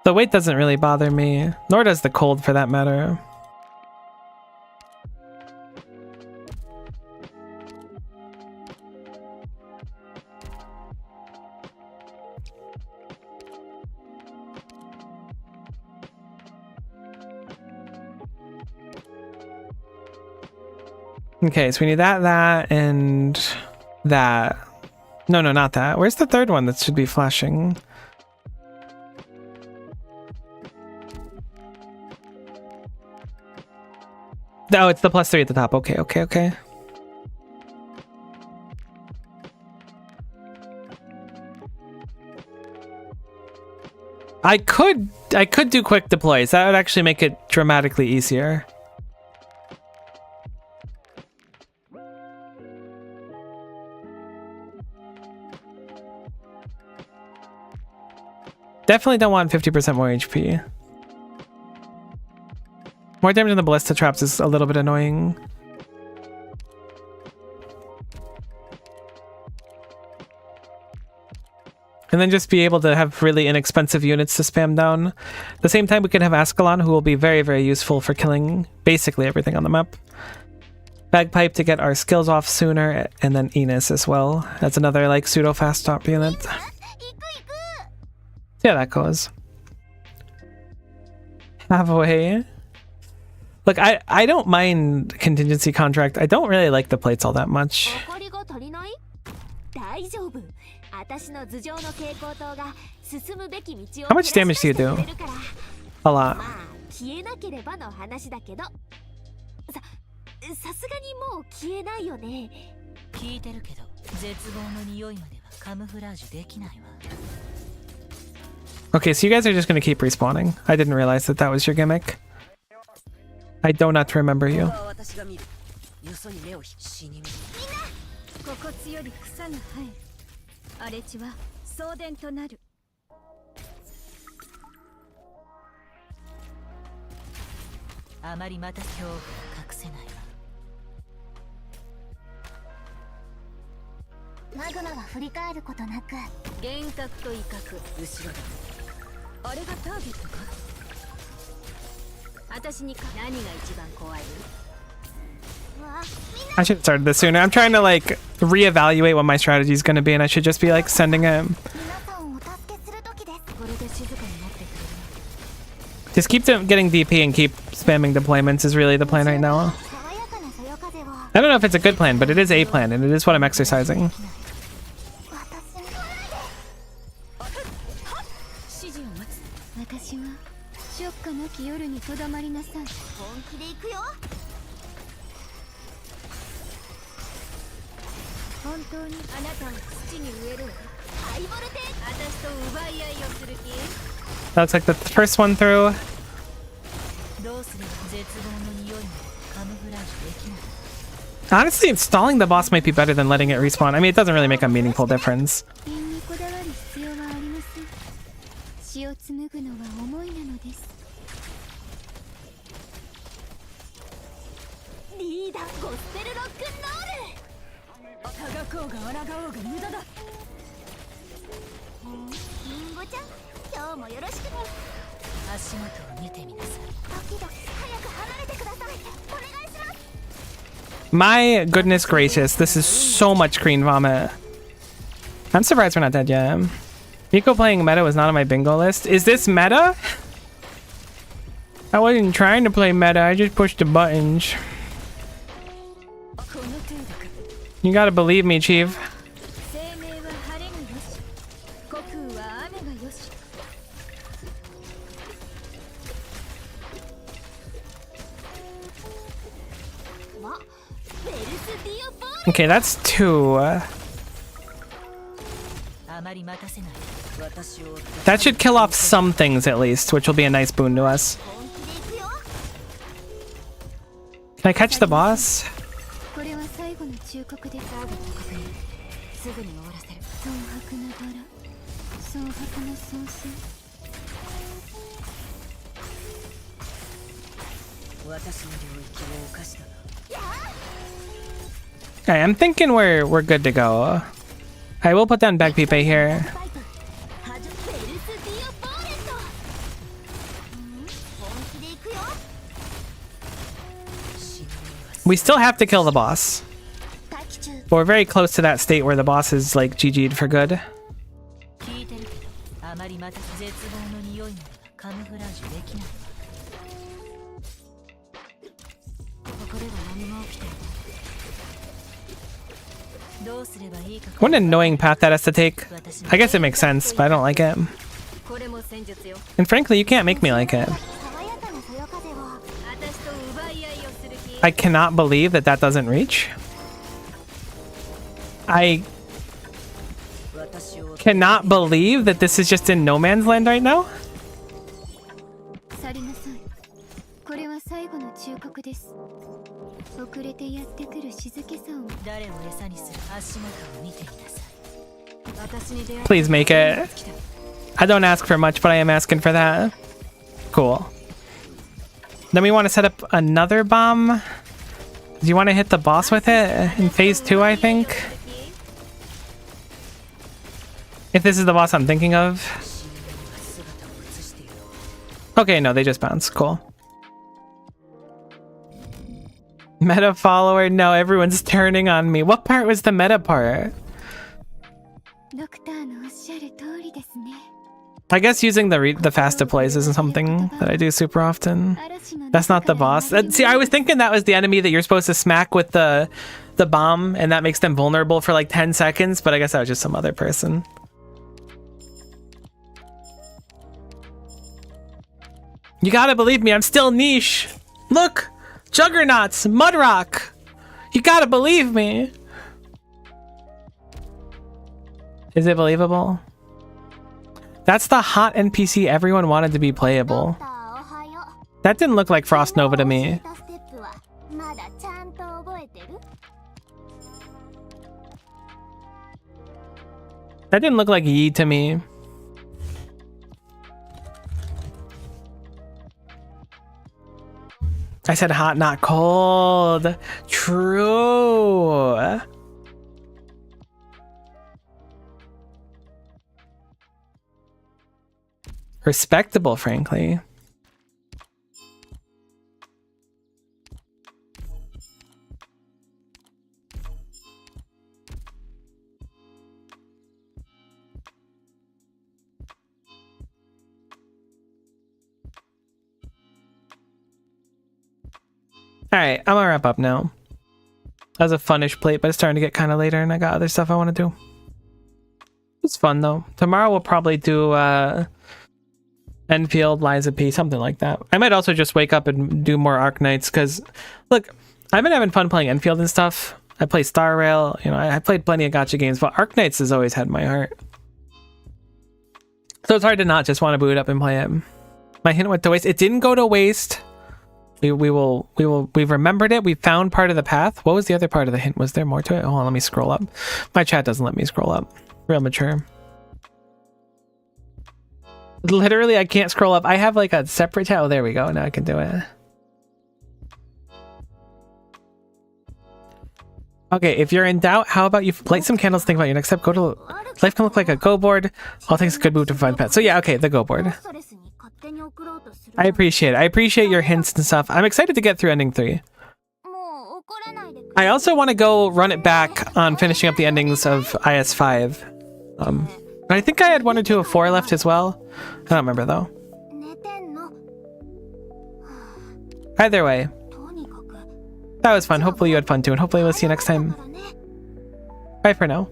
Speaker 1: The weight doesn't really bother me, nor does the cold for that matter. Okay, so we need that, and that. No, not that. Where's the third one that should be flashing? Oh, it's the +3 at the top. Okay. I could do quick deploys. That would actually make it dramatically easier. Definitely don't want 50% more HP. More damage in the ballista traps is a little bit annoying. And then just be able to have really inexpensive units to spam down. At the same time, we can have Ascalon, who will be very, very useful for killing basically everything on the map. Bagpipe to get our skills off sooner, and then Enos as well. That's another like pseudo fast top unit. Yeah, that goes. Halfway. Look, I don't mind contingency contract. I don't really like the plates all that much. How much damage do you do? A lot. Okay, so you guys are just gonna keep respawning. I didn't realize that that was your gimmick. I do not remember you. I should have started this sooner. I'm trying to like reevaluate what my strategy is going to be, and I should just be like sending him. Just keep getting DP and keep spamming deployments is really the plan right now. I don't know if it's a good plan, but it is a plan, and it is what I'm exercising. That looks like the first one through. Honestly, installing the boss might be better than letting it respawn. I mean, it doesn't really make a meaningful difference. My goodness gracious, this is so much green vomit. I'm surprised we're not dead yet. Miko playing meta was not on my bingo list. Is this meta? I wasn't trying to play meta, I just pushed the buttons. You gotta believe me, Chief. Okay, that's 2. That should kill off some things at least, which will be a nice boon to us. Can I catch the boss? Okay, I'm thinking we're good to go. I will put down back Pipe here. We still have to kill the boss. But we're very close to that state where the boss is like GG'd for good. What an annoying path that has to take. I guess it makes sense, but I don't like it. And frankly, you can't make me like it. I cannot believe that that doesn't reach. I cannot believe that this is just in no man's land right now. Please make it. I don't ask for much, but I am asking for that. Cool. Then we want to set up another bomb. Do you want to hit the boss with it in phase 2, I think? If this is the boss I'm thinking of. Okay, no, they just bounce. Cool. Meta follower? No, everyone's turning on me. What part was the meta part? I guess using the fast deploys isn't something that I do super often. That's not the boss. See, I was thinking that was the enemy that you're supposed to smack with the bomb, and that makes them vulnerable for like 10 seconds, but I guess that was just some other person. You gotta believe me, I'm still niche. Look! Juggernauts! Mudrock! You gotta believe me! Is it believable? That's the hot NPC everyone wanted to be playable. That didn't look like Frost Nova to me. That didn't look like Yi to me. I said hot, not cold. True. Respectable, frankly. Alright, I'm gonna wrap up now. That was a funnish plate, but it's starting to get kind of later and I got other stuff I want to do. It's fun though. Tomorrow we'll probably do Enfield, Liza P, something like that. I might also just wake up and do more Arc Knights because, look, I've been having fun playing Enfield and stuff. I play Star Rail, you know, I played plenty of gacha games, but Arc Knights has always had my heart. So it's hard to not just want to boot up and play it. My hint went to waste. It didn't go to waste. We've remembered it. We found part of the path. What was the other part of the hint? Was there more to it? Hold on, let me scroll up. My chat doesn't let me scroll up. Real mature. Literally, I can't scroll up. I have like a separate tab. Oh, there we go. Now I can do it. Okay, if you're in doubt, how about you light some candles, think about your next step. Go to life can look like a go board. All things could move to find pets. So yeah, okay, the go board. I appreciate it. I appreciate your hints and stuff. I'm excited to get through ending 3. I also want to go run it back on finishing up the endings of IS5. I think I had 1 or 2 of 4 left as well. I don't remember though. Either way, that was fun. Hopefully you had fun too, and hopefully we'll see you next time. Bye for now.